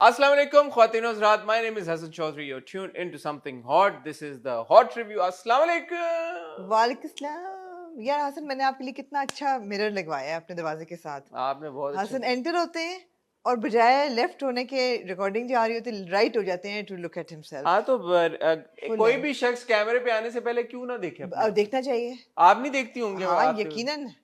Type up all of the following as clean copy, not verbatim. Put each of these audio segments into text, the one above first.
Assalamu alaikum, Khwateen o Hazrat. My name is Hassan Chaudhry. You're tuned into something hot. This is the Hot Review. Assalamu alaikum. वालेकुम सलाम। यार हसन, मैंने आपके लिए कितना अच्छा मिरर लगवाया है अपने दरवाजे के साथ। आपने बहुत अच्छा हसन एंटर होते हैं और बजाय लेफ्ट होने के रिकॉर्डिंग जा रही होती है राइट हो जाते हैं टू लुक एट हिमसेल्फ। हाँ तो कोई है। भी शख्स कैमरे पे आने से पहले क्यों ना देखे अपने आप को? देखना चाहिए। आप नहीं देखती होंगे? हाँ आप यकीनन मैं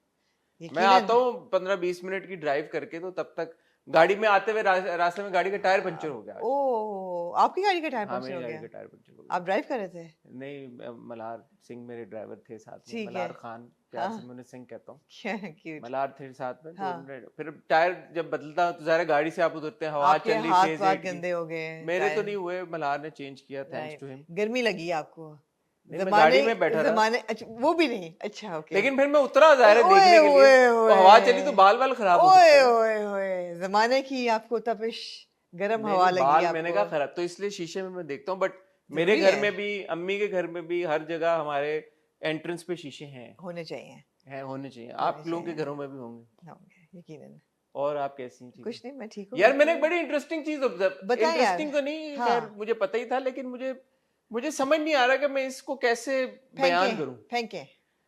यकीनन। आता हूँ 15-20 मिनट की ड्राइव करके, तो तब तक गाड़ी में आते हुए रास्ते में गाड़ी का टायर पंचर हो गया आज। ओह, आपकी गाड़ी का टायर हाँ, पंचर मेरी हो गाड़ी गया? का टायर पंचर हो गया। आप ड्राइव कर रहे थे? नहीं, मल्हार सिंह मेरे ड्राइवर थे साथ में। ठीक है। मल्हार खान, प्यार हाँ। से मैं उन्हें सिंह कहता हूँ। क्यूट। मल्हार थे साथ में, तो हाँ। फिर टायर जब बदलता तो ज़रा गाड़ी से आप उतरते हैं, हवा आपके चल रही हाथ फेज वाथ 8 की। गंदे हो गए हैं, मेरे तो टायर। नहीं हुए, मल्हार ने चेंज किया, थैंक्स टू हिम। गर्मी लगी आपको? नहीं, मैं गाड़ी में बैठा रहा। जमाने अच्छा वो भी नहीं। अच्छा ओके। लेकिन फिर मैं उतरा ज़ाहिर है ओए, देखने के लिए, ओए, तो हवा चली तो बाल खराब हो सकते ओए हैं। ओए ओए, जमाने की आपको तपिश, गरम हवा नहीं, लगी बाल आपको। मैंने कहा खराब, तो इसलिए शीशे में मैं देखता हूँ। बट मेरे जरूरी घर है। में भी, अम्मी के घर में भी, हर जगह हमारे एंट्रेंस पे शीशे हैं, होने चाहिए। होने चाहिए। होने आप लोगों के चाहिए। घरों में भी होंगे। होंगे यकीनन। और आप कैसी हैं? ठीक है? कुछ नहीं, मैं ठीक हूँ। यार मैंने एक बड़ी इंटरेस्टिंग चीज ऑब्जर्व, बताएं यार। इंटरेस्टिंग तो नहीं, हाँ। खैर मुझे पता ही था, लेकिन मुझे समझ नहीं आ रहा कि मैं इसको कैसे बयान करूं। फेंके।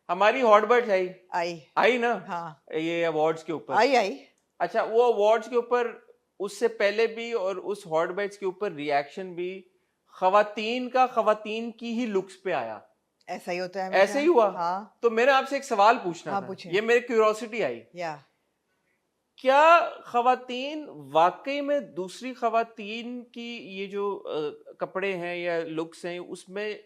हमारी हॉटबर्ड आई आई। आई ना? हाँ। ये अवार्ड्स के ऊपर आई। अच्छा, वो अवार्ड्स के ऊपर उससे पहले भी और उस हॉटबर्ड्स के ऊपर रिएक्शन भी खवातीन का खवातीन की ही लुक्स पे आया। ऐसा ही होता है, ऐसे ही हुआ। हाँ। तो मेरा आपसे एक सवाल पूछना हाँ, था, पूछें। ये मेरे क्यूरियोसिटी आई। या क्या खवातीन वाकई में दूसरी खवातीन की ये जो कपड़े हैं या लुक्स हैं उसमें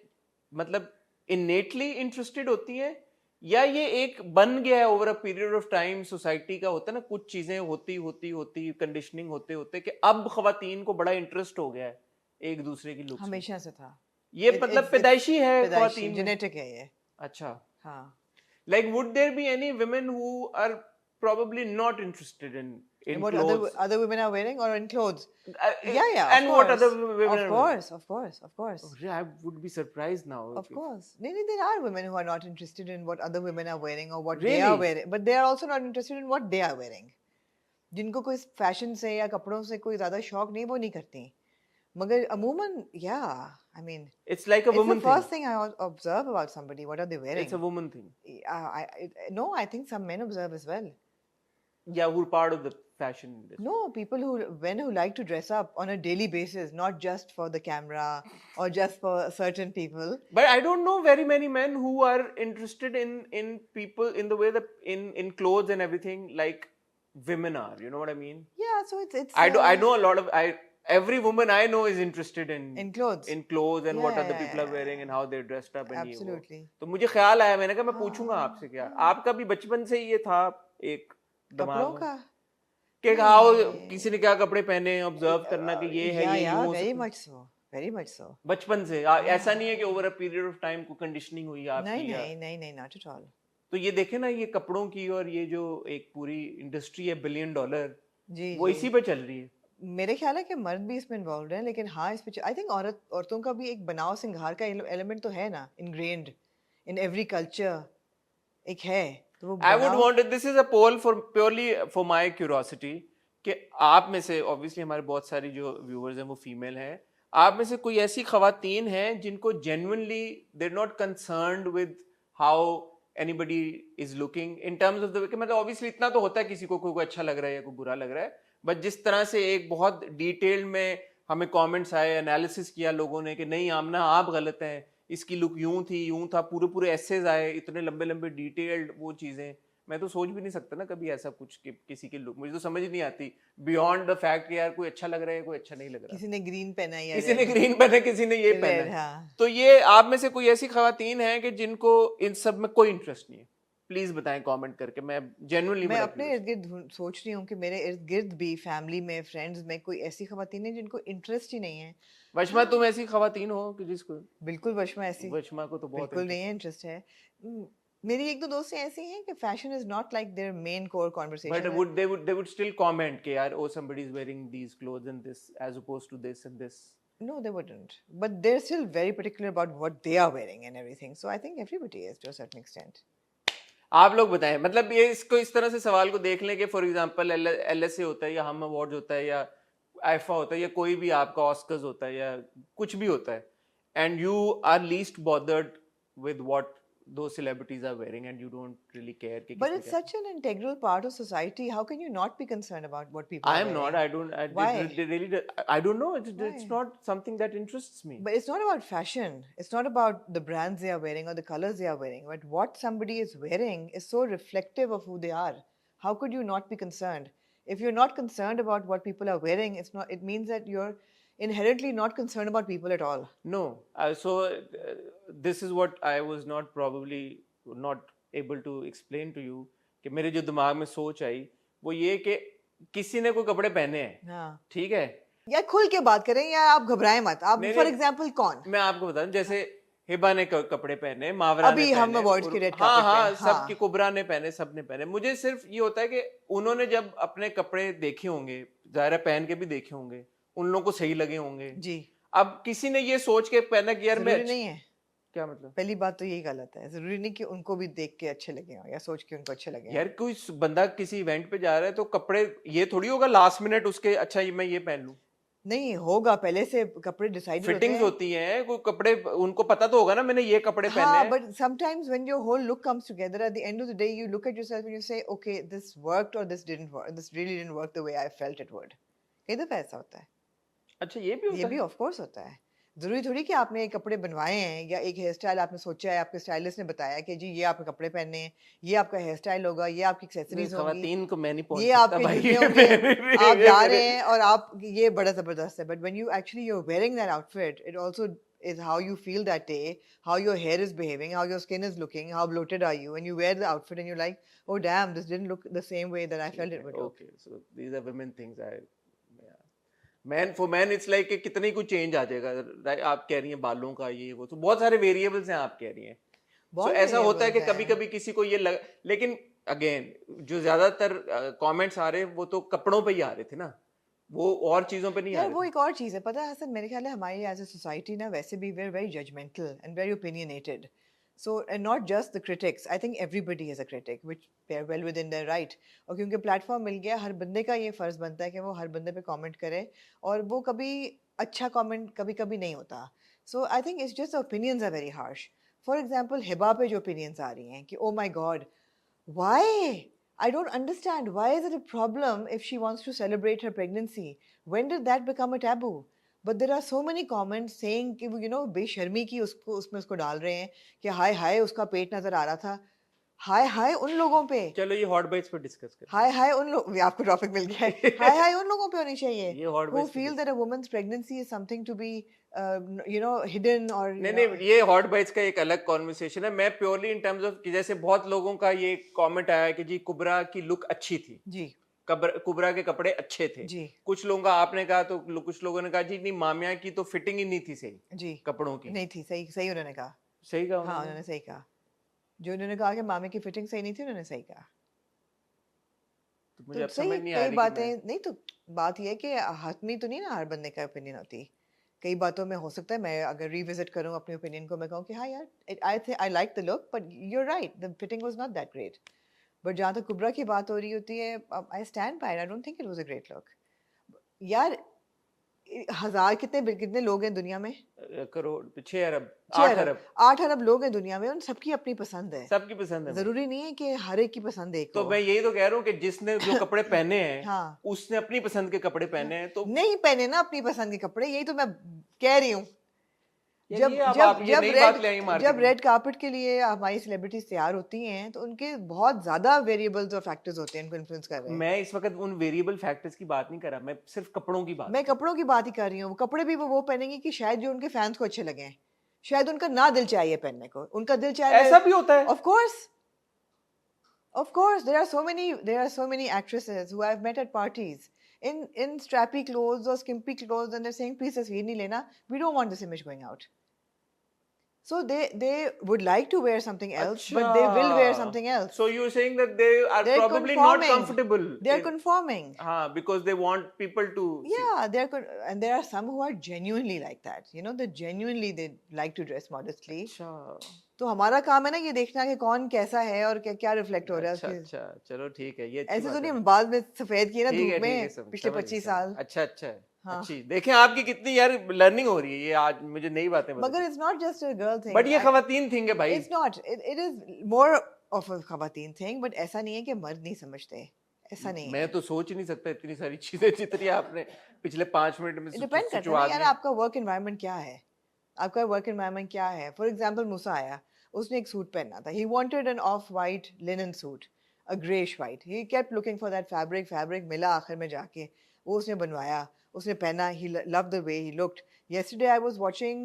मतलब इनेटली इंटरेस्टेड होती हैं, या ये एक बन गया है over a period of time? Society का होता है ना, कुछ चीजें होती कंडीशनिंग होते होते कि अब खवातीन को बड़ा इंटरेस्ट हो गया है एक दूसरे की लुक्स में। हमेशा से था ये मतलब पैदाइशी है पैदाइशी खवातीन में? जेनेटिक है ये। अच्छा, हाँ। like would there be any women who are probably not interested in And what clothes? other women are wearing or in clothes? Yeah, Yeah, and what other women of are wearing? course, of course, of course. Oh, yeah, I would be surprised now. Of course. Maybe there are women who are not interested in what other women are wearing or what they Really? are wearing, but they are also not interested in what they are wearing. जिनको कोई fashion से या कपड़ों से कोई ज्यादा शौक नहीं, वो नहीं करती। मगर अमूमन, yeah, I mean, It's like a it's woman the first thing I observe about somebody. What are they wearing? It's a woman thing. No, I think some men observe as well. Yeah, who are part of the fashion industry. No, people who like to dress up on a daily basis, not just for the camera or just for certain people. But I don't know very many men who are interested in people in the way that in clothes and everything like women are. You know what I mean? Yeah, so it's. I know a lot of every woman I know is interested in clothes. in clothes and what other people are Yeah. wearing and how they're dressed up and Absolutely. ये वो। तो मुझे ख्याल आया, मैंने कहा मैं पूछूंगा आपसे, क्या आपका भी बचपन से ये था एक दिमाग कपड़ों में का कि हाँ किसी ने क्या कपड़े पहने, ऑब्जर्व करना कि ये है, ये यूं हो very सकता है? much so, very much so. बचपन से ऐसा नहीं है कि over a period of time को कंडीशनिंग हुई आपकी? नहीं, not at all. तो ये देखे ना, ये कपड़ों की और ये जो एक पूरी इंडस्ट्री है $1 बिलियन, जी, वो इसी पे चल रही है। मेरे ख्याल है कि मर्द भी इसमें इन्वॉल्व है, लेकिन हाँ, इस पे आई थिंक औरतों का भी एक बनाव सिंगार का एलिमेंट तो है ना, इनग्रेन्ड इन एवरी कल्चर एक है। तो वो I would want it, this is a poll for purely for my curiosity, कि आप में से obviously हमारे बहुत सारी जो viewers हैं वो फीमेल हैं, आप में से कोई ऐसी खवातीन हैं जिनको genuinely they're not concerned with how anybody is looking in terms of the way, मतलब obviously इतना तो होता है किसी को कोई अच्छा लग रहा है या कोई बुरा लग रहा है, बट जिस तरह से एक बहुत डिटेल में हमें कमेंट्स आए, एनालिसिस किया लोगों ने कि नहीं आमना आप गलत हैं, इसकी लुक यूं थी यूं था, पूरे एसेज आए, इतने लंबे लंबे डिटेल्ड वो चीजें, मैं तो सोच भी नहीं सकता ना कभी ऐसा कुछ कि किसी की लुक मुझे तो समझ नहीं आती बियॉन्ड द फैक्ट कि यार कोई अच्छा लग रहा है कोई अच्छा नहीं लग रहा, किसी ने ग्रीन पहना है, किसी ने ग्रीन पहना, किसी ने ये पहना है। हाँ। तो ये आप में से कोई ऐसी खवातीन है कि जिनको इन सब में कोई इंटरेस्ट नहीं है? प्लीज बताएं कमेंट करके, मैं जेन्युइनली मैं अपने इर्द गिर्द सोच रही हूँ कि मेरे इर्द गिर्द भी फैमिली में, फ्रेंड्स में कोई ऐसी खवातीन है जिनको इंटरेस्ट ही नहीं है। वशमा तुम ऐसी खवातीन हो कि जिसको? बिल्कुल वशमा ऐसी, वशमा को तो बहुत बिल्कुल नहीं है इंटरेस्ट है। मेरी एक दो दोस्तें ऐसी हैं कि fashion is not like their main core conversation, but they would still comment कि यार oh somebody is wearing these clothes and this as opposed to this and this. No, they wouldn't. But they're still very particular about what they are wearing and everything. So I think everybody is to a certain extent. आप लोग बताएं, मतलब ये इसको इस तरह से सवाल को देख लें कि फॉर एग्जांपल LSA होता है या हम अवार्ड्स होता है या आईफा होता है या कोई भी आपका ऑस्कर्स होता है या कुछ भी होता है, and you are least bothered with what those celebrities are wearing and you don't really care कि But किसने it's क्या. such an integral part of society. How can you not be concerned about what people I are am not. wearing? I don't. Why? Really. I don't know. It's Why? not something that interests me. But it's not about fashion. It's not about the brands they are wearing or the colors they are wearing. But what somebody is wearing is so reflective of who they are. How could you not be concerned? If you're not concerned about what people are wearing, it's not. It means that you're inherently not concerned about people at all. No. This is what I was not probably not able to explain to you कि मेरे जो दिमाग में सोच आई वो ये कि किसी ने कोई कपड़े पहने हैं, हाँ. ठीक है. या खुल के बात करें या आप घबराएं मत. आप नहीं, फॉर नहीं. एग्जांपल कौन? मैं आपको बता दूं, जैसे हिबा ने कपड़े पहने, मावरा ने अभी हम पहने, अवार्ड्स के रेड हाँ कार्पेट हाँ पे. सबकी, कुबरा ने पहने, सबने पहने. मुझे सिर्फ ये होता है कि उन्होंने जब अपने कपड़े देखे होंगे, जाहिर है पहन के भी देखे होंगे, उन लोगों को सही लगे होंगे. जी. अब किसी ने ये सोच के पहना कि यार मैं जरूरी नहीं है. क्या मतलब? पहली बात तो यही गलत है. जरूरी नहीं कि उनको भी देख के अच्छे लगे हों या सोच के उनको अच्छे लगे हों. यार कोई बंदा किसी इवेंट पे जा रहा है तो कपड़े ये थोड़ी होगा लास्ट मिनट उसके, अच्छा ये मैं ये पहन लूं. नहीं होगा, पहले से कपड़े डिसाइड होते फिटिंग्स हैं. होती हैं, कोई कपड़े उनको पता तो होगा ना मैंने ये कपड़े पहने हाँ, हैं. but sometimes when your whole look comes together, at the end of the day, you look at yourself and you say, okay, this worked or this didn't work. This really didn't work the way I felt it would. कई दफा ऐसा होता है. अच्छा ये भी ये होता भी है. ऑफ कोर्स होता है. जरूरी थोड़ी कि आपने एक कपड़े बनवाए हैं या एक हेयर स्टाइल आपने सोचा है, आपके स्टाइलिस्ट ने बताया कि जी ये आपने कपड़े पहनने हैं, ये आपका हेयर स्टाइल होगा, ये आपकी एक्सेसरीज होंगी, खवातीन को मैं नहीं पहुंच ये सकता आपके भाई, जूते ये होंगे, मेरे- आप ये जा मेरे- रहे हैं और आप ये बड़ा जबरदस्त है. But when you actually you're wearing that outfit, it also is how you feel that day, how your hair is behaving, how your skin is looking, how bloated are you, and you wear the outfit and you're like, oh damn, this didn't look the same way that I felt it would look. Okay, so these are women things. For men it's like कि कितने ही कुछ change आ जाएगा. Right? आप कह रही हैं बालों का ये वो, तो बहुत सारे वेरिएबल्स हैं आप कह रही हैं. So ऐसा होता है कि कभी कभी किसी को ये लग, लेकिन अगेन जो ज्यादातर कमेंट्स आ रहे हैं वो तो कपड़ों पे ही आ रहे थे ना, वो और चीजों पे नहीं आ यार रहे वो थे. एक और चीज़ है. पता है हसन, मेरे ख्याल है हमारी एज ए सोसाइटी ना वैसे भी we're very judgmental and very opinionated. So and not just the critics. I think everybody is a critic, which they're well within their right. और क्योंकि प्लेटफॉर्म मिल गया, हर बंदे का ये फर्ज बनता है कि वो हर बंदे पे कमेंट करे, और वो कभी अच्छा कमेंट कभी कभी नहीं होता. So I think it's just the opinions are very harsh. For example, Hiba पे जो opinions आ रही हैं कि oh my god, why? I don't understand. Why is it a problem if she wants to celebrate her pregnancy? When did that become a taboo? But there are so many comments saying कि वो बेशर्मी की उसको उसमें उसको डाल रहे हैं कि हाय हाय उसका पेट नजर आ रहा था. हाय हाय उन लोगों पे. चलो ये हॉट बाइट्स पे डिस्कस करें. हाय हाय उन लोग, आपको टॉपिक मिल गया है. हाय हाय उन लोगों पे होनी चाहिए ये hot who bites पे feel that a woman's pregnancy is something to be hidden or नहीं, ये हॉट बाइट्स का एक अलग कॉन्वर्सेशन है. मैं प्योरली इन टर्म्स ऑफ कि जैसे बहुत लोगों का ये कमेंट आया कि जी कुबरा की लुक अच्छी थी, जी कुबरा के कपड़े अच्छे थे. जी कुछ लोगों का आपने कहा तो कुछ लोगों ने कहा जी नहीं मामिया की तो फिटिंग ही नहीं थी सही जी कपड़ों की. नहीं थी. सही सही उन्होंने कहा. सही कहा हाँ उन्होंने? उन्होंने सही कहा. जो उन्होंने कहा कि मामे की फिटिंग सही नहीं थी, उन्होंने सही कहा. तो मुझे तो अब सही समझ नहीं आ कई रही कि बातें मैं- नहीं. तो बात यह है कि हतमी तो नहीं ना हर बंदे का ओपिनियन होती. कई बातों में हो सकता है मैं अगर रिविजिट करूं अपने ओपिनियन को, मैं कहूं कि हाँ यार I like the look but you are right, the fitting was not that great. But जहाँ तक कुबरा की बात हो रही होती है, I stand by, I don't think it was a great look. यार हजार कितने कितने लोग हैं दुनिया में? करोड़ 6 अरब 6 8 अरब अरब 8 अरब लोग हैं दुनिया में, उन सबकी अपनी पसंद है. सबकी पसंद है. जरूरी नहीं है कि हर एक की पसंद एक तो हो. मैं यही तो कह रहा हूँ कि जिसने जो कपड़े पहने हैं हाँ. उसने अपनी पसंद के कपड़े पहने हैं. तो नहीं पहने ना अपनी पसंद के कपड़े, यही तो मैं कह रही हूँ. यार जब ये अब जब आप ये जब नई बात ले आई रेड मार्केट जब में. रेड कार्पेट के लिए हमारी सेलिब्रिटीज तैयार होती हैं तो उनके बहुत ज्यादा वेरिएबल्स और फैक्टर्स होते हैं उनको इन्फ्लुएंस कर रहे हैं. मैं इस वक्त उन वेरिएबल फैक्टर्स की बात नहीं कर रहा, मैं सिर्फ कपड़ों की बात मैं कपड़ों की बात ही कर रही हूँ. वो कपड़े भी वो पहनेंगे कि शायद जो उनके फैंस को अच्छे लगे. शायद उनका ना दिल चाहिए पहनने को, उनका दिल चाहिए. ऐसा भी होता है. Of course, there are so many actresses who I've met at parties in strappy clothes or skimpy clothes, and they're saying, please tasveer nahi lena, we don't want this image going out. So they would like to wear something else, but they will wear something else. So you're saying that they are They're probably not conforming. comfortable. They're conforming. Because they want people to see. Yeah, and there are some who are genuinely like that. They like to dress modestly. अच्छा तो हमारा काम है ना ये देखना कि कौन कैसा है और क्या रिफ्लेक्ट हो रहा है अच्छा उसके. अच्छा चलो ठीक है, ये अच्छी ऐसे बात तो नहीं है. हम बाद में सफेद किए ना ठीक है, धूप ठीक है, में पिछले समझ 25 गया. साल. अच्छा है. हाँ अच्छी, देखें आपकी कितनी यार लर्निंग हो रही है, ये आज मुझे नई बातें मगर पता it's not just a girl thing but ये खवातीन थिंग है भाई। It's not it is more of a खवातीन थिंग बट ऐसा नहीं है कि मर्द नहीं समझते ऐसा नहीं मैं है तो सोच ही नहीं सकता इतनी सारी चीजें जितनी आपने पिछले 5 मिनट में डिपेंड करता है सिचुआ ना यार दी। आपका वर्क एनवायरनमेंट क्या है आपका वर्क एनवायरनमेंट क्या है फॉर एग्जांपल मूसा आया उसने एक सूट पहनना था he wanted an off white linen suit a greyish white he kept looking for that fabric मिला आखिर में जाके वो उसने बनवाया उसने पहना he love the way he looked yesterday I was watching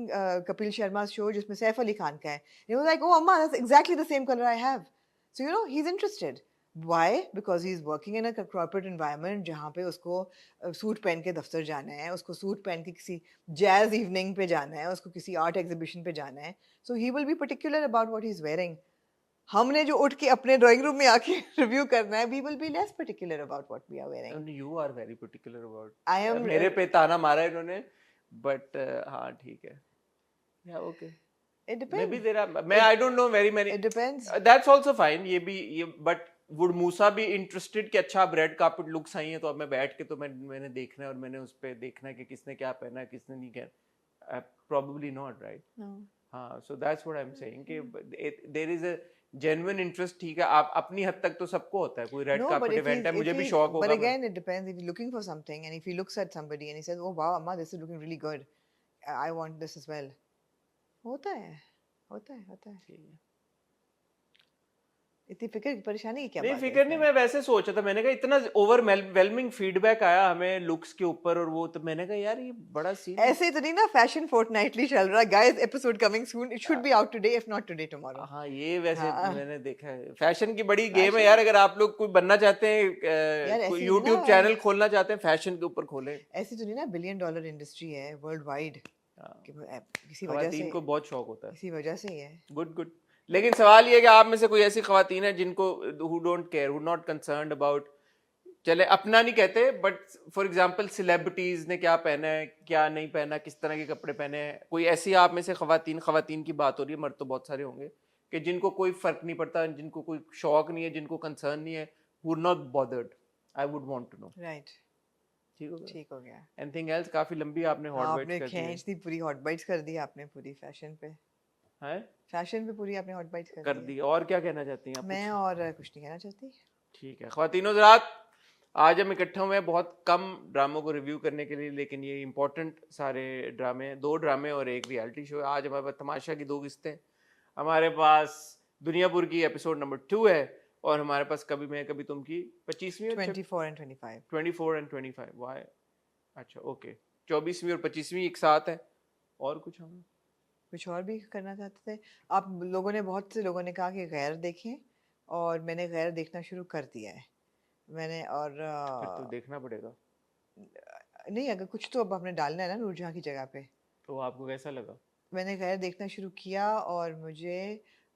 Kapil Sharma's show जिसमें सैफ अली खान का है he was like oh amma that's exactly the same color I have so you know he's interested why because he's working in a corporate environment जहाँ पे उसको suit पहन के दफ्तर जाना है उसको सूट पहन के किसी जैज इवनिंग पे जाना है उसको किसी आर्ट एग्जीबिशन पे जाना है so he will be particular about what he is wearing हमने जो उठ के अपने ड्राइंग रूम में आके रिव्यू करना है we will be less particular about what we are wearing And you are very particular about I am मेरे पे ताना मारा है इन्होंने बट हाँ ठीक है या okay it may be depends there are मैं I don't know very many it depends that's also fine ये but would Musa be interested कि अच्छा अब रेड कार्पेट लुक्स आई हैं तो अब मैं बैठ के तो मैंने देखना है और मैंने उस पे देखना है कि किसने क्या पहना है किसने नहीं किया प्रोबेबली नॉट राइट हाँ so that's what I am saying कि there is a genuine interest ठीक है आप अपनी हद तक तो सबको होता है कोई red No, but carpet if event है he's, मुझे if भी he, शौक but होगा again, it depends. If he's looking for something, and if he looks at somebody and he says, "Oh wow, Amma, this is looking really good. I want this as well." होता है, होता है. ठीक है इतनी फिक्र परेशानी की क्या नहीं बात है फिक्र नहीं इसमें? मैं वैसे सोचा था मैंने कहा इतना ओवरवेलमिंग फीडबैक आया हमें लुक्स के ऊपर और वो तो मैंने कहा यार ये बड़ा सीन ऐसे ही तो नहीं ना फैशन फोर्टनाइटली चल रहा है guys episode coming soon it should be out today if not today tomorrow हाँ ये वैसे हाँ मैंने देखा है फैशन की बड़ी गेम है फैशन यार अगर आप लोग कोई बनना चाहते हैं यार कोई ऐसे ही यूट्यूब ना चैनल खोलना चाहते हैं फैशन के ऊपर खोलें ऐसी तो नहीं ना बिलियन डॉलर इंडस्ट्री है वर्ल्ड वाइड हाँ, किसी वजह खवातीन से को बहुत शौक होता है किसी वजह से ही है गुड गुड लेकिन सवाल ये है कि आप में से कोई ऐसी खवातीन है जिनको who don't care who not concerned about चले अपना नहीं कहते बट फॉर एग्जांपल सेलिब्रिटीज ने क्या पहना है क्या नहीं पहना किस तरह के कपड़े पहने हैं कोई ऐसी आप में से खवातीन की बात हो रही है मर्द तो बहुत सारे होंगे कि जिनको कोई फर्क नहीं पड़ता जिनको कोई शौक नहीं है जिनको कंसर्न नहीं है who not bothered I would want to know right ठीक हो गया ठीक हो गया एनीथिंग एल्स काफी लंबी आपने हॉट आपने बाइट्स कर दी खींच दी पूरी हॉट बाइट्स कर दी आपने पूरी फैशन पे है फैशन पे पूरी आपने हॉट बाइट्स कर कर दी दी और क्या कहना चाहती हैं आप मैं और कुछ नहीं कहना चाहती ठीक है ख्वातीनो हज़रात आज हम इकट्ठे हुए हैं बहुत कम ड्रामों को रिव्यू करने के लिए लेकिन ये इंपॉर्टेंट सारे ड्रामे हैं 2 ड्रामे और एक रियलिटी शो है आज हमारे पास तमाशा की 2 किस्तें हमारे पास दुनियापुर की एपिसोड नंबर 2 है और हमारे पास कभी मैं कभी तुम की 25वीं 24 and 25 24 एंड 25 वाई अच्छा ओके 24वीं और 25वीं एक साथ है और कुछ हम कुछ और भी करना चाहते थे आप लोगों ने बहुत से लोगों ने कहा कि गैर देखें और मैंने गैर देखना शुरू कर दिया है मैंने और फिर तो देखना पड़ेगा नहीं अगर कुछ तो अब आपने डालना है ना नूरजहां की जगह पे तो आपको कैसा लगा मैंने गैर देखना शुरू किया और मुझे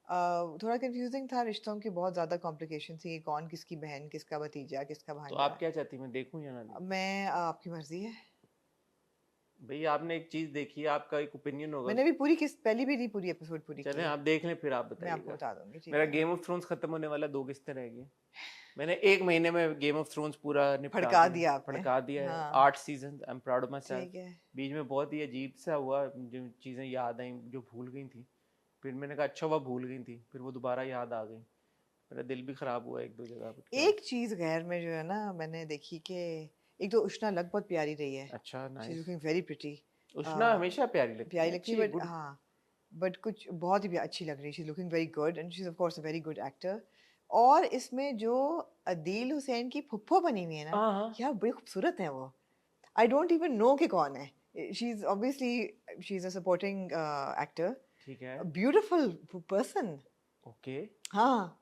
थोड़ा कंफ्यूजिंग था रिश्तों की बहुत ज़्यादा कॉम्प्लिकेशन थी कौन किसकी बहन किसका भतीजा किसका तो भांजा आप क्या चाहती हैं मैं देखूं या ना देखूं मैं आपकी मर्जी है भाई आपने एक चीज देखी है आपका एक ओपिनियन होगा मैंने भी पूरी किस पहली भी नहीं पूरी एपिसोड पूरी चलें की आप देख लें फिर आप मैं आपको बताइएगा बता दूंगी ठीक मेरा है गेम ऑफ थ्रोन्स खत्म होने वाला 2 किस्तें रह गई मैंने 1 महीने में गेम ऑफ थ्रोन्स पूरा निपटा फड़का दिया आपने फड़का दिया है हाँ 8 season I am proud of my ठीक सेल्फ है बीच में बहुत ही अजीब सा हुआ जो चीज़ें याद आई जो भूल गई थी फिर मैंने कहा अच्छा हुआ भूल गई थी फिर वो दोबारा याद आ गई मेरा दिल भी खराब हुआ 1-2 जगह पर क्या एक चीज गैर में जो है ना मैंने देखी कि एक तो उष्णा लग बहुत प्यारी रही है अच्छा she is nice looking very pretty Ushna हमेशा प्यारी लगती प्यारी है लगती है अच्छी बट गुड हाँ बट कुछ बहुत ही अच्छी लग रही है she is looking very good and she is of course a very good actor और इसमें जो अदील हुसैन की फुप्पो बनी हुई है ना हाँ हाँ यार बड़ी खूबसूरत है वो आई डोंट इवन नो कि कौन है she is obviously she is a supporting actor ठीक है ब्यूटीफुल पर्सन ओके हाँ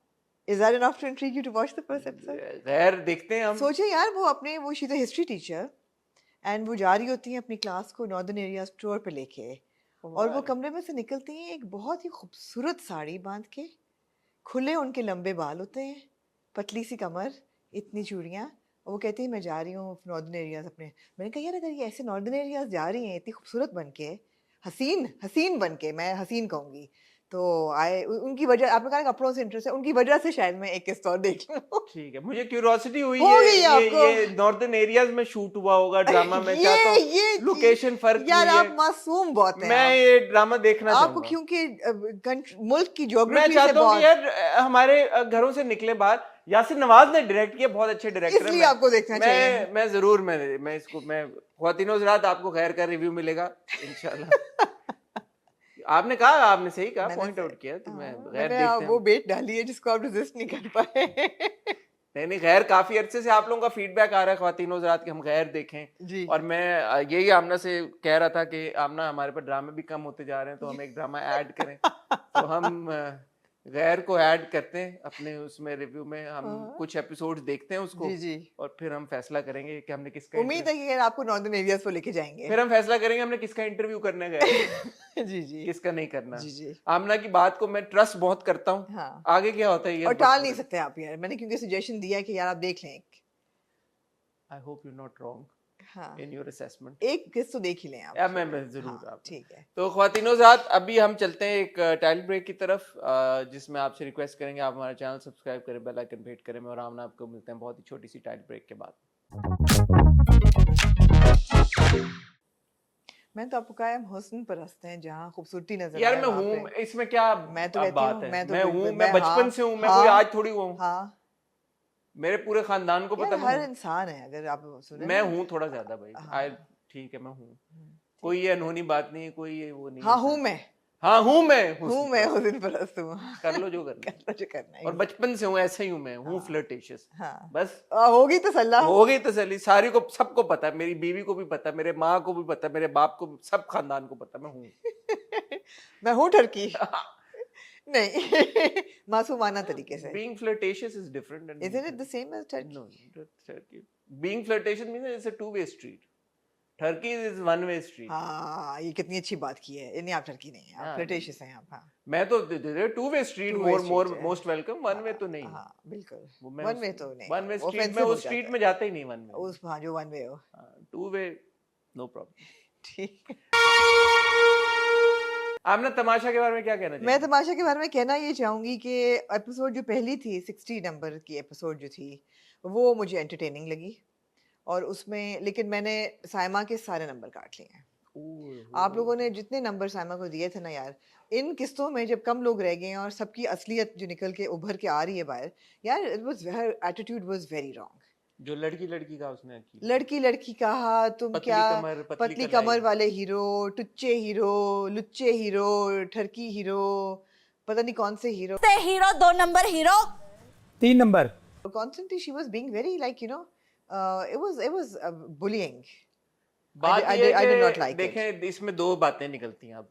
is that enough to intrigue you to watch the first episode गैर देखते हैं हम सोचिए यार वो अपने वो she is a history teacher and वो जा रही होती हैं अपनी क्लास को नॉर्दर्न एरियाज टूर पे लेके और वो कमरे में से निकलती हैं एक बहुत ही खूबसूरत साड़ी बांध के खुले उनके लंबे बाल होते हैं पतली सी कमर इतनी चूड़ियाँ और वो कहती है मैं जा रही हूँ नॉर्दर्न एरियाज अपने मैंने कहा यार अगर ये ऐसे नॉर्दर्न एरियाज जा रही हैं इतनी खूबसूरत बन के हसीन हसीन बन के मैं हसीन कहूँगी तो उनकी वजह, आपने कहा कपड़ों से इंटरेस्ट है, उनकी वजह से शायद मैं एक किस्त और देख लूं। ठीक है, मुझे क्यूरियोसिटी हुई हो गई आपको? ये नॉर्दन एरियाज में शूट हुआ होगा ड्रामा, मैं चाहता ये हूँ लोकेशन फर्क यार हुई है, आप मासूम बहुत हैं मैं आप। ये ड्रामा देखना आपको चाहूंगा। क्योंकि मुल्क की मैं ज्योग्राफी से चाहता हूँ कि बहुत, यार हमारे घरों से निकले बाहर। यासिर नवाज ने डायरेक्ट किया, बहुत अच्छे डायरेक्टर है। इसलिए आपको देखना चाहिए। मैं जरूर मैं इसको मैं ख्वातीनो हज़रात आपको खैर का रिव्यू मिलेगा इंशाल्लाह। आपने कहा, आपने सही कहा, मैंने पॉइंट आउट किया, तो मैं गैर मैंने देखते वो हैं। बेट डाली है जिसको आप रेजिस्ट नहीं कर पाए। नहीं गैर काफी अरसे से आप लोगों का फीडबैक आ रहा है ख्वातीनो हज़रात कि हम गैर देखें, जी। और मैं यही आमना से कह रहा था कि आमना हमारे पर ड्रामे भी कम होते जा रहे हैं, तो हम एक ड्रामा ऐड करें। तो हम गैर को ऐड करते हैं अपने उसमें रिव्यू में, हम कुछ एपिसोड्स देखते हैं उसको, जी जी। और फिर हम फैसला करेंगे कि हमने किसका उम्मीद है कि यार आपको नॉर्दर्न एरियाज को लेके जाएंगे। फिर हम फैसला करेंगे हमने किसका इंटरव्यू करने गए, जी जी। किसका नहीं करना। जी जी। आमना की बात को मैं ट्रस्ट बहुत करता हूँ। हाँ। आगे क्या होता है ये और टाल नहीं सकते आप यार, मैंने क्योंकि सजेशन दिया है कि यार आप देख लें। I hope you not wrong हाँ। In your assessment. एक किस्त तो देख ही लें आप। मैं जरूर हाँ, आप ठीक है। तो ख्वातीनो ज़ात, अभी हम चलते हैं एक टाइल ब्रेक की तरफ, जिसमें आपसे रिक्वेस्ट करेंगे आप हमारा चैनल सब्सक्राइब करें, बेल आइकन पे हिट करें। और आमना आपको मिलते हैं बहुत ही छोटी सी टाइल ब्रेक के बाद। मैं तो आपको कहा हम हुस्न परस्त हैं, जहाँ खूबसूरती नजर यार आए मैं वहाँ हूँ, पे। इसमें क्या मैं तो अब कहती बात हूँ, है, मैं तो मैं हूँ, मैं मैं बचपन हाँ से हूँ, मैं हाँ कोई आज थोड़ी हुआ हूँ, हाँ। मेरे पूरे खानदान को यार पता मैं हर हूँ। इंसान है, अगर आप सुने मैं ना। हूँ थोड़ा ज्यादा भाई, हाँ। ठीक है मैं हूँ, ठीक। कोई ये अनहोनी बात नहीं है, कोई ये वो नहीं है हाँ हूँ शायद। मैं, हाँ हूँ मैं हुस्न परस्त हूँ। कर लो जो करना कर है। लो जो करना है। और बचपन से हूँ, ऐसे ही हूँ, मैं हूँ हाँ फ्लर्टेशियस, हाँ। बस होगी तो सल्ला। हो गई तसल्ली। सारी को सबको पता है, मेरी बीवी को भी पता है, मेरे माँ को भी पता है, मेरे बाप को भी, सब खानदान को पता है मैं हूँ। मैं हूँ टर्की। नहीं, मासूमाना तरीके से। Being flirtatious is different than being Isn't it the same as Turkey? no, Turkey. Being flirtatious means it's a two-way street. Turkey is one-way street. हाँ, ये कितनी अच्छी बात की है। नहीं, आप टर्की नहीं है, आप हाँ, फ्लर्टेशियस हैं आप। हाँ, मैं तो two-way street, two way more street है। most welcome, one-way तो नहीं। हाँ बिल्कुल। वो मैं वन उस वे तो नहीं, one-way वो street में ऑफेंसिव हो उस जाता street है। में जाता ही नहीं one-way में। उस हाँ जो वन वे हो। two-way no problem। ठीक है। आपने तमाशा के बारे में क्या कहना मैं चाहिए? तमाशा के बारे में कहना ये चाहूंगी कि एपिसोड जो पहली थी 60 नंबर की एपिसोड जो थी, वो मुझे एंटरटेनिंग लगी। और उसमें लेकिन मैंने साइमा के सारे नंबर काट लिए हैं। आप लोगों ने जितने नंबर साइमा को दिए थे ना यार, इन किस्तों में जब कम लोग रह गए हैं और सबकी असलियत जो निकल के उभर के आ रही है बाहर, यार it was her attitude was very wrong. जो लड़की का उसने की, लड़की कहा तुम पतली क्या, कमर, पतली कलाई। कमर वाले हीरो, टुच्चे हीरो, लुच्चे हीरो, ठरकी हीरो, पता नहीं कौन से hero. Hero 2 number hero 3 number. Constantly she was being very like it was bullying. बात I ये did not कि like it. देखें इसमें दो बातें निकलती हैं। अब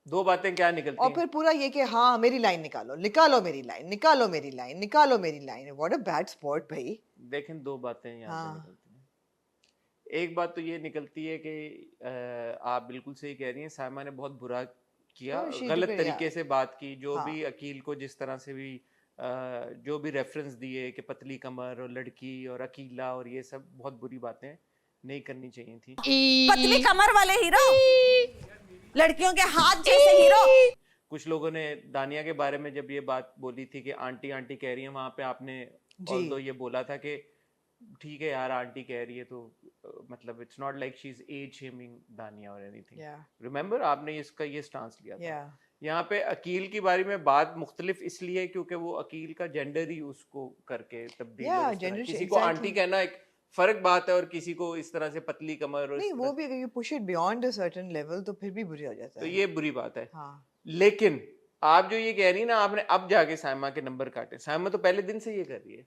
दो बातें क्या निकलती और हैं? फिर पूरा ये कि हाँ मेरी लाइन निकालो, निकालो मेरी लाइन, निकालो मेरी लाइन, निकालो मेरी line. What a bad spot भाई। देखें दो बातें यहाँ पे हाँ। निकलती हैं। एक बात तो ये निकलती है कि आप बिल्कुल सही कह रही हैं, साइमा ने बहुत बुरा किया, Oh, she गलत took it, तरीके yeah. से बात की, जो हाँ। भी अकील को जिस तरह से भी जो भी रेफरेंस दिए कि पतली कमर और लड़की और अकीला और ये सब बहुत बुरी बातें नहीं करनी चाहिए थी। पतली कमर वाले हीरो लड़कियों के हाथ जैसे हीरो। कुछ लोगों ने दानिया के बारे में जब ये बात बोली थी कि आंटी आंटी कह रही है, वहां पे आपने ऑल्दो ये बोला था कि ठीक है यार आंटी कह रही है तो मतलब it's not like she is as shaming Dania और एनीथिंग। रिमेंबर आपने इसका ये स्टांस लिया था। यहाँ पे अकील की बारे में बात मुख्तलिफ इसलिए क्योंकि वो अकील का जेंडर ही उसको करके तब्दील, किसी को आंटी कहना एक फर्क बात है और किसी को इस तरह से पतली कमर और नहीं, वो भी अगर you push it beyond a certain level तो फिर भी बुरी हो जाता है। तो ये बुरी बात है। हाँ। लेकिन आप जो ये कह रही है ना, आपने अब जाके साइमा के नंबर काटे। साइमा तो पहले दिन से ये कर रही है,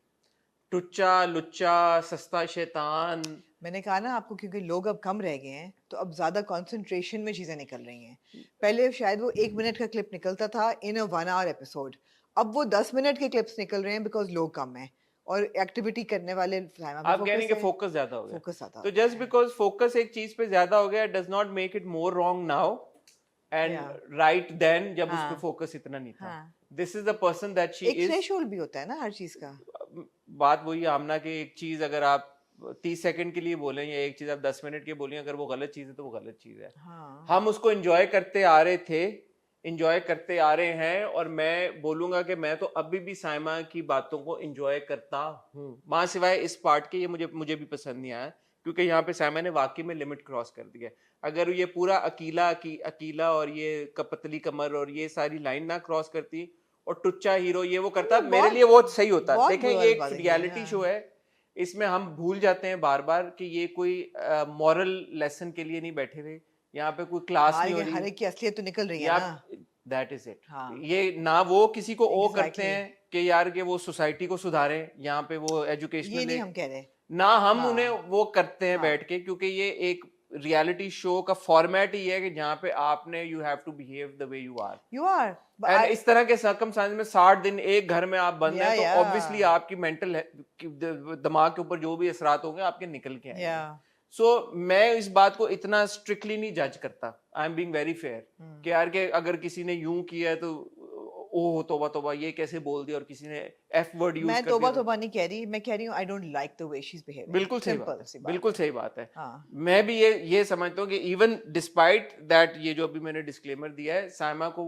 टुच्चा लुच्चा सस्ता शैतान। मैंने कहा ना आपको, क्योंकि लोग अब कम रह गए हैं तो अब ज्यादा कंसंट्रेशन में चीजें निकल रही हैं। पहले शायद वो 1 मिनट का क्लिप निकलता था इन अ 1 आवर एपिसोड, अब वो 10 मिनट के क्लिप्स निकल रहे हैं बिकॉज लोग कम हैं और एक्टिविटी करने वाले। आप कह रही हैं कि फोकस ज्यादा हो गया। फोकस ज्यादा तो जस्ट बिकॉज फोकस एक चीज पे ज्यादा हो गया does not make it more wrong now and right then जब उस पे फोकस इतना नहीं था। This is the person that she is. एक थ्रेशोल्ड भी होता है ना हर चीज का। बात वही आमना कि एक चीज अगर आप 30 सेकंड के लिए बोलें या एक चीज आप 10 मिनट के बोलें, अगर वो गलत चीज है तो वो गलत चीज है। हाँ। हम उसको एंजॉय करते आ रहे थे इंजॉय करते आ रहे हैं, और मैं बोलूंगा कि मैं तो अभी भी साइमा की बातों को इंजॉय करता हूँ, मां सिवाय इस पार्ट के, ये मुझे भी पसंद नहीं आया, क्योंकि यहाँ पे साइमा ने वाकई में लिमिट क्रॉस कर दी है। अगर ये पूरा अकीला और ये पतली कमर और ये सारी लाइन ना क्रॉस करती और टुच्चा हीरो ये वो करता, मेरे लिए वो सही होता। बहुत देखें, बुरा ये एक बात है, रियलिटी हाँ। शो है, इसमें हम भूल जाते हैं बार बार कि ये कोई मॉरल लेसन के लिए नहीं बैठे हुए, यहाँ पे कोई क्लास नहीं हो हर रही, एक की असलियत तो निकल रही है या ना। That is it. हाँ। ये ना वो किसी को ओ करते Exactly. हैं कि यार कि वो सोसाइटी को सुधारें, यहाँ पे वो ये एजुकेशनल नहीं हम कह रहे। ना हम हाँ। उन्हें वो करते हैं हाँ। बैठ के, क्योंकि ये एक रियलिटी शो का फॉर्मेट ही है कि जहाँ पे आपने you have to behave the way you are, you are and इस तरह के सर्कमस्टांस में 60 दिन एक घर में आप बंद हैं, तो Yeah. ऑब्वियसली आपकी मेंटल दिमाग के ऊपर जो भी असरात होंगे आपके निकल के आएंगे। सो मैं इस बात को इतना स्ट्रिक्टली नहीं जज करता, I am being very fair, कि यार के अगर किसी ने यूं किया है तो ओह तौबा तौबा ये कैसे बोल दिया, और किसी ने एफ वर्ड यूज मैं कर तौबा दिया। तौबा नहीं कह रही, मैं कह रही हूँ I don't like the way she is behaving. बिल्कुल सही बात है, बिल्कुल सही बात है। हाँ। मैं भी ये समझता हूँ कि इवन डिस्पाइट दैट, ये जो अभी मैंने डिस्क्लेमर दिया है, साइमा को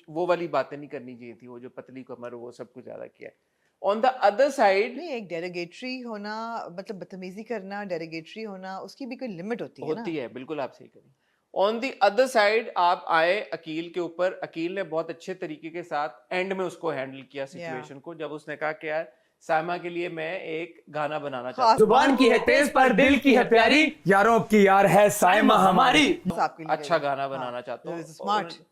वो वाली बातें नहीं करनी चाहिए थी, वो जो पतली कमर वो सब कुछ ज्यादा किया है। ऑन द अदर साइड नहीं, एक डेरोगेटरी होना मतलब बदतमीजी करना, डेरोगेटरी होना, उसकी भी कोई लिमिट होती है ना। होती है, बिल्कुल आप सही करें। ऑन द अदर साइड आप आए अकील के ऊपर, अकील ने बहुत अच्छे तरीके के साथ एंड में उसको हैंडल किया सिचुएशन को, जब उसने कहा कि यार साइमा के लिए मैं एक गाना बनाना चाहता हूँ। जुबान की है तेज पर दिल की है प्यारी, यारों की यार है साइमा हमारी। आपके लिए अच्छा गाना बनाना चाहता हूँ।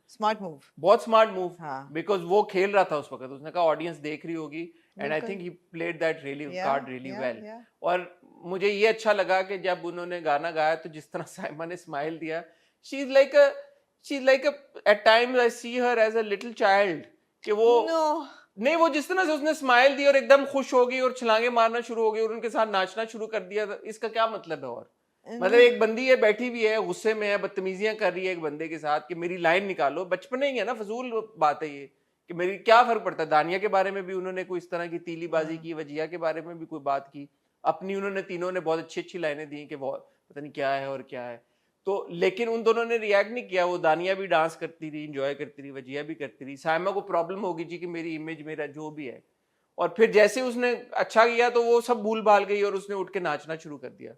Smart move. बहुत स्मार्ट मूव, हाँ। बिकॉज वो खेल रहा था उस वक्त, उसने कहा ऑडियंस देख रही होगी, and I think he played that card really well. और मुझे ये अच्छा लगा कि जब उन्होंने गाना गाया तो जिस तरह साइमा ने स्माइल दिया, she is like at times I see her as a little child, कि वो नहीं, वो जिस तरह से उसने स्माइल दी और एकदम खुश हो गई और छलांगे मारना शुरू हो गई और उनके साथ नाचना शुरू कर दिया, इसका क्या मतलब है? और मतलब एक बंदी है बैठी हुई है, गुस्से में है, बदतमीजियां कर रही है एक बंदे के साथ कि मेरी लाइन निकालो, बचपन ही है ना, फजूल बात है ये, कि मेरी क्या फर्क पड़ता है। दानिया के बारे में भी उन्होंने कोई इस तरह की तीलीबाजी की, वजिया के बारे में भी कोई बात की, अपनी उन्होंने तीनों ने बहुत अच्छी अच्छी लाइनें दी कि वो पता नहीं क्या है और क्या है, तो लेकिन उन दोनों ने रिएक्ट नहीं किया। वो दानिया भी डांस करती रही, इंजॉय करती रही, वजिया भी करती रही। साइमा को प्रॉब्लम होगी जी कि मेरी इमेज, मेरा जो भी है, और फिर जैसे उसने अच्छा किया तो वो सब भूल भाल गई और उसने उठ के नाचना शुरू कर दिया।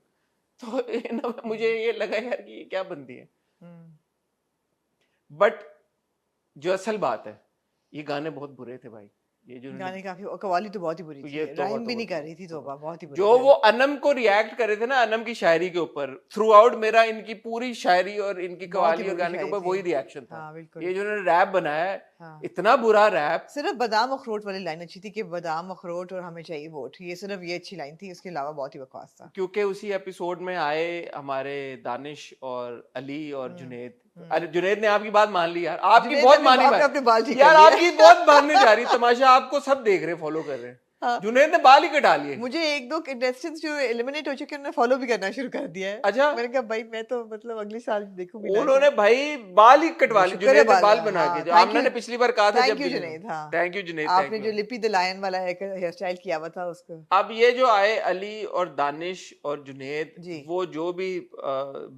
तो मुझे ये लगा यार कि ये क्या बंदी है। बट जो असल बात है, ये गाने बहुत बुरे थे भाई, ये जो गाने काफी, और कव्वाली तो बहुत ही बुरी थी, राइम भी नहीं कर रही थी, तौबा बहुत ही बुरी। जो वो अनम को रिएक्ट कर रहे थे ना, अनम की शायरी के ऊपर, थ्रू आउट मेरा इनकी पूरी शायरी और इनकी कव्वाली और गाने के ऊपर वही रिएक्शन था। हाँ, बिल्कुल। ये जो उन्होंने रैप बनाया है, हाँ। इतना बुरा रैप। सिर्फ बादाम अखरोट वाली लाइन अच्छी थी कि बादाम अखरोट और हमें चाहिए वोट, ये सिर्फ ये अच्छी लाइन थी, उसके अलावा बहुत ही बकवास था। क्योंकि उसी एपिसोड में आए हमारे दानिश और अली और जुनेद। अरे जुनेद ने आपकी बात मान ली यार, आपकी बहुत मानी अपने बाल ठीक यार, कर लिए। आपकी बहुत मानने जा रही तमाशा, आपको सब देख रहे, फॉलो कर रहे हैं। हाँ। जुनेद ने बाल ही कटा लिए। मुझे एक दो कंटेस्टेंट्स जो एलिमिनेट हो चुके हैं उन्होंने फॉलो भी करना शुरू कर दिया है। अच्छा। मैंने कहा भाई मैं तो मतलब अगले साल देखूंगी ना। उन्होंने भाई बाल ही कटवा लिए, शुक्र है जुनेद ने बाल हाँ, बना के, जो thank आमना you- ने पिछली बार कहा था thank जब you जुनेद, हाँ। थैंक यू जुनेद, आपने जो लिपी द लायन वाला हेयर स्टाइल किया हुआ था उसको। अब ये जो आए अली और दानिश और जुनेद, जी। वो जो भी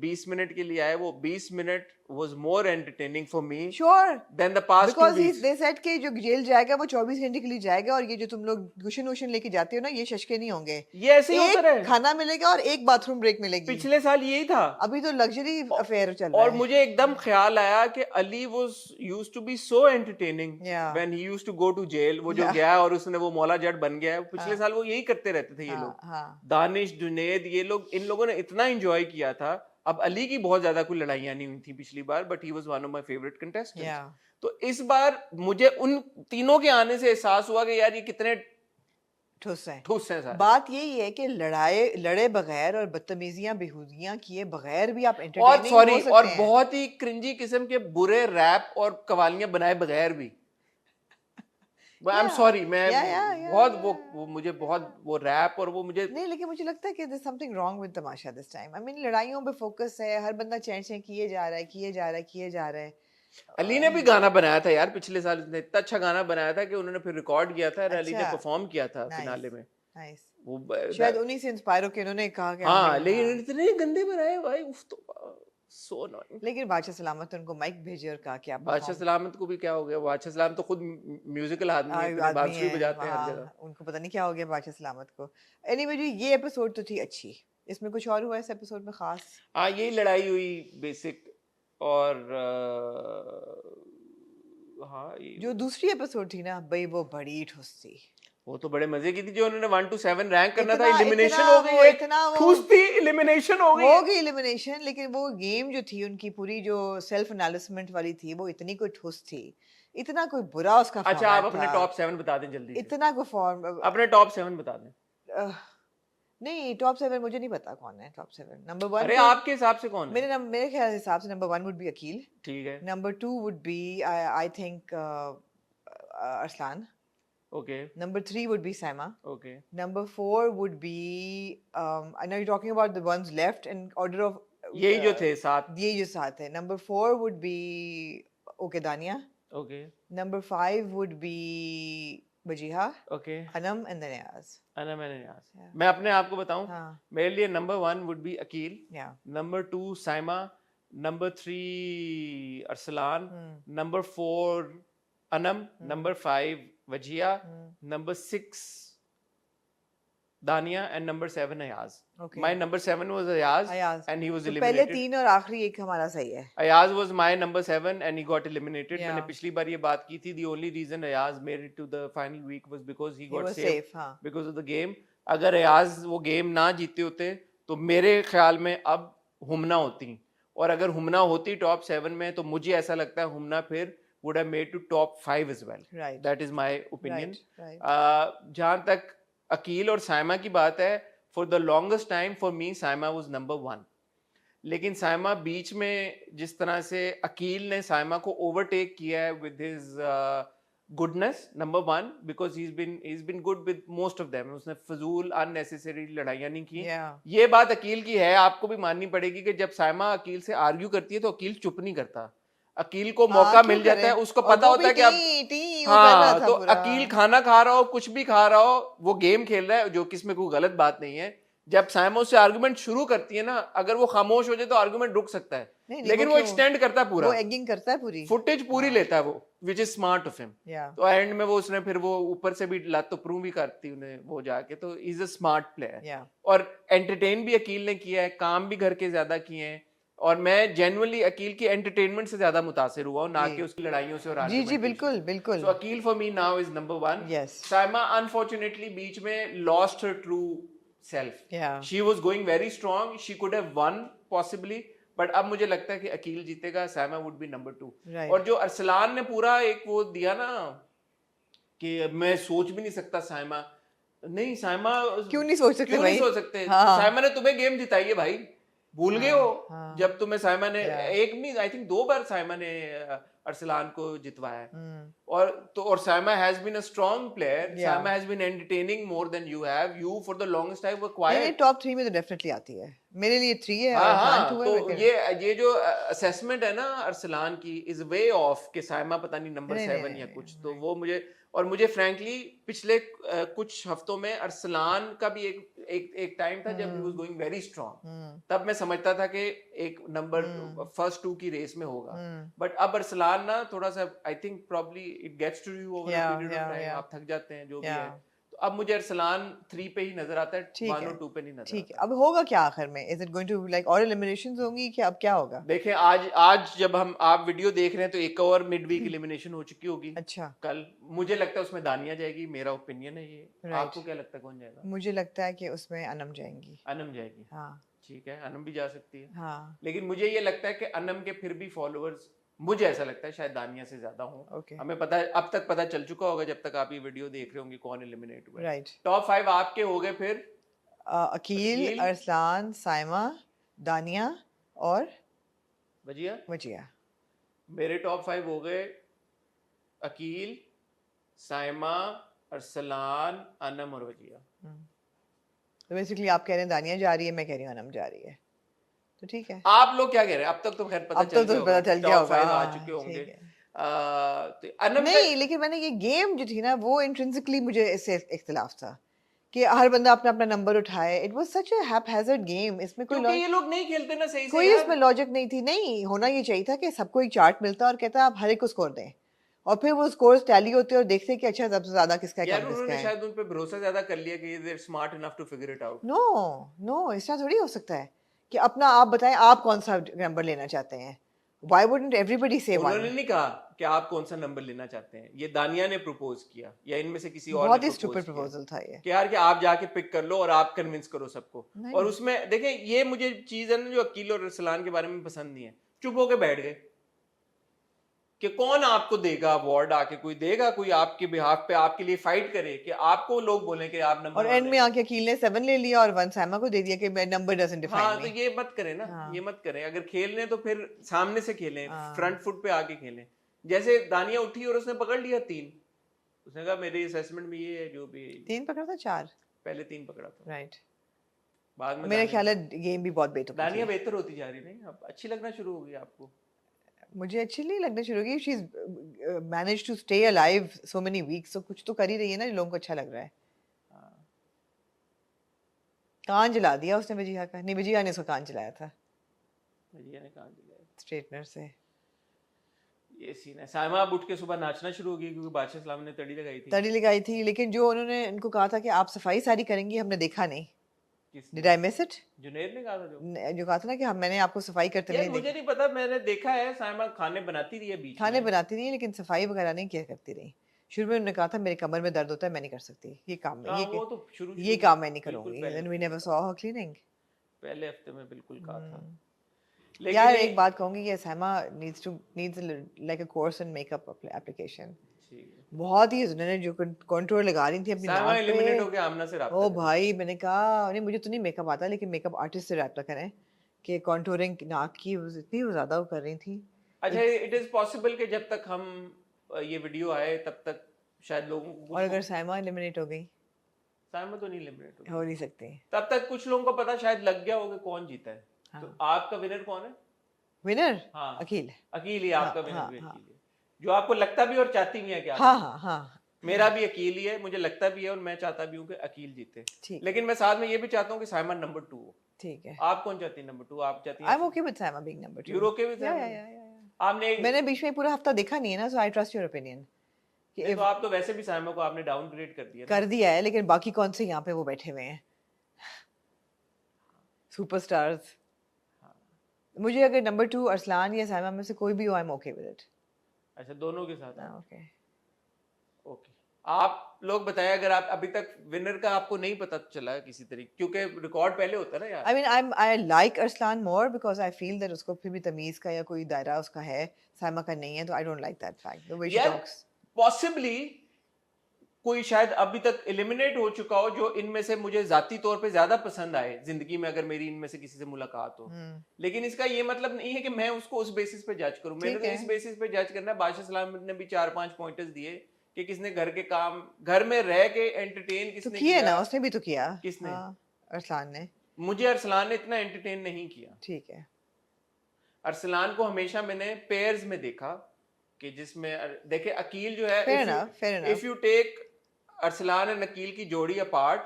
20 मिनट के लिए आए, वो 20 minute was more entertaining for me Sure. than the past 2 Because weeks. they said कि जो जेल जाएगा वो 24 घंटे के लिए जाएगा, और ये जो तुम लोग गुशन वुशन लेके जाते हो ना, ये शशके नहीं होंगे। ये ऐसे ही होता एक रहे। खाना मिलेगा और एक बाथरूम ब्रेक मिलेगी। पिछले साल यही था। अभी तो लग्जरी अफेयर चल रहा और है। मुझे एकदम ख्याल आया कि Ali was used to be so entertaining Yeah. when he used to go to jail. वो जो Yeah. गया और उसने वो मौला जट बन गया है, पिछले साल वो यही करते रहते थे ये हाँ, लोग। हाँ। दानिश, जुनेद, ये लोग, इन लोगों ने इतना एंजॉय किया था। अब अली की बहुत ज्यादा कोई लड़ाइयां नहीं हुई थी पिछली बार, but he was one of my favourite contestants. Yeah. तो इस बार मुझे उन तीनों के आने से एहसास हुआ कि यार ये कितने ठुस है। ठुस हैं सारे। बात यही है कि लड़े बगैर और बदतमीजियां बेहूदियां किए बगैर भी आप और एंटरटेनिंग सॉरी, हो सकते और हैं। बहुत ही क्रिंजी किस्म के बुरे रैप और कवालियां बनाए बगैर भी। आई एम सॉरी, मैं बहुत वो मुझे बहुत वो रैप और वो मुझे नहीं, लेकिन मुझे लगता है कि there's something wrong with Tamasha this time. I mean लड़ाइयों पे फोकस है, हर बंदा चैन किए जा रहा है। अली ने भी गाना बनाया था यार पिछले साल, उसने इतना अच्छा गाना बनाया था कि उन्होंने फिर रिकॉर्ड किया था और अली ने अच्छा। परफॉर्म किया था Nice. फिनाले में। Nice. वो शायद उन्हीं से इंस्पायर होके उन्होंने कहा कि हाँ, हमें- लेकिन इतने गंदे बनाए भाई, उफ तो so annoying. लेकिन बादशाह सलामत ने उनको माइक भेजे और कहा कि आप बादशाह सलामत को भी क्या हो गया, बादशाह सलामत तो खुद म्यूजिकल आदमी है, इतने आदमी बांसुरी है बजाते हैं हर वहाँ, जगह। उनको पता नहीं क्या हो गया बादशाह सलामत को। एनीवे जी, ये एपिसोड तो थी अच्छी। इसमें कुछ और हुआ इस एपिसोड में खास? हाँ, यही लड़ाई हुई बेसिक, और हाँ जो दूसरी एपिसोड थी ना भाई, वो बड़ी ठुस थी। वो तो बड़े मजे की थी, जो उन्होंने 1 to 7 रैंक करना था, इतना- एलिमिनेशन इतना हो गई, वो- एक इतना वो- ठूस थी, एलिमिनेशन हो हो गई। गई एलिमिनेशन, लेकिन वो गेम जो थी उनकी पूरी जो सेल्फ एनालिसिसमेंट वाली थी, वो इतनी कोई ठुस थी, इतना कोई बुरा उसका अच्छा, आप format अपने था, टॉप 7 बता दें जल्दी से। इतना कोई फॉर्म अपने टॉप 7 बता दें। नहीं, टॉप 7 मुझे नहीं पता कौन है टॉप 7। नंबर 1 अरे आपके हिसाब से कौन है? मेरे ख्याल हिसाब से नंबर 1 वुड बी अकील, ठीक है, number 2 would be I think Arsalan, okay number 3 would be Saima, okay number 4 would be I know you're talking about the ones left in order of यही जो थे 7, ये जो साथ है। Number 4 would be okay Dania, okay number 5 would be Wajiha, okay, Anam and then Ayaz। अना मैंने याद। Yeah. मैं अपने आप को बताऊं, हाँ, मेरे लिए number 1 would be Aqeel, yeah, number 2 Saima, number 3 Arsalan, number 4 Anam, number 5 Wajiha, number 6 Dania, and number 7 Ayaz. Okay. My number 7 was Ayaz, Ayaz। and he was तो पहले eliminated. 3 और आखिरी एक हमारा सही है। Ayaz was my number 7 and he got eliminated. Yeah. मैंने पिछली बार ये बात की थी, the only reason Ayaz made it to the final week was because he He got was saved safe, हाँ। because of the game. अगर Ayaz वो game ना जीते होते तो मेरे ख्याल में अब हुमना होती, और अगर हुमना होती टॉप 7 में तो मुझे ऐसा लगता है हुमना फिर would have made to top 5 as well. Right. That is my opinion. Right. जहाँ तक अकील और साइमा की बात है, for the longest time for me Saima was number 1. लेकिन साइमा बीच में जिस तरह से अकील ने साइमा को ओवरटेक किया है with his goodness, number 1, because he's been good with most of them. उसने फजूल unnecessary लड़ाइयाँ नहीं की। Yeah. ये बात अकील की है, आपको भी माननी पड़ेगी कि जब साइमा अकील से आर्ग्यू करती है तो अकील चुप नहीं करता। अकील को मौका हाँ, मिल क्यों जाता है, करे? उसको और पता वो होता है भी कि अब वो कर रहा हाँ, था तो पूरा। अकील खाना खा रहा हो, कुछ भी खा रहा हो, वो गेम खेल रहा है, जो कि इसमें कोई गलत बात नहीं है। जब साइमा उससे आर्गुमेंट शुरू करती है ना, अगर वो खामोश हो जाए तो आर्गुमेंट रुक सकता है, नहीं, लेकिन वो क्यों? एक्सटेंड करता है पूरा, वो एगिंग करता है पूरी फुटेज पूरी लेता है वो, which is smart of him. Yeah. तो एंड में वो उसने फिर वो ऊपर से भी लात तो प्रूव भी करती उन्हें वो जाके, तो is a smart player. Yeah. और एंटरटेन भी अकील ने किया है, काम भी घर के ज्यादा किए हैं, और मैं जेन्युइनली अकील की एंटरटेनमेंट से ज्यादा मुतासिर हुआ हूं, ना जी। कि उसकी लड़ाइयों से और जी argument जी से। बिल्कुल बिल्कुल So Akil for me now is number 1. Yes. Saima unfortunately बीच में lost her true self. Yeah. She was going very strong. She could have won possibly, but अब मुझे लगता है कि अकील जीतेगा, Saima would be number 2. Right. और जो अरसलान ने पूरा एक वो दिया ना कि मैं सोच भी नहीं सकता साइमा, नहीं साइमा क्यों नहीं सोच सकते क्यों भाई? नहीं सोच सकते? हाँ। साइमा ने तुम्हें गेम जिताई है भाई, भूल गए हो? हाँ। जब तुम्हें साइमा ने Yeah. एक नहीं, आई थिंक 2 बार साइमा ने अरसलान को जितवाया है। हम्म, और Saima has been a strong player, Yeah. Saima has been entertaining more than you have, you for the longest time वर नहीं क्वाइट। टॉप 3 में तो डेफिनेटली आती है, मेरे लिए 3 है हाँ और हाँ, अरसलान 2 है तो लेकिन- ये जो असेसमेंट है ना अरसलान की इज वे ऑफ कि साइमा पता नहीं नंबर नहीं, 7 नहीं, या नहीं, कुछ, तो वो मुझे, और मुझे फ्रैंकली पिछले कुछ हफ्तों में अरसलान का भी एक टाइम था जब he was going very strong, तब मैं समझता था कि एक नंबर फर्स्ट 2 की रेस में होगा, बट अब अरसलान ना थोड़ा सा I think probably it gets to you over a Yeah, period of yeah, time, yeah. आप थक जाते हैं जो भी Yeah. है, तो अब मुझे अरसलान 3 पे ही नजर आता है, ठीक 1 है, और 2 पे नहीं नजर ठीक है। आता। अब होगा क्या आखिर में? Is it going to like और एलिमिनेशंस होंगी कि अब क्या होगा? देखें आज जब आप वीडियो देख रहे हैं तो एक और मिड वीक एलिमिनेशन हो चुकी होगी अच्छा, कल, मुझे लगता है उसमें दानिया जाएगी, मेरा ओपिनियन है ये। Right. आपको क्या लगता है कौन जाएगा? मुझे लगता है कि उसमें अनम जाएंगी। अनम जाएगी, हाँ ठीक है, अनम भी जा सकती है, हाँ लेकिन मुझे ये लगता है कि अनम के फिर भी फॉलोअर्स, मुझे ऐसा लगता है शायद दानिया से ज्यादा हों। Okay. हमें पता है, अब तक पता चल चुका होगा जब तक आप ये वीडियो देख रहे होंगे कौन एलिमिनेट हुआ है। राइट। टॉप 5 आपके हो गए फिर अकील, अकील, अरसलान, साइमा, दानिया और वजिया। वजिया। मेरे टॉप 5 हो गए अकील, साइमा, अरसलान, अनम और वजिया। तो बेसिकली आप कह रहे हैं दानिया जा रही है, मैं कह रही हूँ अनम जा रही है, तो ठीक है। आप लोग क्या कह रहे हैं? अब तक तो खैर पता अब चल तो गया पता चल गया Top होगा, 5 आ हाँ, चुके होंगे। ठीक है। तो अनम नहीं, लेकिन मैंने ये गेम जो थी ना वो इंट्रिंसिकली मुझे इससे इख्तिलाफ था कि हर बंदा अपना अपना नंबर उठाए. It was such a haphazard game. इसमें कोई क्योंकि ये लोग नहीं खेलते ना सही से कोई यार। इसमें लॉजिक नहीं थी. नहीं होना ये चाहिए था कि सबको एक चार्ट मिलता और कहता आप हर एक को स्कोर दें और फिर वो स्कोर्स टैली होते और देखते कि अच्छा सबसे ज्यादा किसका है यार कम किसका उन्होंने है. शायद उन पे भरोसा ज्यादा कर लिया कि they smart enough to figure it out. No no इस तरह थोड़ी हो सकता है कि अपना आप बताएं आप कौन सा नंबर लेना चाहते हैं. व्हाई वुडंट एवरीबॉडी से उन्होंने वन. नहीं कहा कि आप कौन सा नंबर लेना चाहते हैं, ये दानिया ने प्रपोज किया या इनमें से किसी और बहुत ने ही प्रपोज स्टूपिड किया प्रपोजल था ये. कि यार कि आप जाके पिक कर लो और आप कन्विंस करो सबको। नहीं। और उसमें देखें ये मुझे चीज है ना जो अकील और रसलान के बारे में पसंद नहीं है, चुप होके बैठ गए कि कौन आपको देगा अवार्ड, आके कोई देगा कोई आपके बिहाफ पे आपके लिए फाइट करे कि आपको लोग बोले कि आप नंबर और एंड में आके अकील ने 7 ले लिया और 1 सैमा को दे दिया कि नंबर डजंट हाँ डिफाइन तो मी. ये मत करें ना, हाँ। ये मत करें। अगर खेलने तो फिर सामने से खेलें, हाँ। फ्रंट फुट पे आके खेलें। जैसे दानिया उठी और उसने पकड़ लिया 3, उसने कहा मेरे असेसमेंट में ये है जो भी 3 पकड़ा था 4 पहले 3 पकड़ा था, राइट. बाद में मेरा दानिया- ख्याल है गेम भी बहुत बेतुकी दानिया थी. बेहतर होती जा रही नहीं, अब अच्छी लगना शुरू हो गई आपको। मुझे अच्छी नहीं लगना शुरू की. She is manage to stay alive so many weeks. तो कुछ तो कर ही रही है ना जो लोगों को अच्छा लग रहा है. हाँ। कान जला दिया उसने वजीहा का. नहीं वजीहा ने उसका कान जलाया था भैया ने कहा दिया स्ट्रेटनर से. ये सीन है। साइमा अब उठ के सुबह नाचना शुरू हो गई क्योंकि बादशाह सलाम ने तड़ी लगाई थी। तड़ी लगाई थी लेकिन जो उन्होंने इनको कहा था कि आप सफाई सारी करेंगी हमने देखा नहीं. किसने? Did I miss it? Junaid ने कहा था जो कहा था ना कि हम मैंने आपको सफाई करते यार नहीं मुझे देखा. नहीं पता, मैंने देखा है साइमा खाने बनाती रही है बीच खाने में। बनाती नहीं लेकिन सफाई वगैरह नहीं किया करती रही. शुरू में उन्होंने कहा था मेरे कमर में दर्द होता है मैं नहीं कर सकती ये काम. हाँ, वो तो शुरू ये शुरू काम मैं नहीं बिल्कुल करूंगी. पहले देन वी हफ्ते नेवर में सॉ हर क्लीनिंग. पहले हफ्ते में बिल्कुल कहा था। यार ये- एक बात कहूंगी कि Saima needs like a course in makeup application. ठीक है। बहुत ही उन्होंने जो कंटूर लगा रही थी अपनी साइमा नाक एलिमिनेट पे. हो गया, आमना से राब्ता ओ करें। भाई मैंने कहा नहीं मुझे तो नहीं मेकअप आता लेकिन मेकअप आर्टिस्ट से रब्ता करें कि कंटूरिंग नाक की इतनी ज्यादा वो कर रही थी. अच्छा इट इज पॉसिबल कि जब तक हम ये वीडियो आए तब तक शायद लोगों को और अगर साइमा एलिमिनेट हो गई साइमा तो नहीं एलिमिनेट होगी, हो नहीं सकती. तब तक कुछ लोगों को पता शायद लग गया होगा कौन जीता है। हाँ. तो आपका विनर कौन है? विनर हाँ अकील. अकील ही आपका हाँ, विनर हाँ, भी हाँ. अकील है, जो आपको लगता भी और चाहती भी है क्या? हाँ हाँ हाँ मेरा भी अकील ही है, मुझे लगता भी है और मैं चाहता भी हूँ कि अकील जीते। ठीक. लेकिन मैं साथ में ये भी चाहता हूँ कि साइमा नंबर 2 हो। ठीक है. आप कौन चाहती हैं नंबर 2? आप चाहती आई एम हैं okay with Saima being number 2. You're okay with Saima? या आपने मैंने बीच में पूरा हफ्ता देखा नहीं है ना सो आई ट्रस्ट योर ओपिनियन कि नहीं, तो आप तो वैसे भी साइमा को आपने डाउनग्रेड कर दिया ना। कर दिया है लेकिन बाकी कौन से यहाँ पे वो बैठे हुए हैं सुपरस्टार्स. मुझे अगर नंबर 2 अरसलान या साइमा में से कोई भी हो आई एम ओके विद इट. अच्छा दोनों के साथ आप? ओके. ओके आप लोग बताएं अगर आप अभी तक विनर का आपको नहीं पता चला है किसी तरीके, क्योंकि रिकॉर्ड पहले होता है ना यार। I mean I like Arsalan more because I feel that उसको फिर भी तमीज का या कोई दायरा उसका है साइमा का नहीं है तो I don't like that fact the way she यार टॉक्स. पॉसिबली कोई शायद अभी तक एलिमिनेट हो चुका हो जो इनमें से मुझे जाती तौर पे ज्यादा पसंद आए जिंदगी में, अगर मेरी इनमें से किसी से मुलाकात हो। लेकिन इसका ये मतलब नहीं है कि मैं उसको उस बेसिस पे जज करूं। मैंने ठीक तो है. इस बेसिस पे जज करना है। बादशाह सलाम ने भी 4-5 पॉइंटर्स दिए कि किसने घर के काम, घर में रह के एंटरटेन तो किसने किया किया। ना उसने भी तो किया. किसने? हाँ, अरसलान ने. मुझे अरसलान ने इतना एंटरटेन नहीं किया। ठीक है. अरसलान को हमेशा मैंने पेयर्स में देखा कि जिसमें देखे अकील जो है, Fair enough, fair enough. If you take Arsalan and Aqeel की जोड़ी apart,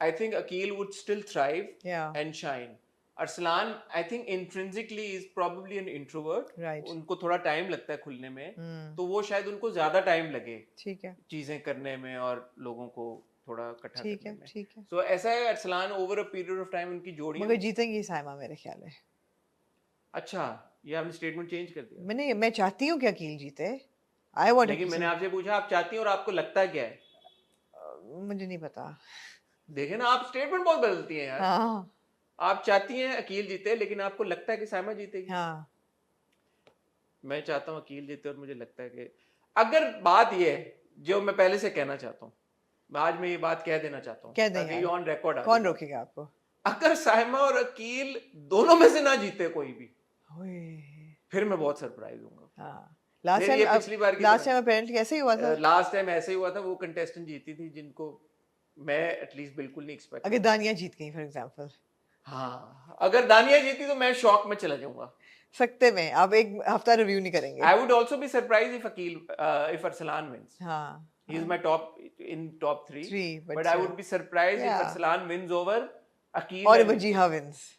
I think Aqeel would still thrive Yeah. And shine. Arsalan I think intrinsically is probably an introvert. Right. उनको थोड़ा टाइम लगता है खुलने में, हम्म. तो वो शायद उनको ज्यादा टाइम लगे ठीक है. चीजें करने में और लोगों को थोड़ा इकट्ठा ठीक करने है. में। ठीक है. सो ऐसा है Arsalan over a period of time उनकी जोड़ी। मगर जीतेंगी साइमा मेरे ख्याल है. अच्छा ये आपने स्टेटमेंट चेंज कर दिया। मैं चाहती हूँ कि अकील जीते. I want. लेकिन मैंने आपसे पूछा आप चाहती हैं और आपको लगता क्या है? मुझे नहीं पता. देखे ना आप स्टेटमेंट बहुत बदलती हैं यार। हाँ आप चाहती हैं अकील जीते लेकिन आपको लगता है कि साइमा जीतेगी। हाँ. मैं चाहता हूँ अकील जीते और मुझे लगता है कि अगर बात ये है जो मैं पहले से कहना चाहता हूँ, आज मैं ये बात कह देना चाहता हूँ कह दें ताकि यार. ये ऑन रिकॉर्ड कौन रोकेगा आपको? अगर साइमा और अकील दोनों में से ना जीते कोई भी, ओए. फिर मैं बहुत सरप्राइज हूंगा। हाँ. लास्ट फिर ये टाइम पिछली बार की लास्ट तरह। टाइम अपेरेंटली ऐसे ही हुआ था. लास्ट टाइम ऐसे ही हुआ था, वो कंटेस्टेंट जीती थी जिनको मैं एटलीस्ट बिल्कुल नहीं एक्सपेक्ट। अगर दानिया जीत गई फॉर एग्जांपल. हाँ अगर दानिया जीती तो मैं शॉक में चला जाऊंगा। सकते में आप एक हफ्ता रिव्यू नहीं करेंगे. I would also be surprised if Akil, if Arsalan wins. हाँ. He's my top three. Three, But I would be surprised if yeah. Arslan wins over Aqeel. Or if and- Wajiha wins.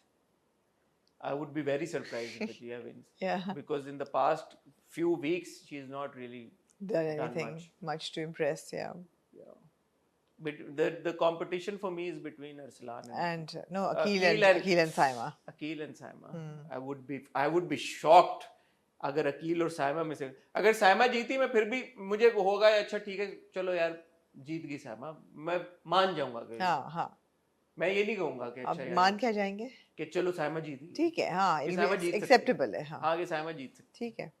I would be very surprised if Wajiha wins. Yeah. Because in the past few weeks, she's not really Done anything much. to impress, yeah. Yeah. But the competition for me is between Arslan And no, Aqeel and Saima. Aqeel and Saima. I would be shocked अगर अकील और साइमा में से अगर साइमा जीती मैं फिर भी मुझे होगा अच्छा ठीक है चलो यार जीत गई साइमा मैं मान जाऊंगा कि हाँ मैं ये नहीं कहूंगा कि अब अच्छा यार मान क्या जाएंगे कि चलो साइमा जीत गई ठीक है हाँ कि साइमा जीत सकती है। एक्सेप्टेबल है हाँ हाँ कि साइमा जीत सकती ठीक है है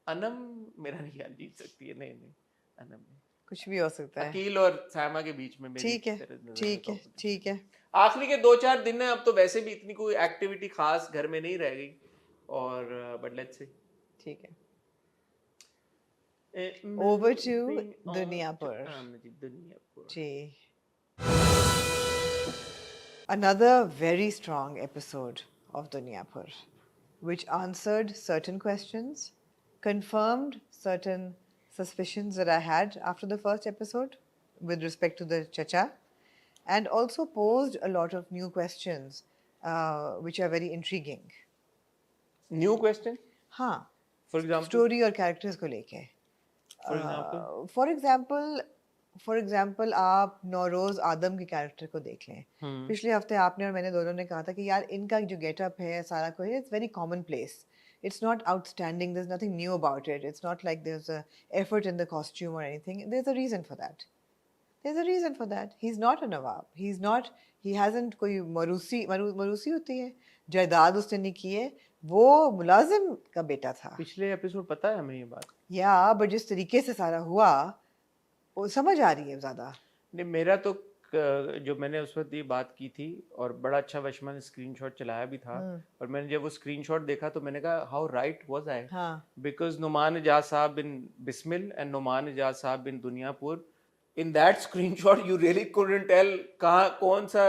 अनम मेरा नहीं ख्याल जीत सकती है नहीं अनम नहीं कुछ भी हो सकता है अकील और साइमा के बीच में मेरी ठीक है तरफ नजर ठीक है competition। ठीक है आखिरी के 2-4 दिन है अब तो वैसे भी इतनी कोई एक्टिविटी खास घर में नहीं रह गई और बट लेट्स सी ठीक है Over to Duniyapur. Duniyapur ji Another very strong episode of Duniyapur, which answered certain questions, confirmed certain suspicions that I had after the first episode with respect to the Chacha, and also posed a lot of new questions which are very intriguing. New question हाँ for example story और characters को लेके for example आप नौरोज आदम के character को देख लें पिछले हफ्ते आपने और मैंने दोनों ने कहा था कि यार इनका जो गेटअप है सारा कोई it's very common place it's not outstanding, there's nothing new about it, it's not like there's a effort in the costume or anything. There's a reason for that. He's not a nawab, he hasn't कोई मरूसी होती है जायदाद उसने नहीं की है वो मुलाजिम का बेटा था पिछले एपिसोड पता है हमें ये बात या बट जिस तरीके से सारा हुआ वो समझ आ रही है ज्यादा नहीं मेरा तो जो मैंने उस वक्त ये बात की थी और बड़ा अच्छा वशमा ने स्क्रीनशॉट चलाया भी था और मैंने जब वो स्क्रीनशॉट देखा तो मैंने कहा how right was I because Noman Ijaz sahab bin Bismil and Noman Ijaz sahab bin Duniyapur in that screenshot you really couldn't tell कहाँ कौन सा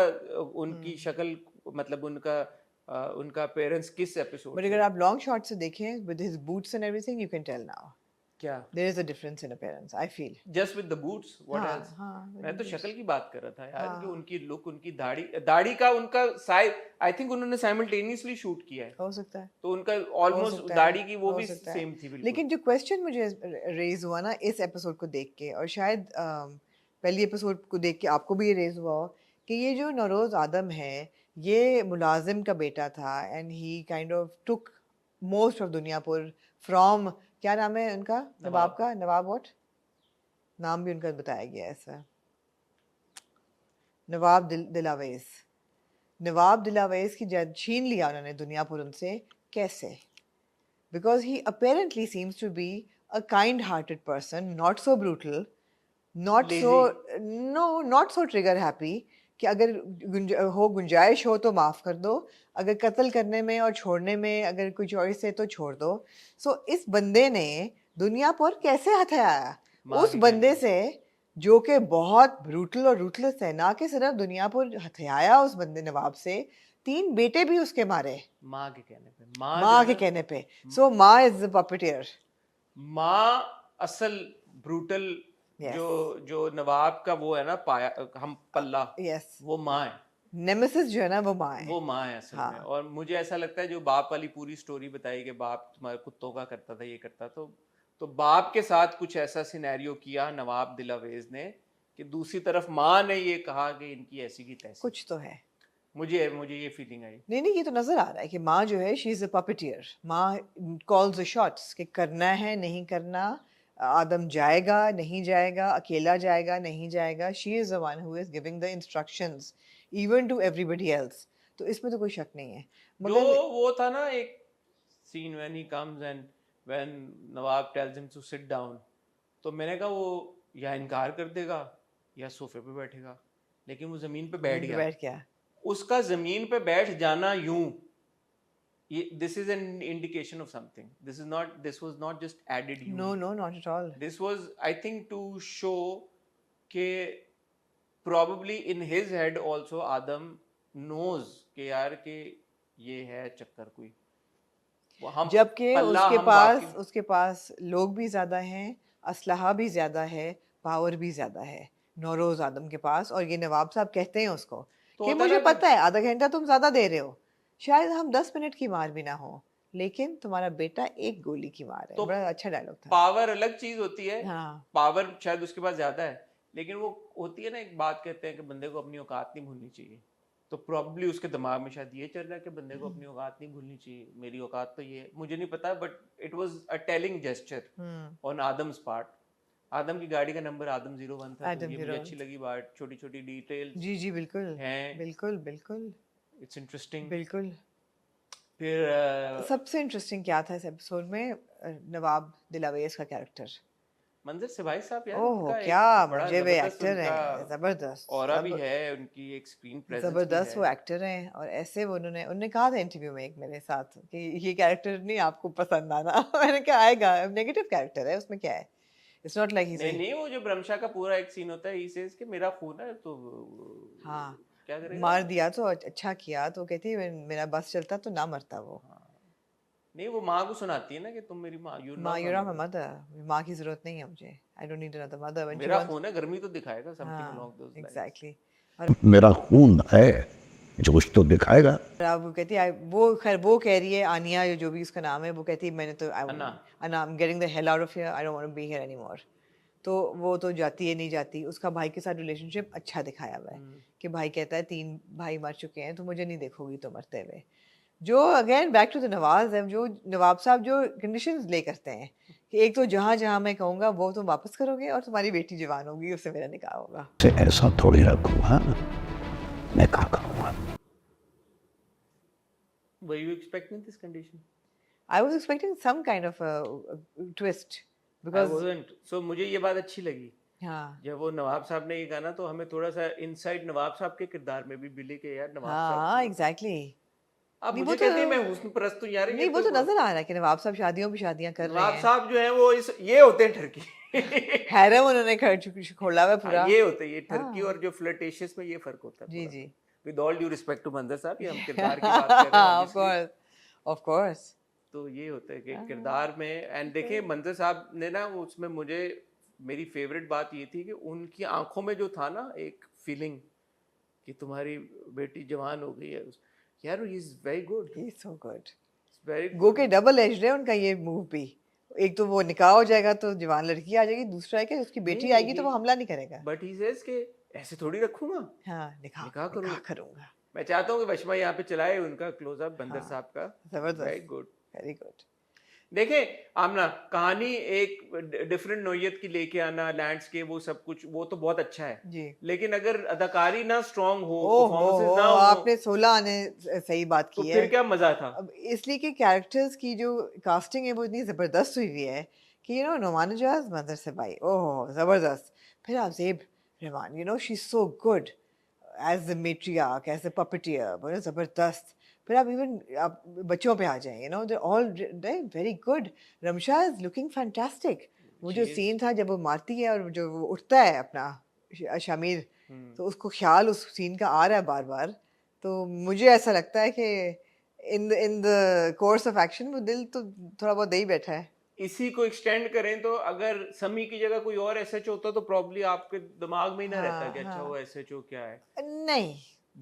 उनकी शक्ल मतलब उनका appearance किस episode but अगर आप long shot से देखें with his boots and everything you can tell now क्या there is a difference in appearance I feel just with the boots what हाँ, else हाँ, मैं तो शक्ल की बात कर रहा था यार कि उनकी look उनकी दाढ़ी का उनका size I think उन्होंने simultaneously shoot किया है हो सकता है तो उनका almost दाढ़ी की वो भी same थी बिल्कुल लेकिन जो क्वेश्चन मुझे रेज हुआ ना इस एपिसोड को देख के और शायद पहली एपिसोड को देख के आपको भी ये रेज हुआ हो कि ये जो नौरोज आदम है ये मुलाजिम का बेटा था and he kind of took most of Duniyapur from क्या नाम है उनका नवाब का नवाब व्हाट नाम भी उनका बताया गया है ऐसा नवाब दिलावेज की जद छीन लिया उन्होंने दुनियापुर उनसे कैसे because he apparently seems to be a kind-hearted person, not so brutal, not so trigger happy कि अगर गुंजाइश हो तो माफ कर दो अगर कत्ल करने में और छोड़ने में अगर कोई चॉइस है तो छोड़ दो सो इस बंदे ने दुनिया पर कैसे हथियाया उस बंदे से जो कि बहुत ब्रूटल और रूथलेस है ना कि सिर्फ दुनिया पर हथियाया उस बंदे नवाब से 3 बेटे भी उसके मारे माँ के कहने पे सो माँ इज द पपेटियर माँ असल ब्रूटल जो नवाब का वो है ना पाया हम पल्ला वो माँ है नेमेसिस जो है ना वो माँ है असल में और मुझे ऐसा लगता है जो बाप वाली पूरी स्टोरी बताई कि बाप तुम्हारे कुत्तों का करता था ये करता तो बाप के साथ कुछ ऐसा सिनेरियो किया नवाब दिलावेज ने कि दूसरी तरफ माँ ने ये कहा कि इनकी ऐसी की तैसी कुछ तो है मुझे ये फीलिंग आई नहीं ये तो नजर आ रहा है कि माँ जो है शी इज अ पपेटियर माँ कॉल्स द शॉट्स कि करना है नहीं करना आदम जाएगा नहीं जाएगा अकेला जाएगा नहीं जाएगा she is the one who is giving the instructions even to everybody else तो इसमें तो कोई शक नहीं है मगर जो वो था ना एक scene when he comes and when Nawab tells him to sit down तो मैंने कहा वो या इनकार कर देगा या सोफे पे बैठेगा लेकिन वो जमीन पे बैठ गया उसका जमीन पे बैठ जाना यूं this is an indication of something this was not just added no not at all this was I think to show ke probably in his head also Adam knows ke yaar ke ye hai chakkar koi जबकि उसके पास लोग भी ज्यादा हैं असलहा भी ज़्यादा है, पावर भी ज़्यादा है नौरोज़ आदम के पास, और ये नवाब साहब कहते हैं उसको तो कि होता मुझे ना कि- पता है आधा घंटा तुम ज़्यादा दे रहे हो, शायद हम 10 मिनट की मार भी ना हो, लेकिन तुम्हारा बेटा एक गोली की मार है। तो बड़ा अच्छा डायलॉग था। पावर अलग चीज होती है, हाँ पावर शायद उसके पास ज्यादा है, लेकिन वो होती है ना, एक बात कहते हैं कि बंदे को अपनी औकात नहीं भूलनी चाहिए। तो प्रॉब्ली उसके दिमाग में शायद ये चल रहा है कि बंदे को अपनी औकात नहीं भूलनी चाहिए, मेरी औकात तो ये है। मुझे नहीं पता, but it was a telling gesture on Adam's part. Adam की गाड़ी का नंबर आदम 01 था, तो आदम ये मुझे 01 अच्छी लगी बात, छोटी छोटी डिटेल्स जी जी बिल्कुल हैं, बिल्कुल बिल्कुल इट्स इंटरेस्टिंग। बिल्कुल। फिर सबसे इंटरेस्टिंग क्या था इस एपिसोड में, नवाब दिलावेज का कैरेक्टर। मंजर से भाई साहब यार, ओहो उनका क्या एक बड़ा मुझे वे जबरदस्त एक्टर उनका हैं, जबरदस्त ऑरा भी सब, है, उनकी एक स्क्रीन प्रेजेंस भी जबरदस्त है। वो एक्टर हैं। और ऐसे वो उन्होंने उन्होंने कहा था इंटरव्यू में एक मेरे साथ कि ये कैरेक्टर नहीं आपको पसंद आना मैंने कहा आएगा, नेगेटिव कैरेक्टर है उसमें क्या है, इट्स नॉट लाइक नहीं नहीं, वो जो ब्रह्मशा का पूरा एक सीन होता है, ही सेज कि मेरा खून है तो हाँ क्या करेगा। मार दिया तो अच्छा किया, तो कहती है मेरा बस चलता तो ना मरता वो। हाँ। नहीं, वो माँ को सुनाती है ना कि तुम मेरी माँ, यू माँ not you're not my mother, माँ की जरूरत नहीं है मुझे, I don't need another mother when she मेरा wants। खून है, गर्मी तो दिखाएगा, समथिंग हाँ अलोंग दोस लाइंस। एग्जैक्टली। और मेरा खून है जो कुछ तो दिखाएगा। अब वो कहती है वो खैर वो कह रही है आनिया या जो भी उसका नाम है, वो कहती है मैंने तो अन्ना। I am getting the hell out of here, I don't want to be here anymore. तो वो तो जाती है, नहीं जाती। उसका भाई के साथ रिलेशनशिप अच्छा दिखाया हुआ है कि भाई कहता है 3 भाई मर चुके हैं तो मुझे नहीं देखोगी तो मरते हुए। जो again back to the Nawaz है, जो नवाब साहब जो कंडीशंस ले करते हैं कि एक तो जहाँ जहाँ मैं कहूँगा वो तुम वापस करोगे, और तुम्हारी बेटी जवान होगी उससे मेरा निकाह होगा। से ऐसा थोड़ी रखूंगा, मैं क्या करूंगा। Were you expecting this condition? I was expecting some kind of a twist I because wasn't. So मुझे ये बात अच्छी लगी हाँ जब वो नवाब साहब ने ये कहा ना, तो हमें थोड़ा सा इनसाइड नवाब साहब के किरदार में भी मिले कि यार नवाब हाँ साहब एग्जैक्टली। आप नहीं, मुझे वो तो- कहते हैं मैं हुस्न परस्त हूँ यार, ये नहीं वो तो नजर आ रहा है कि नवाब साहब शादियों पे शादियां कर रहे नवाब हैं। साहब जो हैं वो इस ये होते हैं ठरकी। हैरम उन्होंने खोला हुआ है पूरा। हाँ, ये होते हैं ये ठरकी, हाँ। और जो फ्लर्टेशियस में ये फर्क होता है जी पूरा। जी with all due respect to Manzar sahab, ये हम किरदार की बात कर रहे हैं of obviously। Course of course. तो ये होता है कि किरदार में, एंड देखिए मंजर साहब ने ना उसमें, मुझे मेरी फेवरेट बात ये थी कि उनकी आंखों में जो था ना एक फीलिंग कि तुम्हारी बेटी जवान हो गई है, यार he is very good, he so good. Very गो के डबल एज्ड है उनका ये मूव भी। एक तो वो निकाह हो जाएगा तो जवान लड़की आ जाएगी, दूसरा है कि उसकी बेटी नहीं, आएगी तो वो हमला नहीं करेगा। बट ही सेज कि ऐसे थोड़ी रखूंगा, हाँ निकाह निकाह करूंगा। मैं चाहता हूँ कि वशमा यहाँ पे चलाए उनका क्लोजअप बंदर हाँ, साहब का, जबरदस्त। Very good. Very good. देखें आमना, कहानी एक डिफरेंट नोयत की लेके आना, लैंडस्केप, वो सब कुछ वो तो बहुत अच्छा है जी। लेकिन अगर अदाकारी ना स्ट्रांग हो, ओह परफॉर्मेंसेस ना हो, आपने 16 आने सही बात तो की फिर है। क्या मजा था। अब इसलिए कि कैरेक्टर्स की जो कास्टिंग है वो इतनी ज़बरदस्त हुई हुई है कि नुमान इजाज मंजर से भाई ओह ज़बरदस्त। फिर आप Zeb Rehman she so good as the matriarch, as the puppeteer, बड़ा ज़बरदस्त। फिर आप इवन आप बच्चों पे आ जाएं, they all very good. Ramsha is looking fantastic. वो जो She is. सीन था जब वो मारती है और जो वो उठता है अपना शामिर, तो उसको ख्याल उस सीन का आ रहा है बार बार, तो मुझे ऐसा लगता है कि in the course of action वो दिल तो थोड़ा बहुत दे ही बैठा है। इसी को एक्सटेंड करें तो अगर समी की जगह कोई और एसएचओ होता तो प्रॉब्ली आपके दिमाग में ही ना रहता कि अच्छा वो एसएचओ क्या है। नहीं,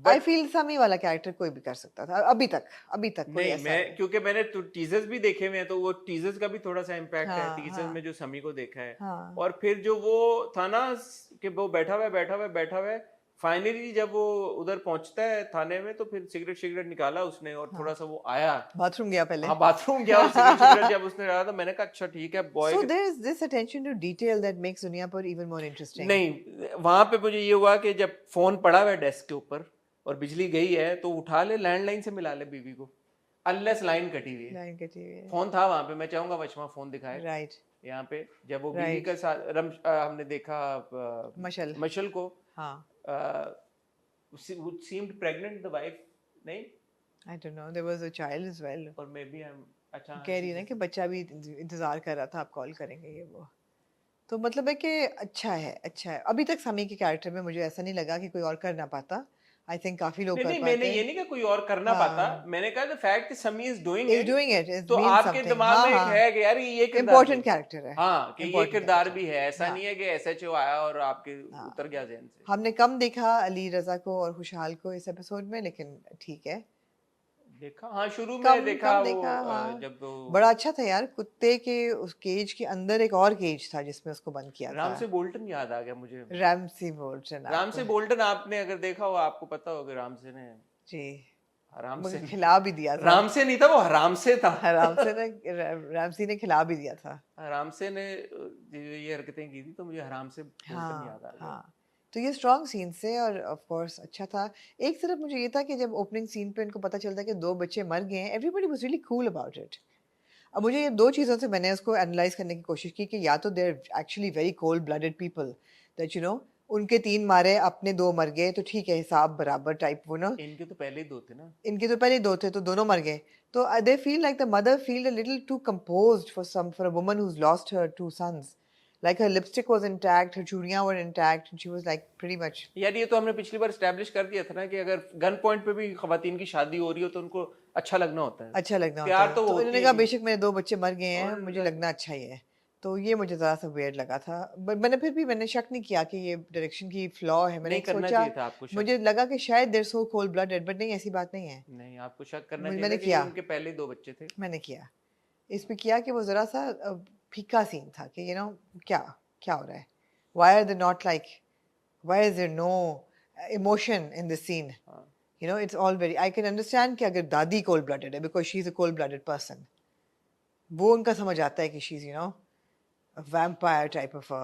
आई फील समी वाला कैरेक्टर कोई भी कर सकता था अभी तक कोई नहीं, ऐसा मैं क्योंकि मैंने तो टीजर्स भी देखे हुए हैं, तो वो टीजर्स का भी थोड़ा सा इम्पैक्ट है। हाँ, टीजर्स हाँ। में जो समी को देखा है, हाँ। और फिर जो वो था ना कि वो बैठा हुआ है, फाइनली जब वो उधर पहुंचता है थाने में, तो फिर सिगरेट निकाला उसने और थोड़ा सा वो आया, बाथरूम गया पहले। हाँ बाथरूम गया, और सिगरेट जब उसने डाला तो मैंने कहा अच्छा ठीक है boy. So there is this attention to detail that makes दुनिया पर even more interesting. नहीं, वहां पे मुझे ये हुआ कि जब फोन पड़ा हुआ है डेस्क के ऊपर और बिजली गई है तो उठा ले, लैंडलाइन से मिला ले बीवी को, अनलेस लाइन कटी हुई है। लाइन कटी हुई है। फोन था वहां पे, मैं चाहूंगा वचमा फोन दिखाए राइट। यहाँ पे जब वो बीवी Right. के साथ हमने देखा मशल को, हाँ। seemed pregnant the wife, नहीं, I don't know, there was a child as well. और मे बी अच्छा कह रही है ना कि बच्चा भी इंतजार कर रहा था आप कॉल करेंगे ये वो, तो मतलब है कि अच्छा है। अभी तक समी के कैरेक्टर में मुझे ऐसा नहीं लगा कि कोई और कर ना पाता। आई थिंक काफी लोग नहीं कर नहीं, पाते मैंने ये हैं। नहीं कहा कोई और करना पाता, मैंने कहा द फैक्ट समी is doing Is it, doing it, it तो means आपके something. दिमाग में एक हाँ, है कि यार ये किरदार Important भी- character है। हाँ कि ये Important किरदार character। भी है, ऐसा हाँ। नहीं है कि एसएचओ आया और आपके हाँ। उतर गया ज़हन से। हमने कम देखा अली रजा को और खुशहाल को इस एपिसोड में, लेकिन ठीक है। देखा, हाँ शुरू में कम देखा कम वो देखा, हाँ। जब वो बड़ा अच्छा था यार, कुत्ते के उस केज के अंदर एक और केज था जिसमें उसको बंद किया था। रामसे बोल्टन याद आ गया मुझे। Ramsay Bolton. रामसे बोल्टन आपने अगर देखा हो, आपको पता होगा रामसे ने जी, आराम मुझे से, खिला भी दिया था। रामसे नहीं था वो, हराम से था। रामसी ने खिला भी दिया था। आराम से ने ये हरकतें की थी, तो मुझे हराम से बोल्टन याद आ हाँ गया। हाँ, तो ये स्ट्रॉन्ग सीन से और ऑफ कोर्स अच्छा था। एक तरफ मुझे ये था कि जब ओपनिंग सीन पे इनको पता चलता है कि 2 बच्चे मर गए हैं, everybody was really cool about it. अब मुझे ये 2 चीज़ों से मैंने उसको एनालाइज करने की कोशिश की कि या तो they are actually very cold blooded people that you know, उनके 3 मारे, अपने 2 मर गए, तो ठीक है, हिसाब बराबर टाइप, वो ना। इनके तो पहले ही 2 थे ना। इनके तो पहले 2 थे, तो दोनों मर गए। तो they feel like the mother feel a little too composed for a woman whose lost her 2 sons. Like her lipstick was intact, her churiyan were intact, and she was like pretty much. यार ये तो हमने पिछली बार establish कर दिया था ना कि अगर गन पॉइंट पे भी खवातीन की शादी हो रही हो तो उनको अच्छा लगना होता है। अच्छा लगना होता प्यार है। तो तो होती इन्होंने है कहा नहीं। बेशक मेरे 2 बच्चे मर गए हैं, और मुझे लगना अच्छा ही है। तो ये मुझे ज़रा सा weird लगा था, बट मैंने फिर भी मैंने शक नहीं किया कि ये डायरेक्शन की फ्लॉ है। मैंने नहीं करना सोचा, चाहिए था आपको शक। मुझे लगा कि शायद they're so cold blooded, but नहीं, ऐसी बात नहीं है। नहीं, आपको शक करना मैंने चाहिए था कि किया। उनके पहले 2 बच्चे थे। मैंने किया, इसमें किया कि वो ज़रा सा फीका सीन था कि यू नो क्या क्या हो रहा है, why are they not like, why is there no emotion in this scene? हाँ। You know, it's all very, I can understand कि अगर दादी cold blooded है because she's a cold blooded person, वो उनका समझ आता है कि she's you know a vampire type of a,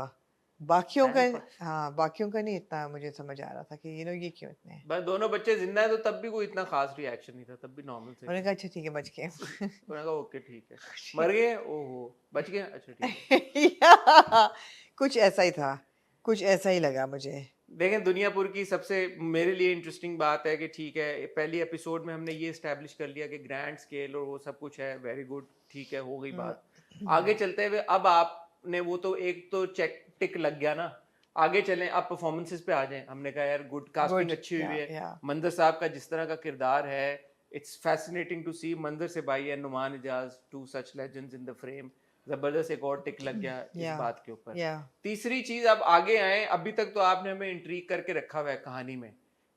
बाकियों का हाँ, बाकियों का नहीं इतना मुझे समझ आ रहा था कि you know ये क्यों इतने। बस दोनों बच्चे जिंदा है तो तब भी कोई इतना खास रिएक्शन नहीं था, तब भी नॉर्मल थे। उन्होंने कहा अच्छा ठीक है, बच गए। उन्होंने कहा ओके ठीक है, मर गए, ओहो बच गए, अच्छा ठीक है। या, कुछ ऐसा ही था, कुछ ऐसा ही लगा मुझे। देखें, दुनियापुर की सबसे मेरे लिए इंटरेस्टिंग बात है कि ठीक है, पहली एपिसोड में हमने ये इस्टेब्लिश कर लिया कि ग्रैंड स्केल और वो सब कुछ है, वेरी गुड, ठीक है, हो गई बात। आगे चलते हुए अब आपने वो तो एक तो चेक टिक लग गया ना, आगे चलें, आप परफॉर्मेंसेस पे आ जाएं। हमने कहा यार गुड कास्टिंग Good, अच्छी हुई है, yeah. मंदर साहब का जिस तरह का किरदार है, इट्स फैसिनेटिंग टू सी मंदर से भाई है, नुमान इजाज, 2 सच लेजेंड्स इन द फ्रेम, जबरदस्त एक और टिक लग गया इस Yeah. बात के ऊपर। या, तीसरी चीज, अब आगे आए, अभी तक तो आपने हमें इंट्रीग करके रखा हुआ है कहानी में,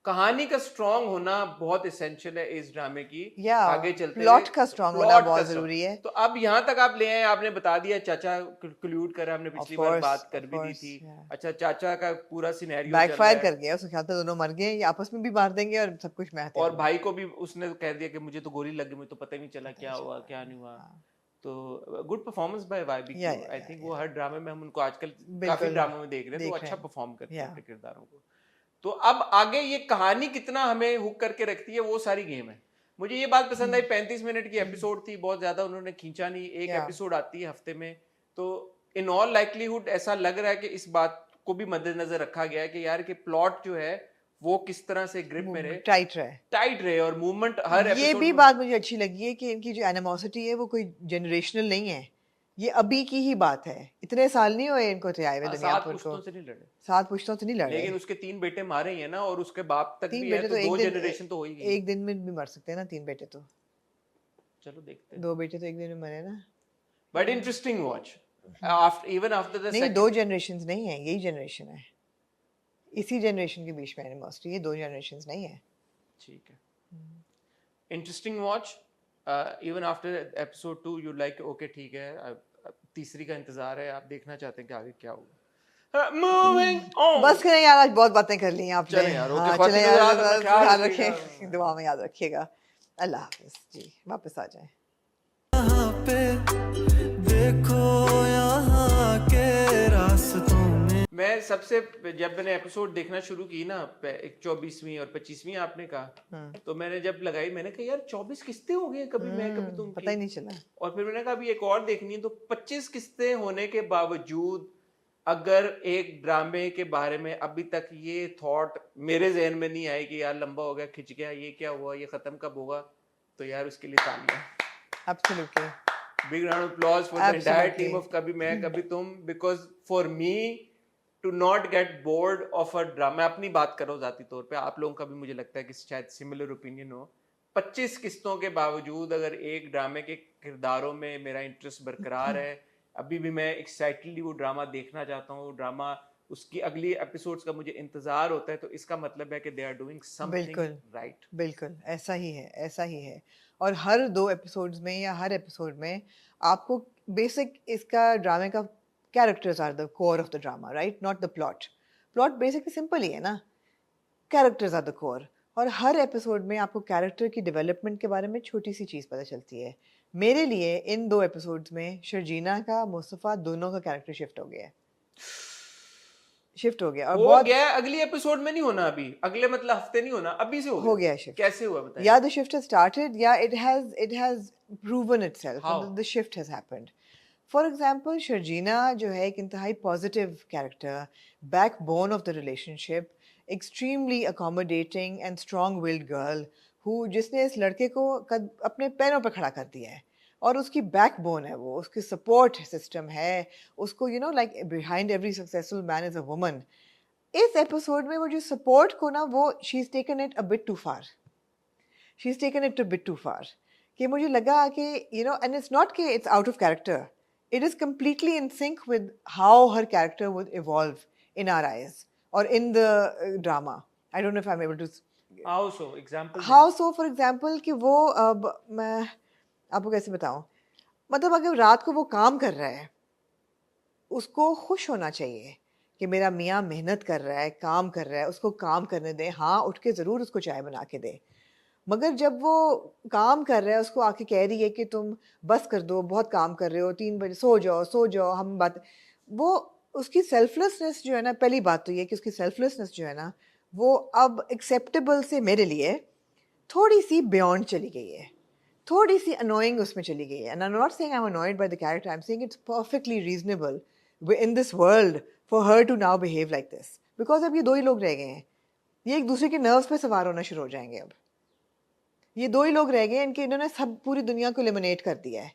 कहानी का स्ट्रांग होना बहुत एसेंशियल है इस ड्रामे की। या, आगे चलते प्लॉट हुए, का स्ट्रांग plot होना का बहुत strong। जरूरी है। तो अब यहाँ तक आप ले आए, आपने बता दिया, चाचा क्लूड कर, हमने पिछली बार course, बात कर of भी दी course, थी। yeah. अच्छा, चाचा का पूरा सिनेरियो बैकफायर कर गया, उसके ख्याल से दोनों मर गए, ये आपस में भी मार देंगे और सब कुछ मैं हत्या और करूंगा। भाई को भी उसने कह दिया कि मुझे तो गोली लग गई, मुझे तो पता ही नहीं चला क्या हुआ क्या नहीं हुआ। हाँ। तो good performance by YB. Yeah, yeah, I think वो हर ड्रामे में हम उनको आजकल काफी बिल्कुल ड्रामों में देख रहे हैं, तो देख अच्छा रहे हैं। परफॉर्म करते हैं Yeah. अपने किरदारों को। तो अब आगे ये कहानी कितना हमें हुक करके रखती है, वो सारी गेम है। मुझे ये बात पसंद आई, 35 मिनट की एपिसोड थी, बहुत ज्यादा उन्होंने खींचा नहीं, एक Yeah. एपिसोड आती है हफ्ते में, तो इन ऑल लाइकलीहुड ऐसा लग रहा है कि इस बात को भी मद्देनजर रखा गया है कि यार कि प्लॉट जो है वो किस तरह से ग्रिप में रहे, टाइट रहे। और मूवमेंट हर ये एपिसोड भी में। बात मुझे अच्छी लगी है कि इनकी जो एनिमोसिटी है वो कोई जनरेशनल नहीं है, ये अभी की ही बात है, इतने साल नहीं हुए इनको थे आए हुए 7 दुनियापुर को। पुश्तों से नहीं लड़े, 7 पुश्तों से नहीं लड़े, लेकिन उसके 3 बेटे मारे ही है ना, और उसके बाप तक 3 भी है, बेटे तो तो 2 एक जनरेशन तो हो ही दिन, गई। एक दिन में भी मर सकते हैं ना 3 बेटे तो। चलो देखते हैं। 2 बेटे तो एक दिन में मरे ना। But interesting watch, after even after the नहीं, 2 जनरेशंस नहीं है, यही जनरेशन है, इसी जनरेशन के बीच में एनिमोसिटी, ये 2 जनरेशंस नहीं है। ठीक है, interesting watch, even after episode 2 you like okay ठीक है, तीसरी का इंतजार है, आप देखना चाहते हैं कि आगे क्या होगा। मूविंग ऑन, बस करें यार, आज बहुत बातें कर ली हैं आपने। चलें यार, ओके, हाँ, ख्वातीन चलें यार, हज़रात, अपना ख्याल ख्याल रखिएगा। रखें, दुआ में याद रखिएगा। अल्लाह हाफिज़ जी, वापस आ जाएं। यहाँ पे देखो यहाँ के रास्तों में। मैं सबसे जब मैंने एपिसोड देखना शुरू की ना, 24वीं और 25वीं आपने कहा, तो मैंने जब लगाई, मैंने कहा यार 24 किस्तें हो गई, कभी मैं कभी तुम, पता ही नहीं चला। और फिर मैंने कहा अभी एक और देखनी है, तो 25 किस्तें होने के बावजूद अगर एक ड्रामे के बारे में अभी तक ये थॉट मेरे जहन में नहीं आई कि यार लंबा हो गया, खिंच गया, ये क्या हुआ, ये खत्म कब होगा, तो यार उसके लिए तालियां। Absolutely. Big round of applause for the entire Absolutely. team of कभी मैं कभी तुम, because for me to not get bored of a drama, मैं अपनी बात कर रहा हूँ जाती तौर पे, आप लोगों का भी मुझे लगता है कि शायद सिमिलर ओपिनियन हो, 25 किस्तों के बावजूद अगर एक ड्रामे के किरदारों में मेरा इंटरेस्ट बरकरार है, अभी भी मैं एक्साइटेडली वो ड्रामा देखना चाहता हूँ, ड्रामा उसकी अगली एपिसोड्स का मुझे इंतजार होता है, तो इसका मतलब है कि दे आर डूइंग समथिंग बिल्कुल राइट। बिल्कुल ऐसा ही है, ऐसा ही है। और हर 2 एपिसोड्स में या हर एपिसोड में आपको बेसिक इसका ड्रामे का characters are the core of the drama, right? Not the plot. Plot basically simple ही है ना, कैरेक्टर्स आर द कोर। और हर एपिसोड में आपको कैरेक्टर की डेवलपमेंट के बारे में छोटी सी चीज़ पता चलती है। मेरे लिए इन 2 एपिसोड्स में शर्जीना का, मुस्तफ़ा दोनों का कैरेक्टर शिफ्ट हो गया है, शिफ्ट हो गया। और हो बहुत गया है, अगली एपिसोड में नहीं होना, अभी अगले मतलब हफ्ते नहीं होना, अभी से हो गया है शिफ्ट। कैसे हुआ बताइए? Yeah, the shift has started. Yeah, it has proven itself. How? The shift has happened. For example, Sharjina जो है एक इंतहाई positive character, backbone of the relationship, extremely accommodating and strong-willed girl who जिसने इस लड़के को अपने पैरों पर खड़ा कर दिया है और उसकी backbone है वो, उसकी support system है, उसको like behind every successful man is a woman. इस एपिसोड में वो जो सपोर्ट को ना वो she is taken it a bit too far, she is taken it a bit too far, कि मुझे लगा कि एंड इट्स नॉट कि it's out of character, it is completely in sync with how her character would evolve in our eyes और in the drama. I don't know if I am able to how so example, how so for example कि वो अब मैं आपको कैसे बताऊं, मतलब अगर रात को वो काम कर रहा है उसको खुश होना चाहिए कि मेरा मियाँ मेहनत कर रहा है, काम कर रहा है, उसको काम करने दें। हाँ, उठ के ज़रूर उसको चाय बना के दें, मगर जब वो काम कर रहा है उसको आके कह रही है कि तुम बस कर दो, बहुत काम कर रहे हो, 3 बजे सो जाओ, हम बात, वो उसकी सेल्फलेसनेस जो है ना, पहली बात तो ये कि उसकी सेल्फलेसनेस जो है ना वो अब एक्सेप्टेबल से मेरे लिए थोड़ी सी बियॉन्ड चली गई है, थोड़ी सी अनोइंग उसमें चली गई है। And I am not saying I am annoyed by the character, I am saying it's perfectly reasonable in this world for her to now behave like this, because अब ये 2 ही लोग रह गए हैं, ये एक दूसरे के नर्व्स पे सवार होना शुरू हो जाएंगे। अब ये 2 ही लोग रह गए हैं, इनके इन्होंने सब पूरी दुनिया को एलिमिनेट कर दिया है,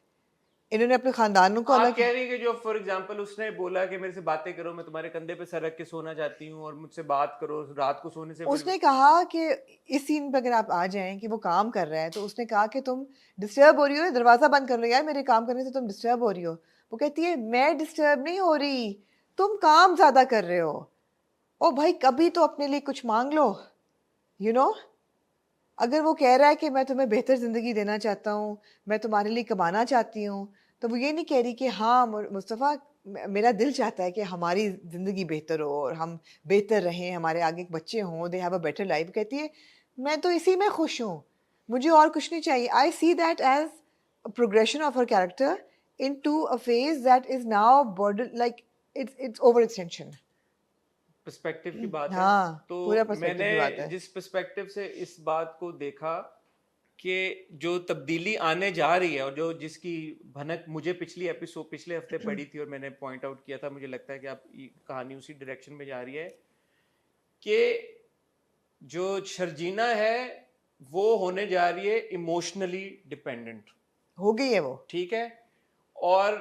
इन्होंने अपने खानदानों को आप अलग। कह रही है कि जो फॉर एग्जांपल उसने बोला कि मेरे से बातें करो, मैं तुम्हारे कंधे पे सर रख के सोना चाहती हूँ और मुझसे बात करो रात को सोने से उसने कहा कि इस सीन पे अगर आप आ जाएं कि वो काम कर रहा है, तो उसने कहा कि तुम डिस्टर्ब हो रही हो, दरवाज़ा बंद कर लो यार, मेरे काम करने से तुम डिस्टर्ब हो रही हो। वो कहती है मैं डिस्टर्ब नहीं हो रही, तुम काम ज़्यादा कर रहे हो। ओ भाई, कभी तो अपने लिए कुछ मांग लो, अगर वो कह रहा है कि मैं तुम्हें बेहतर ज़िंदगी देना चाहता हूँ, मैं तुम्हारे लिए कमाना चाहती हूँ, तो वो ये नहीं कह रही कि हाँ मुस्तफ़ा मेरा दिल चाहता है कि हमारी ज़िंदगी बेहतर हो और हम बेहतर रहें, हमारे आगे बच्चे हों, they have a better life. कहती है मैं तो इसी में खुश हूँ, मुझे और कुछ नहीं चाहिए। I see that as a progression of her character into a phase that is now border, like it's over extension. Perspective की बात है। हाँ, तो पूरा perspective की बात मैंने है। जिस पर्सपेक्टिव से इस बात को देखा कि जो तब्दीली आने जा रही है और जो जिसकी भनक मुझे पिछले हफ्ते पड़ी थी और मैंने पॉइंट आउट किया था, मुझे लगता है कि आप कहानी उसी डायरेक्शन में जा रही है कि जो शर्जीना है वो होने जा रही है इमोशनली डिपेंडेंट, हो गई है वो, ठीक है। और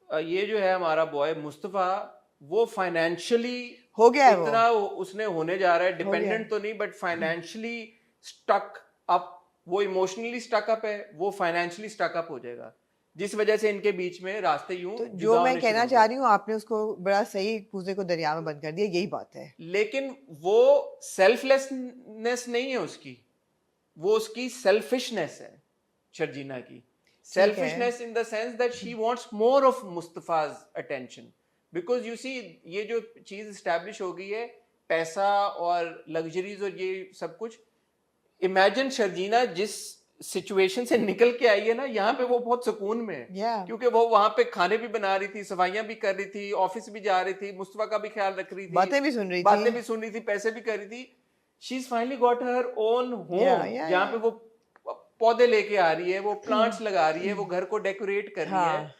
ये जो है हमारा बॉय मुस्तफ़ा, वो फाइनेंशियली हो गया है वो। इतना उसने होने जा रहा है, हो गया डिपेंडेंट है। तो नहीं बट फाइनेंशियली स्टक अप। वो इमोशनली स्टक अप है, वो फाइनेंशियली स्टक अप हो जाएगा, जिस वजह से इनके बीच में रास्ते यूं तो जुदा जो मैं होने कहना शुरू हो चाह गए। रही हूँ आपने उसको बड़ा सही कूजे को दरिया में बंद कर दिया, यही बात है। लेकिन वो सेल्फलेसनेस नहीं है उसकी, वो उसकी सेल्फिशनेस है शर्जीना की। Selfishness in the sense that she wants more of Mustafa's attention, because you see ये जो चीज एस्टैब्लिश हो गई है, पैसा और लग्जरीज और ये सब कुछ। इमेजिन शर्जीना जिस सिचुएशन से निकल के आई है ना, यहाँ पे वो बहुत सुकून में है। Yeah. क्योंकि वो वहां पे खाने भी बना रही थी, सफाइयां भी कर रही थी, ऑफिस भी जा रही थी, मुस्तफा का भी ख्याल रख रही थी, बातें भी सुन रही बातें थी, भी सुन रही थी, पैसे भी कर रही थी। She is finally got her own home, yeah, जहाँ पे yeah. वो पौधे लेके आ रही है, वो प्लांट्स लगा रही है, वो घर को डेकोरेट कर रही है। हाँ।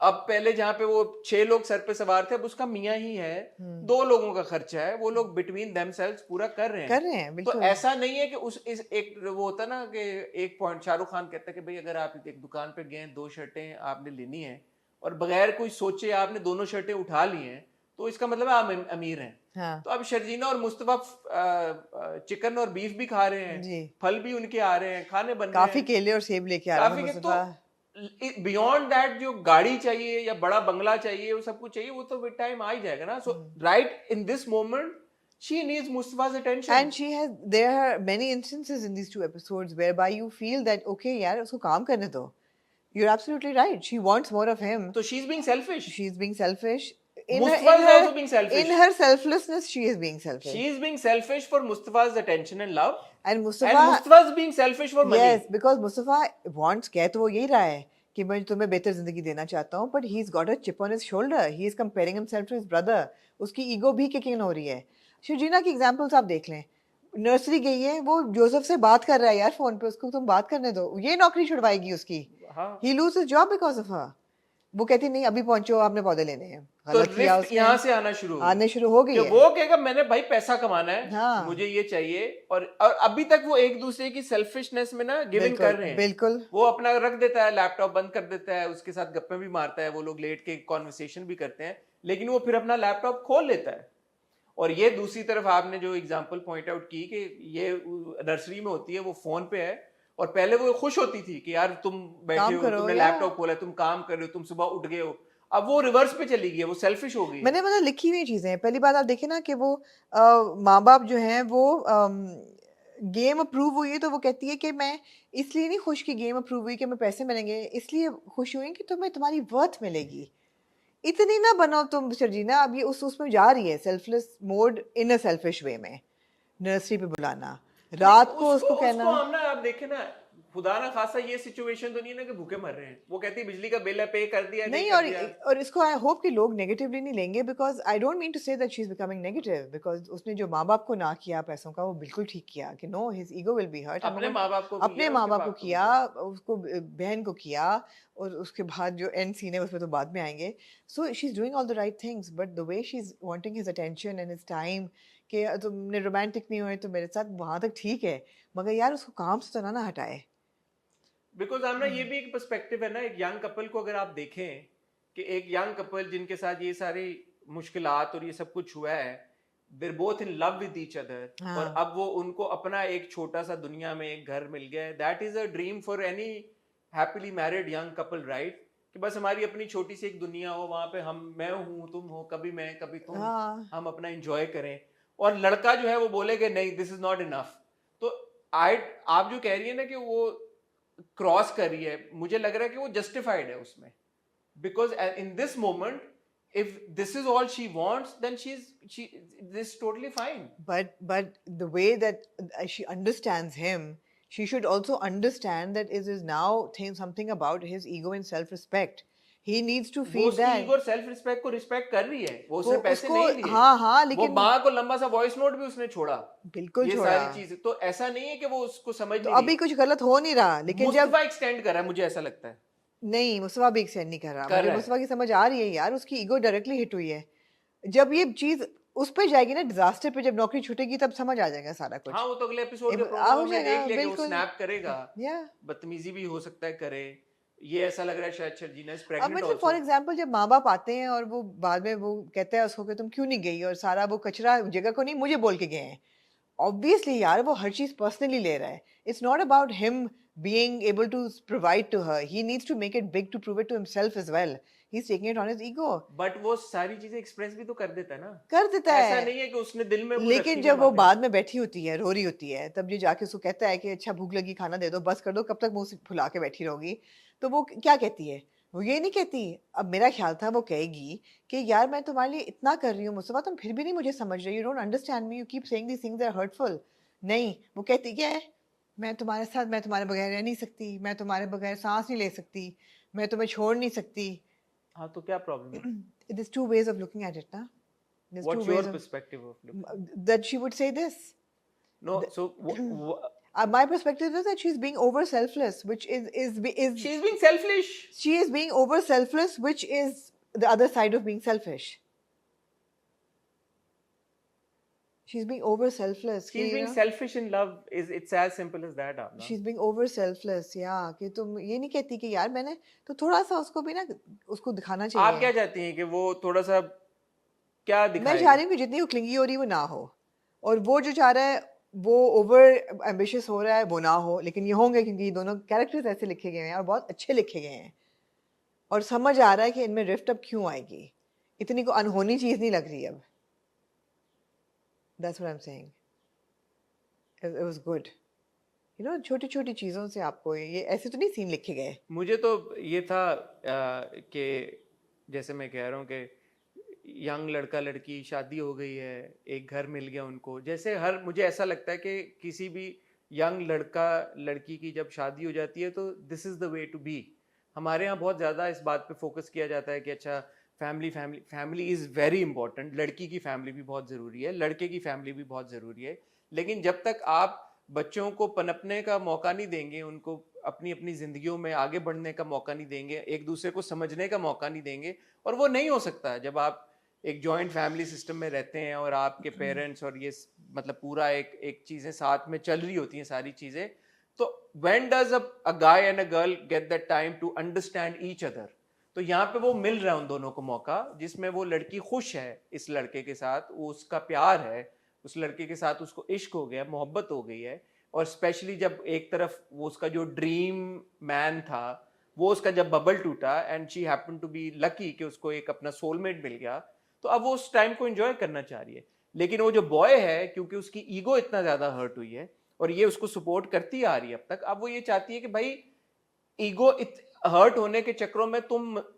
अब पहले जहाँ पे वो 6 लोग सर पे सवार थे, अब उसका मियाँ ही है, 2 लोगों का खर्चा है, वो लोग बिटवीन देमसेल्व्स पूरा कर रहे हैं। बिल्कुल। तो ऐसा नहीं है कि इस एक वो होता ना कि एक पॉइंट शाहरुख खान कहता है कि भाई अगर आप एक दुकान पे गए, 2 शर्टें आपने लेनी है और बगैर कोई सोचे आपने दोनों शर्टें उठा ली हैं, तो इसका मतलब है आप अमीर हैं। हाँ तो अब शर्जीना और मुस्तफा चिकन और बीफ भी खा रहे हैं, जी। फल भी उनके आ रहे हैं, खाने बन रहे काफी हैं केले और सेब लेके आ रहा है काफी के। मुस्तफा। तो बियॉन्ड दैट जो गाड़ी चाहिए या बड़ा बंगला चाहिए, वो सब कुछ चाहिए, वो तो विद टाइम आ ही जाएगा ना। So right in this moment she needs Mustafa's attention. And there are many instances in these 2 episodes whereby you feel that okay यार उसको काम करने दो. You're absolutely right. She wants more of him. So she's being selfish. She's being selfish. Mustafa is also being selfish. In her selflessness, she is being selfish. She is being selfish for Mustafa's attention and love. And Mustafa Mustafa's being selfish for money. Yes, because Mustafa wants, कह तो वो यही रहा है कि मैं तुम्हें बेहतर जिंदगी देना चाहता हूँ, but he's got a chip on his shoulder. He is comparing himself to his brother. उसकी ईगो भी किकिंग हो रही है. शर्जीना की एग्जांपल्स आप देख लें, नर्सरी गई है, वो जोसेफ से बात कर रहा है यार फोन पे, उसको तुम बात करने दो, ये नौकरी छुड़वाएगी उसकी. He loses his job because of her. वो कहती नहीं अभी पहुंचो, आपने पौधे लेने हैं. तो रिफ्ट यहाँ से आने शुरू हो गई है. वो कहेगा मैंने भाई पैसा कमाना है, हाँ. मुझे ये चाहिए, और अभी तक वो एक दूसरे की सेल्फिशनेस में ना गिविंग कर रहे हैं. बिल्कुल. वो अपना रख देता है, लैपटॉप बंद कर देता है, उसके साथ गप्पे भी मारता है, वो लोग लेट के कॉन्वर्सेशन भी करते हैं, लेकिन वो फिर अपना लैपटॉप खोल लेता है. और ये दूसरी तरफ आपने जो एग्जांपल पॉइंट आउट की कि ये नर्सरी में होती है, वो फोन पे है, और पहले वो खुश होती थी कि यार तुम बैठे हो, तुमने लैपटॉप खोला, तुम काम कर रहे हो, तुम सुबह उठ गए हो. अब वो रिवर्स पे चली गई है, वो सेल्फिश हो गई. मैंने मतलब लिखी हुई चीजें, पहली बात आप देखें ना कि वो माँ बाप जो हैं वो गेम अप्रूव हुई है, तो वो कहती है कि मैं इसलिए नहीं खुश कि गेम अप्रूव हुई कि मैं पैसे मिलेंगे, इसलिए खुश हुई कि तुम्हें तुम्हारी वर्थ मिलेगी. इतनी ना बनो तुम शर्जीना. अब ये उसमें जा रही है selfless mode in a selfish way में. नर्सरी पे बुलाना, रात को उसको कहना. हम ना आप देखें ना, खुदा ना खासा ये सिचुएशन तो नहीं है ना कि भूखे मर रहे हैं. वो कहती है बिजली का बिल है, पे कर दिया नहीं. और इसको आई होप कि लोग नेगेटिवली नहीं लेंगे, because I don't mean to say that she is becoming negative, because उसने जो माँ बाप को ना किया पैसों का, वो बिल्कुल ठीक किया कि no, his ego will be hurt. अपने माँ बाप को किया, उसको बहन को किया, और उसके बाद जो एंड सीन है उसमें तो बाद में आएंगे. So she is doing all the right things, but the way she is wanting his attention and his time, कि तुमने रोमांटिक नहीं हुए तो मेरे साथ वहां तक ठीक है, मगर यार उसको काम से तो ना हटाए. बिकॉज हम ना ये भी एक पर्सपेक्टिव है ना, एक यंग कपल को अगर आप देखें कि एक यंग कपल जिनके साथ ये सारी मुश्किलात और ये सब कुछ हुआ है, they're both in love with each other. हाँ. और अब वो उनको अपना एक छोटा सा दुनिया में एक घर मिल गया है. That is a dream for any happily married young couple, right? कि बस हमारी अपनी छोटी सी एक दुनिया हो, वहां पे मैं हूँ, तुम हो, कभी मैं कभी तुम. हाँ. हम अपना एंजॉय करें, और लड़का जो है वो बोले कि नहीं, दिस इज नॉट इनफ. तो आप जो कह रही है ना कि वो क्रॉस कर रही है, मुझे लग रहा है कि वो जस्टिफाइड है उसमें, because in this moment if this is all she wants, then this is totally fine. But the way that she understands him, she should also understand that it is now something about his ego and self-respect. He needs to feel that. वो ego और self respect को respect कर रही है, वो उसने पैसे नहीं दिए. हाँ, लेकिन वो माँ को लंबा सा वॉइस नोट भी उसने छोड़ा. बिल्कुल ये छोड़ा. सारी चीजें तो ऐसा नहीं है कि वो उसको समझ तो अभी कुछ गलत हो नहीं रहा, लेकिन जब मुस्तफा एक्सटेंड कर रहा है, मुझे ऐसा लगता है. नहीं, मुस्तफा भी एक्सटेंड नहीं कर रहा. मुझे मुस्तफा की समझ आ रही है यार, उसकी ईगो डायरेक्टली हिट हुई है. जब ये चीज उस पे जाएगी ना, डिजास्टर पे, जब नौकरी छूटेगी, तब समझ आ जाएगा सारा कुछ. हाँ, वो तो अगले एपिसोड में प्रोग्राम में देख लेंगे, वो स्नैप करेगा, बदतमीजी भी हो सकता है करे. ये ऐसा लग रहा है शायद Sharjeena is pregnant also. For example जब माँ बाप आते हैं और वो बाद में वो कहते हैं उसको कि तुम क्यों नहीं गई, और सारा वो कचरा जगह को नहीं मुझे बोल के गए हैं. ऑब्वियसली यार वो हर चीज पर्सनली ले रहा है. It's not about him being able to provide to her. He needs to make it big to prove it to himself as well. He's taking it on his ego. But वो सारी चीजें express भी तो कर देता है ना. कर देता है. ऐसा नहीं है कि उसने दिल में. लेकिन जब वो बाद में बैठी होती है, रो रही होती है, तब ये जाके उसको कहता है कि अच्छा भूख लगी, खाना दे दो, बस कर दो, कब तक मुंह फुला के बैठी रहोगी. तो वो क्या कहती है? वो ये नहीं कहती. अब मेरा ख्याल था वो कहेगी कि यार मैं तुम्हारे लिए इतना कर रही हूँ मुस्तफा, तुम फिर भी नहीं मुझे समझ रही. You don't understand me. You keep saying these things are hurtful. नहीं, वो कहती क्या है? मैं तुम्हारे साथ, मैं तुम्हारे बगैर रह नहीं सकती, मैं तुम्हारे बगैर सांस नहीं ले सकती, मैं तुम्हें छोड़ नहीं सकती. हाँ, तो क्या प्रॉब्लम है? There's two ways of looking at it, ना. What's your perspective of looking? That she would say this. No, so my perspective is that she's being over selfless, which is she's being selfish. She is being over selfless, which is the other side of being selfish. She's being over selfless. She's being selfish in love. It's as simple as that. She's being over selfless. Yeah, कि तुम ये नहीं कहती कि यार मैंने तो थोड़ा सा उसको भी ना उसको दिखाना चाहिए. आप क्या चाहती हैं कि वो थोड़ा सा क्या मैं दिखाएगी? चाह रही हूँ कि जितनी वो क्लिंगी हो रही है वो ना हो, और वो जो चाह रहा है वो ओवर एम्बिशियस हो रहा है वो ना हो, लेकिन ये होंगे क्योंकि ये दोनों कैरेक्टर्स ऐसे लिखे गए हैं और बहुत अच्छे लिखे गए हैं, और समझ आ रहा है कि इनमें रिफ्ट अब क्यों आएगी, इतनी को अनहोनी चीज़ नहीं लग रही अब। That's what I'm saying. It was good. You know, छोटी छोटी चीज़ों से आपको ये ऐसे तो नहीं सीन लिखे गए। मुझे तो ये था कि जैसे मैं कह रहा हूँ कि यंग लड़का लड़की शादी हो गई है, एक घर मिल गया उनको, जैसे हर मुझे ऐसा लगता है कि किसी भी यंग लड़का लड़की की जब शादी हो जाती है तो this is the way to be. हमारे यहाँ बहुत ज़्यादा इस बात पे फोकस किया जाता है कि अच्छा family family family is very important, लड़की की फैमिली भी बहुत ज़रूरी है, लड़के की फैमिली भी बहुत ज़रूरी है, लेकिन जब तक आप बच्चों को पनपने का मौका नहीं देंगे, उनको अपनी अपनी ज़िंदगियों में आगे बढ़ने का मौका नहीं देंगे, एक दूसरे को समझने का मौका नहीं देंगे, और वो नहीं हो सकता जब आप एक जॉइंट फैमिली सिस्टम में रहते हैं और आपके पेरेंट्स और ये मतलब पूरा एक चीज़ें साथ में चल रही होती हैं सारी चीज़ें, तो when does a guy and a girl get that time to understand each other? तो यहाँ पे वो मिल रहा है उन दोनों को मौका, जिसमें वो लड़की खुश है इस लड़के के साथ, वो उसका प्यार है उस लड़के के साथ, उसको इश्क हो गया, मोहब्बत हो गई है, और स्पेशली जब एक तरफ वो उसका जो ड्रीम मैन था वो उसका जब बबल टूटा and she happen to be lucky कि उसको एक अपना सोलमेट मिल गया, तो अब वो उस टाइम को एंजॉय करना चाह रही है। लेकिन वो जो बॉय है, क्योंकि उसकी ईगो इतना ज्यादा हर्ट हुई है और ये उसको सपोर्ट करती आ रही है अब तक, अब वो ये चाहती है कि भाई ईगो हर्ट होने के चक्रों में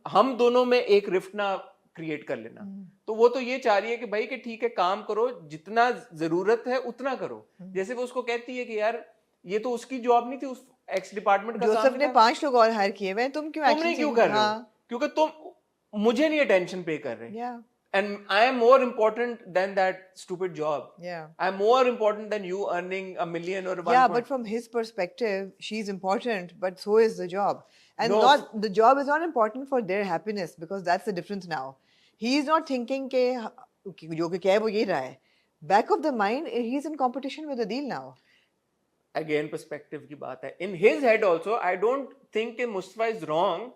हम दोनों में एक रिफ्ट ना क्रिएट कर लेना। तो वो तो ये चाह रही है कि भाई कि ठीक है काम करो, जितना जरूरत है उतना करो। जैसे वो उसको कहती है कि यार ये तो उसकी जॉब नहीं थी, उस एक्स डिपार्टमेंट का जोसेफ ने 5 लोग और हायर किए हुए हैं, तुम क्यों तुमने क्यों कर रहे हो? क्योंकि तुम मुझे नहीं अटेंशन पे कर रहे। Yeah. And I am more important than that stupid job. Yeah. I'm more important than you earning $1 million or 1. Yeah, but from his perspective, she's important, but so is the job. And No. the job is not important for their happiness, because that's the difference now. He is not thinking कि जो कि क्या है वो ये रहा है. Back of the mind, he's in competition with Adil now. Again, perspective की बात है. In his head also, I don't think कि मुस्तफा is wrong,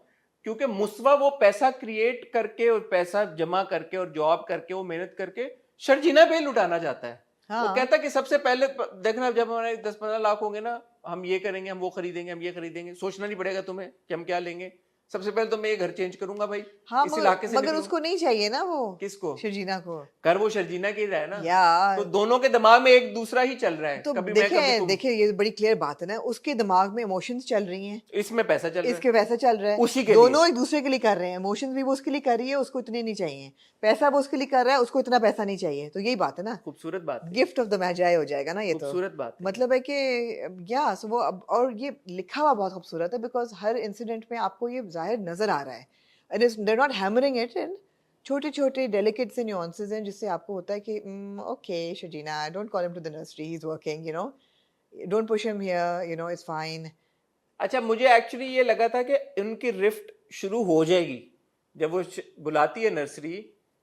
क्योंकि मुस्तफा वो पैसा क्रिएट करके और पैसा जमा करके और जॉब करके वो मेहनत करके शर्जीना पे लुटाना चाहता है। हाँ. वो कहता है कि सबसे पहले देखना, जब हमारे 10-15 लाख होंगे ना, हम ये करेंगे, हम वो खरीदेंगे, हम ये खरीदेंगे, सोचना नहीं पड़ेगा तुम्हें कि हम क्या लेंगे, सबसे पहले तो मैं ये घर चेंज करूंगा भाई। हाँ, इस इलाके से मगर उसको नहीं चाहिए ना वो। किसको? शर्जीना को। कर वो शर्जीना की रहा है ना यार, तो दोनों के दिमाग में एक दूसरा ही चल रहा है। तो कभी मैं कभी तुम। देखिए ये बड़ी क्लियर बात है ना, उसके दिमाग में इमोशंस चल रही हैं, इसमें पैसा चल रहा है, इसके पैसा चल रहा है, उसी के दोनों लिए। एक दूसरे के लिए कर रहे हैं। इमोशंस भी वो उसके लिए कर रही है, उसको इतने नहीं चाहिए। पैसा वो उसके लिए कर रहा है, उसको इतना पैसा नहीं चाहिए। तो यही बात है ना, खूबसूरत बात है, गिफ्ट ऑफ द मैजाई हो जाएगा ना ये तो। खूबसूरत बात है। मतलब है कि या सो वो और ये लिखा हुआ बहुत खूबसूरत है, बिकॉज हर इंसिडेंट में आपको ये जाहिर नजर आ रहा है, and they are not hammering it in छोटे छोटे डेलिकेट से न्यूआंसेस हैं, जिससे आपको होता है कि okay Sharjeena, don't call him to the nursery, he is working, you know, don't push him here, you know, it's fine. अच्छा, मुझे एक्चुअली ये लगा था कि उनकी रिफ्ट शुरू हो जाएगी जब वो बुलाती है नर्सरी,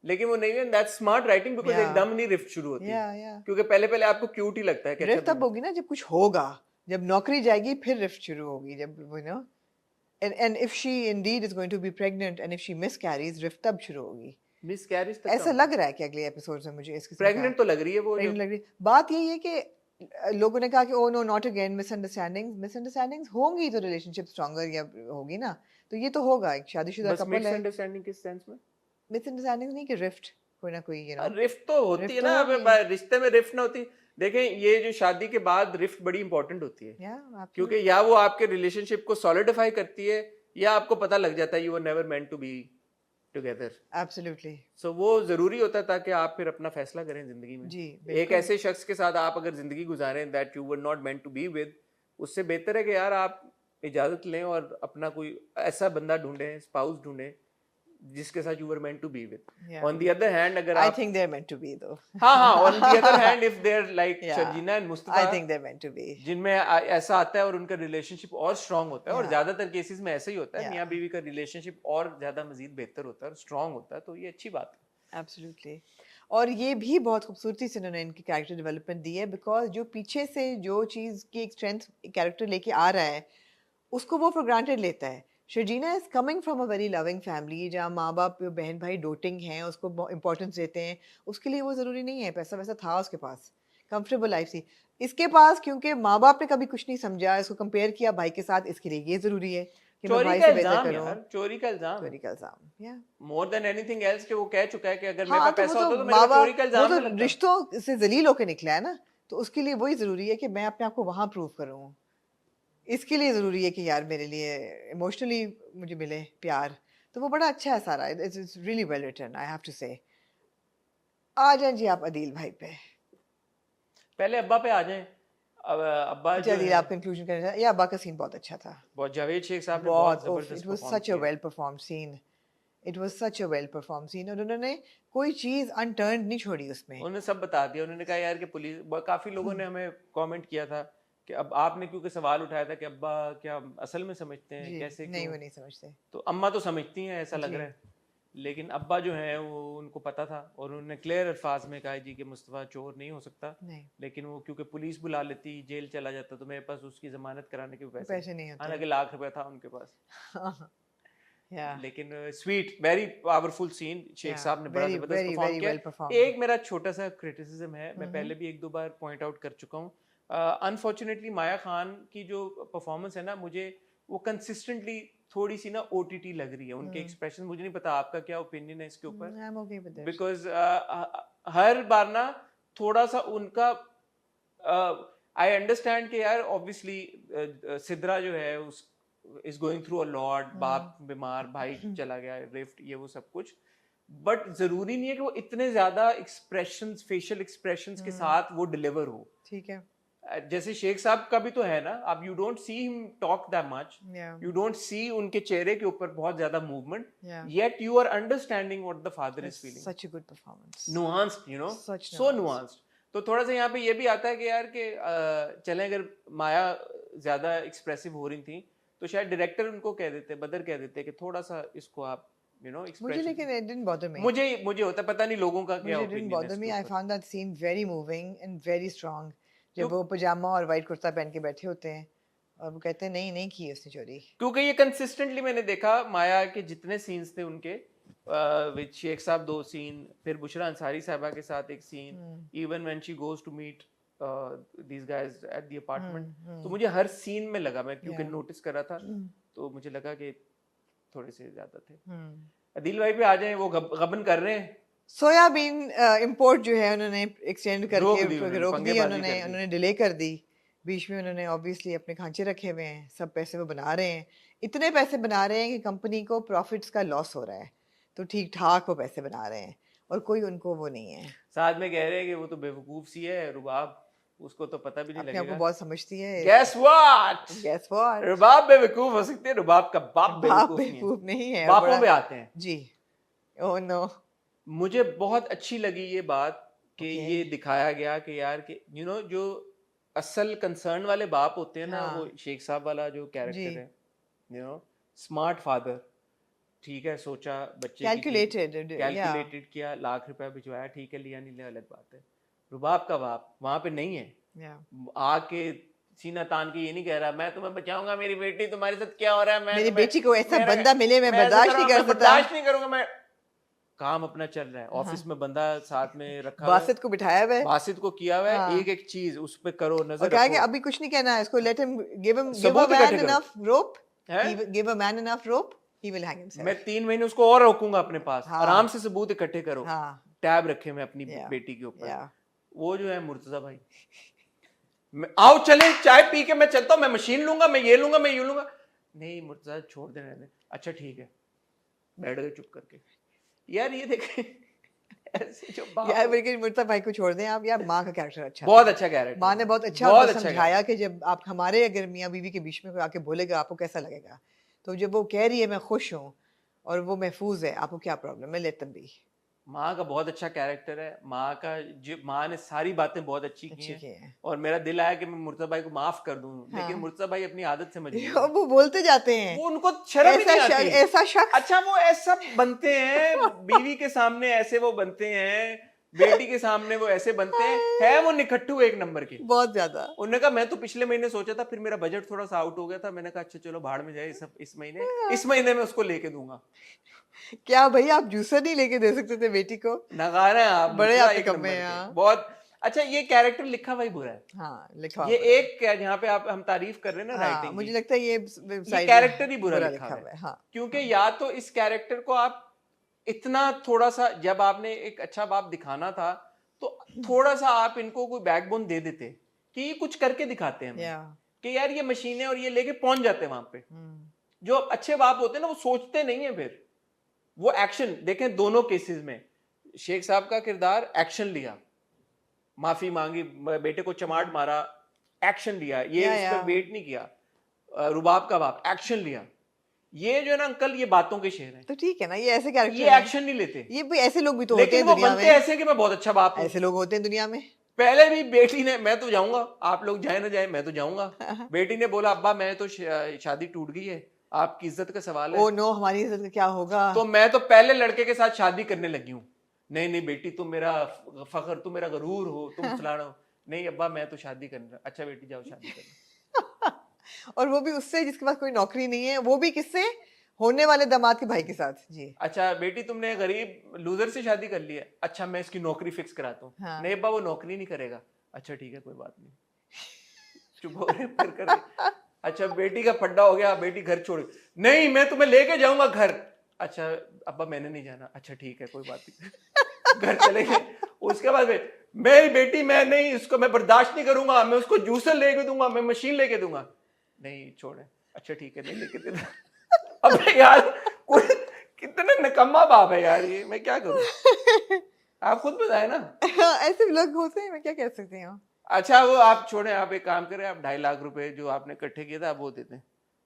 लेकिन वो नहीं है। That's smart writing, because Yeah. एकदम नहीं रिफ्ट शुरू होती या या क्योंकि पहले पहले आपको क्यूट ही लगता है कि रिफ्ट अच्छा तब होगी ना जब कुछ होगा, जब नौकरी जाएगी फिर रिफ्ट शुरू होगी, जब you know, and if she indeed is going to be pregnant and if she miscarries, rift तब शुरू होगी। मिस कैरिज तक ऐसा लग रहा है कि अगले एपिसोड्स में मुझे इसके प्रेग्नेंट तो लग रही है वो प्रेग्नेंट लग रही। बात यही है कि लोगों ने कहा कि oh no not again, misunderstandings होंगी तो रिलेशनशिप स्ट्रॉन्गर या होगी ना, तो ये तो होगा। एक शादीशुदा बस कपल है, मिसअंडरस्टैंडिंग किस सेंस में? मिसअंडरस्टैंडिंग नहीं कि रिफ्ट कोई ना कोई, यू नो, रिफ्ट तो होती रिफ्ट है तो ना, होगी। अब रिश्ते में रिफ्ट ना होती। देखें, ये जो शादी के बाद रिफ्ट बड़ी इंपॉर्टेंट होती है, या क्योंकि या वो आपके रिलेशनशिप को सॉलिडिफाई करती है या आपको पता लग जाता है you were never meant to be together. Absolutely so वो जरूरी होता है ताकि आप फिर अपना फैसला करें जिंदगी में। जी, एक बिल्कुल। ऐसे शख्स के साथ आप अगर जिंदगी गुजारें that you were not meant to be with, उससे बेहतर है कि यार आप इजाजत लें और अपना कोई ऐसा बंदा ढूंढें, स्पाउस ढूंढें जिसके साथ you were meant to be with. On the other hand, अगर आई आप think they are meant to be though. हाँ हाँ, on the other hand if they are like Yeah. Sharjeena and I Mustafa, think they are meant to be. जिनमें ऐसा आता है और उनका रिलेशनशिप और स्ट्रांग होता है, और Yeah. ज्यादातर केसेस में ऐसा ही होता है, Yeah. मियां बीवी का रिलेशनशिप और ज्यादा मजीद बेहतर होता है और स्ट्रांग होता है, तो ये अच्छी बात है। एब्सोल्युटली। और ये भी बहुत खूबसूरती से उन्होंने इनकी कैरेक्टर डेवलपमेंट दी है, बिकॉज जो पीछे से जो चीज़ की एक स्ट्रेंथ कैरेक्टर लेके आ रहा है उसको वो फॉर ग्रांटेड लेता है, Sharjeena is coming from a very loving family जहाँ माँ बाप बहन भाई डोटिंग हैं, उसको इम्पोर्टेंस देते हैं, उसके लिए वो ज़रूरी नहीं है, पैसा वैसा था उसके पास, कंफर्टेबल लाइफ थी इसके पास, क्योंकि माँ बाप ने कभी कुछ नहीं समझा, इसको कंपेयर किया भाई के साथ, इसके लिए ये ज़रूरी है कि मैं चोरी भाई का से बेहतर इल्जाम करूँ। यार, चोरी का इल्जाम, चोरी का इल्जाम, या मोर देन एनीथिंग एल्स कि वो कह चुका है कि अगर मेरे हाँ, पास तो पैसा वो होता तो तो मेरे माँ को चोरी बाप का वो इल्जाम तो ना लगता। रिश्तों से जलील होकर निकला है ना, तो उसके लिए वही ज़रूरी है कि मैं अपने आप को वहाँ प्रूव करूँ, इसके लिए ज़रूरी है कि यार मेरे लिए इमोशनली मुझे मिले प्यार, तो वो बड़ा अच्छा है सारा, it's really well written, I have to say. आ जाएं जी आप अदील भाई पे। पहले अब्बा पे आ जाएं। अब अब्बा अच्छा जो अदील, है, आप कंक्लूजन करना चाहिए, या अब्बा का सीन बहुत अच्छा था, बहुत जावेद शेख साहब ने बहुत बहुत, जबरदस्त it was perform such a किया। Well perform scene, it was such a well perform scene, और उन्होंने कोई चीज़ अनटर्न्ड नहीं छोड़ी उसमें। उन्होंने सब बता दिया। उन्होंने कहा यार कि पुलिस, काफी लोगों ने हमें कमेंट किया था कि अब आपने क्योंकि सवाल उठाया था कि अब्बा क्या असल में समझते हैं, जी कैसे नहीं, क्यों, वो नहीं समझते। तो अम्मा तो समझती हैं ऐसा लग जी। रहा है, लेकिन अब्बा जो है वो उनको पता था और उन्होंने क्लियर अल्फाज में कहा जी कि मुस्तफ़ा चोर नहीं हो सकता, नहीं, लेकिन वो क्योंकि पुलिस बुला लेती, जेल चला जाता, तो मेरे पास उसकी जमानत कराने के पैसे पैसे नहीं होते। हालांकि लाख रुपया था उनके पास। या लेकिन sweet, very powerful scene, Sheikh sahab ने बड़ा वेरी जबरदस्त वेरी परफॉर्म वेरी किया। Well perform. एक मेरा छोटा सा क्रिटिसिज्म है, मैं पहले भी एक दो बार पॉइंट आउट कर चुका हूँ, अनफॉर्चुनेटली माया खान की जो परफॉर्मेंस है ना, मुझे वो कंसिस्टेंटली थोड़ी सी ना ओटीटी लग रही है, उनके एक्सप्रेशन, मुझे नहीं पता आपका क्या ओपिनियन है इसके ऊपर, I am okay with this. Because हर बार ना थोड़ा सा उनका, आई अंडरस्टैंड कि यार ऑब्वियसली सिद्रा जो है उस is going through a lot, बाप बीमार, भाई चला गया, रिफ्ट, ये वो सब कुछ, बट जरूरी नहीं है कि वो इतने ज्यादा एक्सप्रेशंस, फेशियल एक्सप्रेशंस के साथ वो डिलीवर हो। ठीक है। जैसे शेख साहब का भी तो है ना, आप you don't see him talk that much, Yeah. You don't see उनके चेहरे के ऊपर बहुत ज्यादा movement, Yeah. Yet you are understanding what the father is feeling, Such a good performance. Nuanced, you know, Such so nuanced. Nuanced. तो थोड़ा सा यहाँ पे ये भी आता है कि यार कि चलें, अगर माया ज्यादा एक्सप्रेसिव हो रही थी तो शायद डायरेक्टर उनको कह देते, बदर कह देते कि थोड़ा सा इसको आप यू नो मुझे एक्सप्रेशन, लेकिन it didn't bother me. मुझे होता है, पता नहीं लोगों का क्या मुझे didn't ओपिनियन है bother me. इसके I ऊपर। found that scene very moving and very strong. जब क्यों? वो पजामा और वाइट कुर्ता पहन के बैठे होते हैं और वो कहते हैं नहीं नहीं की उसने चोरी। क्योंकि ये कंसिस्टेंटली मैंने देखा माया के जितने सीन्स थे उनके, विद शेख साहब 2 सीन, फिर बुशरा अंसारी साहबा के साथ एक scene, even when she goes to meet these guys at the apartment, तो मुझे हर सीन में लगा, मैं क्योंकि Yeah. नोटिस कर रहा था, तो मुझे लगा कि थोड़े से ज्यादा थे। हम्म। अदील भाई पे आ जाए, वो गबन कर रहे हैं, सोयाबीन इंपोर्ट जो है उन्होंने एक्सटेंड रोक करके दी उन्होंने, रोक दी, पंगेबाजी उन्होंने कर दी। उन्होंने डिले कर दी, बीच में उन्होंने ऑब्वियसली अपने खांचे रखे हुए हैं, सब पैसे वो बना रहे हैं, इतने पैसे बना रहे हैं कि कंपनी को प्रॉफिट्स का लॉस हो रहा है, तो ठीक ठाक वो पैसे बना रहे हैं और कोई उनको वो नहीं है, साथ में कह रहे हैं कि वो तो बेवकूफ सी है रुबाब, उसको तो पता भी नहीं अपने आप को लगेगा। बहुत समझती है। Guess what? Guess what? रुबाब बेवकूफ हो सकते हैं, रुबाब का बाप बाप बेवकूफ नहीं है। बेवकूफ नहीं है, बापों बड़ा- पे आते हैं। जी। Oh no. मुझे बहुत अच्छी लगी ये बात कि Okay. ये दिखाया गया कि यार कि यू नो जो असल कंसर्न वाले बाप होते हैं ना, हाँ। वो शेख साहब वाला जो कैरेक्टर जी। है, यू नो, स्मार्ट फादर, ठीक है, सोचा बच्चे Calculated, कैलकुलेटेड किया, लाख रुपया भिजवाया, ठीक है, लिया नहीं लिया अलग बात है। रुबाब का बाप वहां पे नहीं है, Yeah. आके सीना तान के ये नहीं कह रहा मैं तुम्हें बचाऊंगा, मेरी बेटी तुम्हारे साथ क्या हो रहा है, मैं मेरी तुम्हें- बेटी को ऐसा मेरा- बंदा मिले मैं ऐसा बर्दाश्त करूंगा, नहीं कर मैं सकता। बर्दाश्त नहीं करूंगा, मैं काम अपना चल रहा है, ऑफिस में बंदा साथ में रखा हुआ है, बासित को बिठाया हुआ है बासित को किया हुआ है, हाँ। एक एक चीज उस पे करो, और नजर कहा है कि रखो। अभी कुछ नहीं कहना है इसको, लेट हिम गिव सबूत अ इकट्ठे मैन करो। इनफ रोप, हैं? Give a man enough rope, he will hang himself. मैं 3 महीने उसको और रोकूंगा अपने पास, हाँ। आराम से सबूत इकट्ठे करो, हाँ। टैब रखे मैं अपनी Yeah. बेटी के ऊपर। Yeah. वो जो है मुर्तजा भाई, आओ चले चाय पी के मैं चलता हूँ, मैं मशीन लूंगा, मैं ये लूंगा, मैं यूं लूंगा, नहीं मुर्तजा छोड़ देने दे, अच्छा ठीक है, बैठ गए चुप करके। यार ये देखे ऐसे जो बाप यार लेकिन मुर्तजा भाई को छोड़ दें आप, यार माँ का कैरेक्टर अच्छा बहुत था। अच्छा कैरेक्टर, माँ ने बहुत अच्छा बहुत उनको अच्छा समझाया कि जब आप हमारे अगर मियाँ बीवी के बीच में कोई आके बोलेगा आपको कैसा लगेगा, तो जब वो कह रही है मैं खुश हूँ और वो महफूज है, आपको क्या प्रॉब्लम है, लेट देम बी। माँ का बहुत अच्छा कैरेक्टर है, माँ का जो माँ ने सारी बातें बहुत अच्छी की अच्छी की हैं, हैं। और मेरा दिल आया कि मैं मुर्तजा भाई को माफ कर दूं, हाँ। लेकिन मुर्तजा भाई अपनी आदत से मजबूर और है। वो बोलते जाते हैं वो उनको शर्म ही नहीं आती। ऐसा शख्स अच्छा वो ऐसा बनते हैं बीवी के सामने, ऐसे वो बनते हैं बेटी के सामने वो ऐसे बनते हैं वो निकट्टू एक नंबर के। बहुत ज्यादा। उन्होंने कहा मैं तो पिछले महीने सोचा था, फिर मेरा बजट थोड़ा सा आउट हो गया था, मैंने कहा अच्छा चलो भाड़ में जाए, इस महीने में उसको लेके दूंगा। क्या भाई आप जूसर नहीं लेके दे सकते थे बेटी को? नगारा है आप, बड़े दूसरा आपके एक कम नंबर में के। यहाँ। बहुत अच्छा। ये कैरेक्टर लिखा भाई बुरा है। हाँ लिखा ये हुआ है। एक क्या जहाँ पे आप हम तारीफ कर रहे हैं ना हाँ, राइटिंग मुझे की, लगता है ये ये कैरेक्टर ही बुरा लिखा हुआ हुआ है। है। हाँ क्योंकि या तो इस कैरेक्टर को आप इतना थोड़ा सा, जब आपने एक अच्छा बाप दिखाना था तो थोड़ा सा आप इनको कोई बैकबोन दे देते कि ये कुछ करके दिखाते हैं हमें, या कि यार ये मशीनें और ये लेके पहुंच जाते हैं वहां पे। जो अच्छे बाप होते हैं ना वो सोचते नहीं है, फिर वो एक्शन देखें। दोनों केसेस में शेख साहब का किरदार एक्शन लिया, माफी मांगी, बेटे को चमाट मारा, एक्शन लिया, ये उस पर वेट नहीं किया। रुबाब का बाप एक्शन लिया। ये जो है ना अंकल, ये बातों के शेर हैं, तो ठीक है ना, ये ऐसे कैरेक्टर ये एक्शन नहीं लेते। ये भी ऐसे लोग भी तो होते लेकिन हैं वो दुनिया बनते में। ऐसे हैं कि मैं बहुत अच्छा बाप हूं। ऐसे लोग होते हैं दुनिया में। पहले भी बेटी ने, मैं तो जाऊंगा, आप लोग जाए ना जाए मैं तो जाऊंगा। बेटी ने बोला अब्बा मैं तो शादी टूट गई है, आपकी इज्जत का सवाल है। ओ नो, हमारी इज्जत का क्या होगा? तो मैं तो पहले लड़के के साथ शादी करने लगी हूँ। नहीं नहीं बेटी तुम मेरा फखर, तुम मेरा गरूर हो, तुम फलाना हो। नहीं अब्बा मैं तो शादी करना। अच्छा बेटी जाओ शादी करना। और वो भी उससे जिसके पास कोई नौकरी नहीं है, वो भी किससे? होने वाले दामाद के भाई के साथ जी। अच्छा बेटी तुमने गरीब लूजर से शादी कर ली है, अच्छा मैं इसकी नौकरी फिक्स कराता हूँ। हाँ। नहीं अब्बा वो नौकरी नहीं करेगा। अच्छा ठीक है कोई बात नहीं, चुप हो रहे फिर कर। अच्छा बेटी का फड्डा हो गया, बेटी घर छोड़, नहीं मैं तुम्हें लेके जाऊंगा घर। अच्छा अब्बा मैंने नहीं जाना। अच्छा ठीक है कोई बात नहीं। घर चले गए। उसके बाद मेरी बेटी, मैं नहीं, इसको मैं बर्दाश्त नहीं करूंगा, मैं उसको जूसर लेके दूंगा, मैं मशीन लेके दूंगा। नहीं छोड़े। अच्छा ठीक है नहीं लेके देना। अबे यार कोई कितना निकम्मा बाप है यार ये, मैं क्या करूं? आप खुद बताए ना। ऐसे लोग होते हैं, मैं क्या कह सकती हूँ। अच्छा वो आप छोड़े, आप एक काम करें, आप 2.5 लाख रुपए जो आपने इकट्ठे किए थे आप वो देते हैं।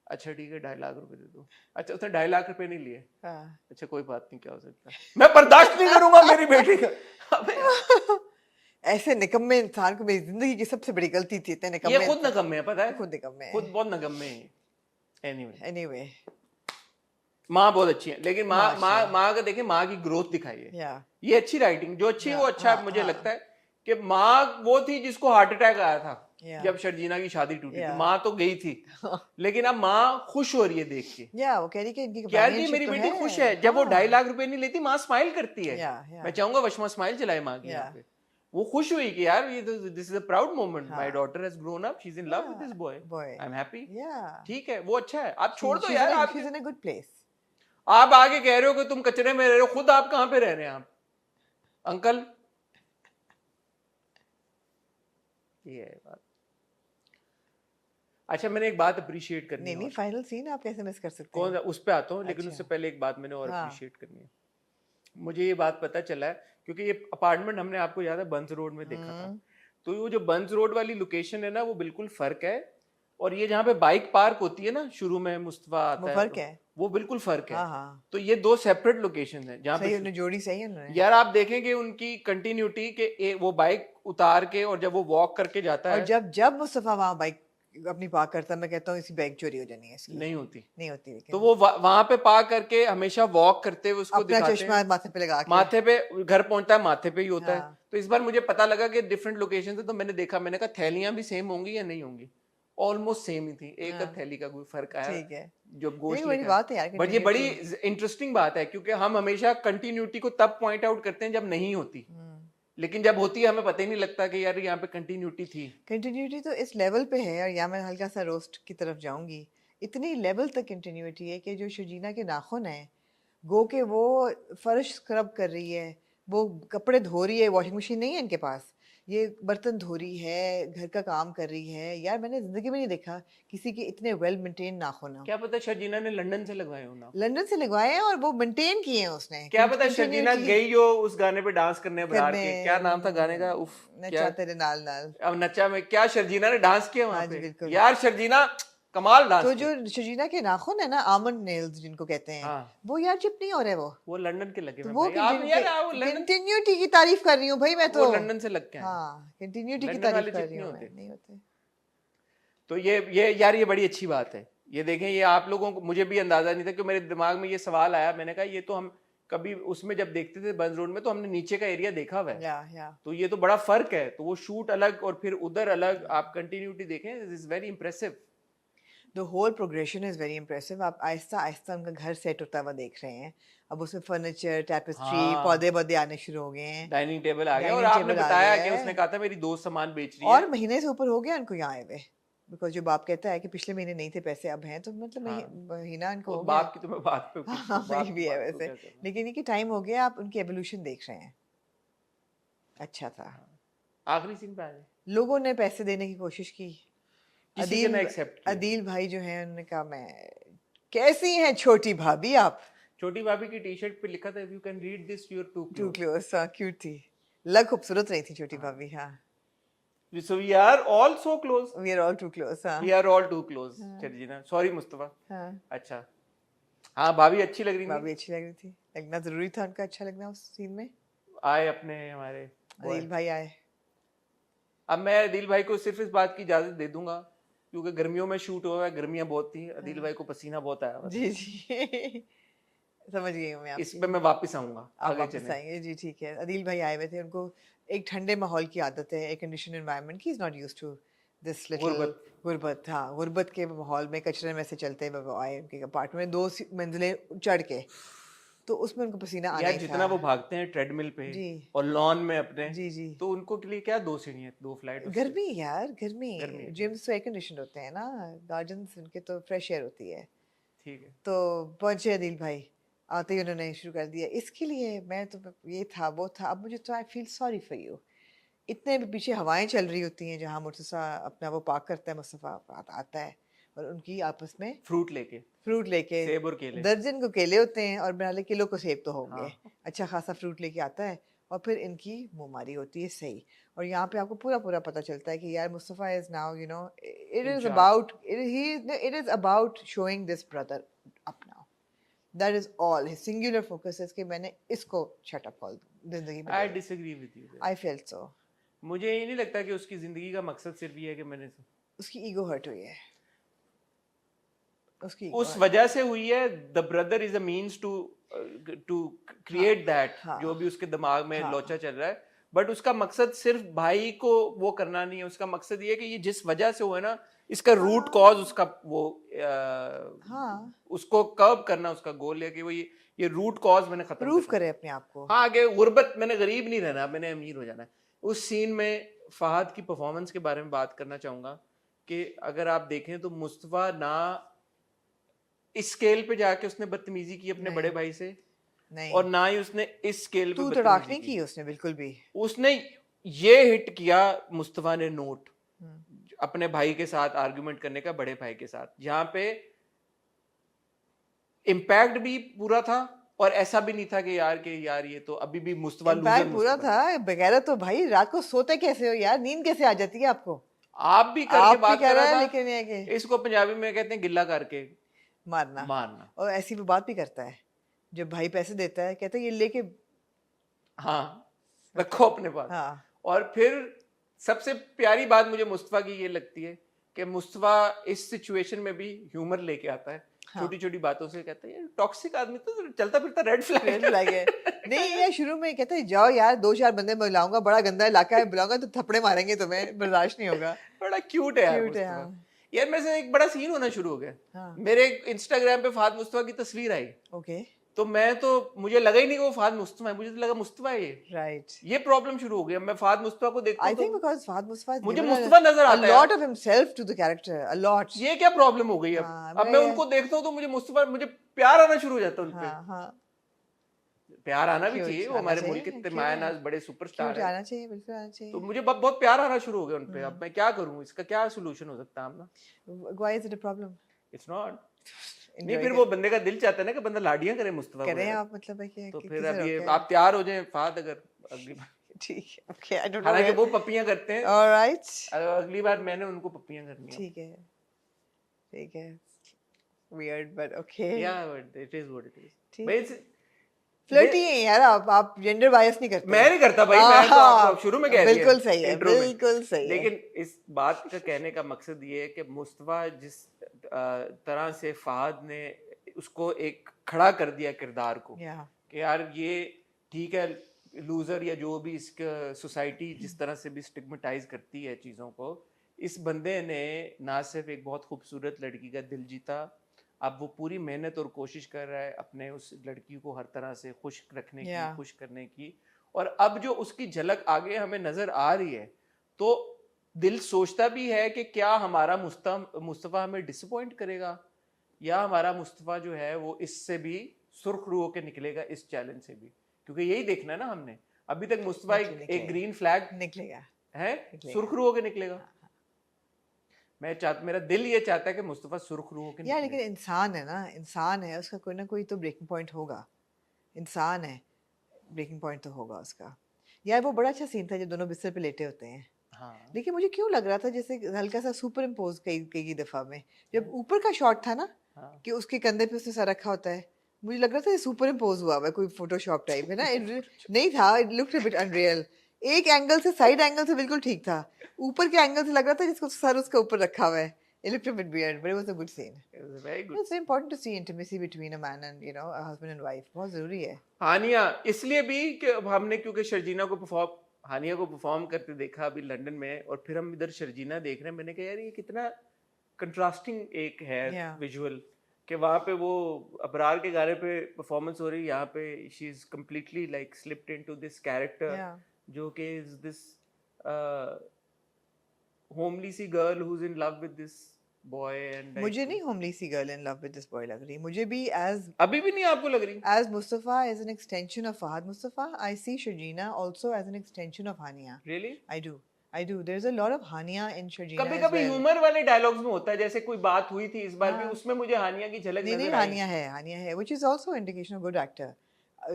अच्छा ठीक है 2.5 लाख रुपए दे दो। अच्छा उसने 2.5 लाख रुपए नहीं लिए। हाँ। अच्छा कोई बात नहीं, क्या हो सकता है, मैं बर्दाश्त नहीं करूंगा मेरी बेटी का। अबे यार, ऐसे निकम्मे इंसान को मेरी जिंदगी की सबसे बड़ी गलती थी। इतने निकम्मे ये खुद नकम्मे है, पता है, खुद निकम्मे हैं। खुद बहुत नकम्मे हैं। एनीवे एनीवे माँ बहुत अच्छी है, लेकिन माँ का देखें, माँ की ग्रोथ दिखाई है। या ये अच्छी राइटिंग, जो अच्छी है वो अच्छा हाँ, मुझे हाँ। लगता है कि माँ वो थी जिसको हार्ट अटैक आया था Yeah. जब शर्जीना की शादी टूटी थी। Yeah. माँ तो गई थी, लेकिन अब माँ खुश हो रही है देख के। या वो कह रही कि इनकी क्या companionship मेरी तो बेटी खुश है। जब वो हाँ। 2.5 लाख रुपए नहीं लेती माँ स्माइल करती है। Yeah. मैं चाहूंगा वशमा स्माइल चलाए माँ की Yeah. यहाँ पे। वो खुश हुई कि यार ये तो this is a proud moment, हाँ। My daughter has grown up, she is in love with this boy, Boy. I am happy. Yeah. ठीक है वो अच्छा है, आप छोड़ दो She's यार। in a- आप she's in a good place. आप आगे कह रहे हो कि तुम कचरे में रह रहे हो, खुद आप कहाँ पे रह रहे हैं आप अंकल? ये है बात। अच्छा मैंने एक बात अप्रिशिएट करनी नहीं है नहीं, फाइनल सीन आप कैसे मिस कर सकते कौन, हैं? उस पे आता हूँ, लेकिन अच्छा। उससे पहले एक बात मैंने और हाँ। अप्रिशिएट करनी है। मुझे ये बात पता चला है क्योंकि ये अपार्टमेंट हमने आपको याद है बंस रोड में देखा था, तो वो जो बंस रोड वाली लोकेशन है ना वो बिल्कुल फर्क है। और ये जहाँ पे बाइक पार्क होती है ना शुरू में मुस्तफा आता वो है, फर्क तो है। वो बिल्कुल फर्क है। हाँ हाँ तो ये 2 सेपरेट लोकेशन है जहाँ सही, पे उन्होंने जोड़ी सही है उन्होंने। यार आप देखेंगे उनकी कंटिन्यूटी के वो बाइक उतार के और जब वो वॉक करके जाता और है जब जब मुस्तफा वहाँ बाइक अपनी पार्क करता है, मैं कहता हूँ इसी बाइक चोरी हो जानी है इसकी। नहीं होती। नहीं होती लेकिन तो वो वहां पे पार्क करके हमेशा वॉक करते हुए उसको अपना दिखाते चश्मा हैं। माथे पे लगा के। माथे पे घर पहुंचता है, माथे पे ही होता है। हाँ। तो इस बार मुझे पता लगा कि डिफरेंट लोकेशन से, तो मैंने देखा, मैंने कहा थैलियां भी सेम होंगी या नहीं होंगी, ऑलमोस्ट सेम ही थी, एक हाँ। थैली का कोई फर्क आया ठीक है। जो गोश्त ये बड़ी लिखा बात है यार, बट ये बड़ी continuity। इंटरेस्टिंग बात है क्योंकि हम हमेशा कंटिन्यूटी को तब पॉइंट आउट करते हैं जब नहीं होती, लेकिन जब होती है हमें पता ही नहीं लगता कि यार यहाँ पे कंटिन्यूटी थी। कंटिन्यूटी तो इस लेवल पे है, और यहाँ मैं हल्का सा रोस्ट की तरफ जाऊंगी। इतनी लेवल तक कंटिन्यूटी है कि जो शर्जीना के नाखून है, गो के वो फर्श स्क्रब कर रही है, वो कपड़े धो रही है, वॉशिंग मशीन नहीं है इनके पास, ये बर्तन धो रही है, घर का काम कर रही है। यार मैंने जिंदगी में नहीं देखा किसी के इतने वेल मेंटेन नाखून हो। क्या पता शर्जीना ने लंदन से लगवाए हो ना, लंदन से लगवाए हैं और वो मेंटेन किए हैं उसने। क्या पता शर्जीना Continuity गई हो उस गाने पे डांस करने बरार के, करने- क्या नाम था गाने का, उफ नचा क्या तेरे नाल नाल। अब नचा में क्या शर्जीना ने डांस किया वहां हाँ जी, पे बिल्कुल। यार शर्जीना कमाल डांस तो किया। जो शर्जीना के नाखून है ना, आमंड नेल्स जिनको कहते हैं, हाँ। वो यार चिप नहीं हो रहे वो लंदन के लगे तो हुए वो भाई। आप यार वो लंदन, कंटिन्यूटी की तारीफ कर रही हूँ भाई मैं तो। वो लंदन से लग के आए। हाँ कंटिन्यूटी की लंदन तारीफ वाले कर चिप रही नहीं हूँ होते। मैं। नहीं होते। तो ये यार ये बड़ी अच्छी बात है। ये देखें, ये आप लोगों को, मुझे भी अंदाजा नहीं था कि मेरे दिमाग में ये सवाल आया, मैंने कहा ये तो हम कभी उसमें जब देखते थे बंद रोड में तो हमने नीचे का एरिया देखा हुआ है, या तो ये तो बड़ा फर्क है। तो वो शूट अलग और फिर उधर अलग, आप कंटिन्यूटी देखें, this is very impressive. The whole progression is very impressive. आप आहिस्ता आहिस्ता उनका घर सेट होता हुआ देख रहे हैं। अब उसमें फर्नीचर, टैपेस्ट्री, हाँ। पौधे पौधे आने शुरू हो गए हैं, डाइनिंग टेबल आ गया और Dining आपने table आ बताया गया कि है। उसने कहा था मेरी दोस्त सामान बेच रही है। और महीने से ऊपर हो गया उनको यहाँ आए हुए, बिकॉज जो बाप कहता है कि पिछले महीने नहीं थे पैसे अब हैं, तो मतलब महीना इनको तो हो गया। बाप की तो मैं बात पे हाँ, बाप ये की भी है बात को वैसे, क्या करना। लेकिन ये कि टाइम हो गया, आप उनकी एवोल्यूशन देख रहे हैं। अच्छा था। आखिरी सीन पे आ जाए। लोगों ने पैसे देने की कोशिश की। किसी के ना accept किया। अदील भाई जो हैं उन्होंने कहा मैं कैसी हैं छोटी भाभी आप, छोटी भाभी की टी शर्ट पे लिखा था you can read this you're too too close. Cute थी, लग खूबसूरत रही थी छोटी भाभी। हाँ, so we are all so close, we are all too close. हाँ we are all too close. Sharjeena, sorry Mustafa. हाँ, अच्छा, हाँ भाभी अच्छी लग रही थी। भाभी अच्छी लग रही थी, लगना जरूरी था उनका अच्छा लगना उस सीन में। आए अपने हमारे boy। अदील भाई आए। अब मैं अदील भाई को सिर्फ इस बात की इजाजत दे दूंगा क्योंकि गर्मियों में शूट हुआ है, गर्मियां बहुत थी, अदील भाई को पसीना बहुत आया। जी जी समझ गई हूँ मैं इस आपकी। पे मैं वापस आऊंगा, आप आगे वापस चलें। आएंगे जी, ठीक है। अदील भाई आए हुए थे, उनको एक ठंडे माहौल की आदत है, एक कंडीशन एनवायरनमेंट की, is not used to this little गुर्बत। हाँ, गुर्बत के माहौल में कचरे में से चलते हुए वो आए उनके अपार्टमेंट 2 मंजिलें चढ़ के, तो उसमें उनको पसीना आना यार ही जितना था। वो भागते हैं ट्रेडमिल पे जी। और लॉन में अपने, जी जी, तो उनको के लिए क्या 2 सीढ़ियां, 2 फ्लाइट? गर्मी यार, गर्मी। गर्मी है। जिम्स तो एयर कंडीशन होते हैं ना, गार्डन्स उनके तो फ्रेश एयर होती है। ठीक है। तो पहुंचे अदील भाई, आते ही उन्होंने शुरू कर दिया इसके लिए मैं तो ये था वो था, अब मुझे तो I feel sorry for you. इतने भी पीछे हवाएं चल रही होती हैं जहाँ मुस्तफ़ा अपना वो पार्क करता है, मुस्तफ़ा आता है और उनकी आपस में फ्रूट लेके, फ्रूट लेके, सेब और केले। दर्जन को केले होते हैं और बना ले किलो को सेब तो होंगे। हाँ। अच्छा खासा फ्रूट लेके आता है और फिर इनकी मुँहमारी होती है सही। और यहाँ पे आपको पूरा पूरा पता चलता है कि यार Mustafa is now you know it is about showing this brother up now. That is all his singular focus is कि मैंने इसको शट अप कॉल जिंदगी में। I disagree with you. I felt so. मुझे ये नहीं लगता कि उसकी जिंदगी का मकसद सिर्फ ये है कि मैंने उसकी ईगो हर्ट हुई है, उसकी उस वजह से हुई है। The brother is a means to create that, हाँ। जो भी उसके दिमाग में हाँ। लोचा चल रहा है, बट उसका मकसद सिर्फ भाई को वो करना नहीं है। उसका मकसद ये है कि ये जिस वजह से हुआ है ना, इसका रूट कॉज उसका वो हाँ, उसको कर्ब करना, उसका गोल है कि वो ये रूट कॉज मैंने खत्म प्रूव करना। करे अपने आप को। हाँ, आगे गुर्बत, मैंने गरीब नहीं रहना, मैंने अमीर हो जाना है। उस सीन में फहद की परफॉर्मेंस के बारे में बात करना चाहूंगा कि अगर आप देखें तो मुस्तफा ना इस स्केल पे जाके उसने बदतमीजी की अपने नहीं। बड़े भाई से, नहीं, और ना ही उसने इस स्केल पे तू तड़ाक बदतमीजी नहीं की उसने बिल्कुल भी। उसने ये हिट किया मुस्तफा ने नोट हम्म। अपने भाई के साथ आर्गुमेंट करने का, बड़े भाई के साथ, जहां पे इम्पैक्ट भी पूरा था और ऐसा भी नहीं था कि यार ये तो अभी भी मुस्तफा लूजर इम्पैक्ट पूरा मुस्तफा। था बगैर तो भाई रात को सोते कैसे हो यार, नींद कैसे आ जाती है आपको? आप भी करके आप भी बात कह कर रहा रहा है, था, लेकिन ये कि इसको पंजाबी में कहते हैं गिल्ला करके मारना। और ऐसी वो बात भी करता है, जब भाई पैसे देता है कहता है ये लेके, हाँ, रखो अपने पास। हाँ, और फिर सबसे प्यारी बात मुझे मुस्तफा की ये लगती है कि मुस्तफा इस सिचुएशन में भी ह्यूमर लेके आता है। हाँ। छोटी छोटी बातों से कहता है, ये टॉक्सिक आदमी तो चलता फिरता रेड फ्लैग रेड फ्लैग है। नहीं यार, शुरू में कहता है जाओ यार 2-4 बंदे बुलाऊंगा, बड़ा गंदा इलाका है, बुलाऊंगा तो थप्पड़े मारेंगे तुम्हें, बर्दाश्त नहीं होगा। बड़ा क्यूट है यार क्यूट है, मुस्तफा। हाँ। यार मेरे से एक बड़ा सीन होना शुरू हो गया। हाँ। मेरे इंस्टाग्राम पे फहद मुस्तफा की तस्वीर आई, ओके, तो मुझे लगा ही नहीं कि वो फहद मुस्तफा है, मुझे तो लगा मुस्तफा है ये। राइट। ये प्रॉब्लम शुरू हो गया। मैं फहद मुस्तफा को देखता I हूं think तो because Fahad Mustafa has मुझे given मुस्तफा नजर आता है a lot of himself to the character, a lot. ये क्या प्रॉब्लम हो गई अब? हाँ, अब मैं उनको देखता हूँ तो मुझे प्यार आना शुरू हो जाता है उनपे। हाँ, हाँ, प्यार आना भी Cute, चाहिए, वो आना हमारे चाहिए, मुल्क के क्यों मायनाज नहीं? बड़े सुपरस्टार क्यों हैं। आना चाहिए, बिल्कुल आना चाहिए। तो मुझे बहुत प्यार आना शुरू हो गया उनपे। अब मैं क्या करूँ, इसका क्या सोल्यूशन हो सकता है? ना Why is it a problem? It's not. नहीं, Enjoy फिर it. वो बंदे का दिल चाहता है ना कि बंदा लाडियां करे मुस्तफा को करें यार। आप, मतलब है कि तो कि- फिर किसे अब ये रोके? आप तैयार हो जाएं फहद, अगर अगली बार, ठीक है, okay, I don't know. हालांकि where- वो पप्पियां करते हैं, All right, अगली बार मैंने उनको पप्पियां करनी है। ठीक है, ठीक है, weird but okay. या it is what it is. ठीक। भाई फ्लर्टी हैं यार आप जेंडर बायस नहीं करते। मैं नहीं करता भाई, मैं तो हाँ, आपको शुरू में कह दिया बिल्कुल सही है, intro में। बिल्कुल सही है। लेकिन इस बात का कहने का मकसद ये है कि मुस्तफा जिस तरह से फहद ने उसको एक खड़ा कर दिया किरदार को, Yeah. कि यार ये ठीक है, लूजर या जो भी इसका सोसाइटी जिस तरह से भी स्टिग्मेटाइज करती है चीज़ों को, इस बंदे ने ना सिर्फ एक बहुत खूबसूरत लड़की का दिल जीता, अब वो पूरी मेहनत और कोशिश कर रहा है अपने उस लड़की को हर तरह से खुश रखने की, Yeah. खुश करने की, और अब जो उसकी झलक आगे हमें नजर आ रही है, तो दिल सोचता भी है कि क्या हमारा मुस्तफ़ा हमें डिसअपॉइंट करेगा, या हमारा मुस्तफ़ा जो है वो इससे भी सुर्खरू होकर निकलेगा, इस चैलेंज से भी, क्योंकि यही देखना है ना हमने अभी तक। मुस्तफ़ा एक ग्रीन फ्लैग निकलेगा है, निकलेगा। सुर्खरू होकर निकलेगा। मेरा दिल ये चाहता है कि मुस्तफ़ा सुर्खरू होकर यार निकले। लेकिन इंसान है ना, इंसान है, उसका कोई ना कोई तो ब्रेकिंग पॉइंट होगा। इंसान है, ब्रेकिंग पॉइंट तो होगा उसका। यार वो बड़ा अच्छा सीन था जब दोनों बिस्तर पे लेटे होते हैं, हाँ लेकिन मुझे क्यों लग रहा था जैसे हल्का सा सुपर इम्पोज कई दफा में, जब ऊपर का शॉट था ना हाँ। कि उसके कंधे पे उसने सर रखा होता है, मुझे लग रहा था ये सुपर इम्पोज हुआ हुआ है, कोई फोटोशॉप टाइप है ना। नहीं था, it looked a bit unreal. एक एंगल से, साइड एंगल से बिल्कुल ठीक था, ऊपर के एंगल से लग रहा था जिसको सर उसके ऊपर रखा हुआ है। It looked a bit weird, but it was a good scene. It was a very good It's important to see intimacy between a man and a husband and wife. बहुत जरूरी है। हानिया इसलिए भी कि अब हमने क्योंकि शर्जीना को हानिया को परफॉर्म करते देखा अभी लंदन में, और फिर हम इधर शर्जीना देख रहे हैं, मैंने कहा यार ये कितना कंट्रास्टिंग एक है Yeah. विजुअल, कि वहाँ पे वो अबरार के गाने पे परफॉर्मेंस हो रही है, यहाँ पे she is completely like slipped into this character, Yeah. जो कि इज दिस होमली सी girl who is in love with this boy. And मुझे नहीं homely C girl in love with this boy लग रही, मुझे भी अभी भी नहीं आपको लग रही? as Mustafa is an extension of Fahad Mustafa, I see Sharjina also as an extension of Hania. Really? I do. There's a lot of Hania in Sharjina कभी as कभी well. ह्यूमर वाले डायलॉग्स में होता है, जैसे कोई बात हुई थी इस बार भी, हाँ। उसमें मुझे हानिया की झलक नहीं नजर आई। Hania है, which is also indication of good actor.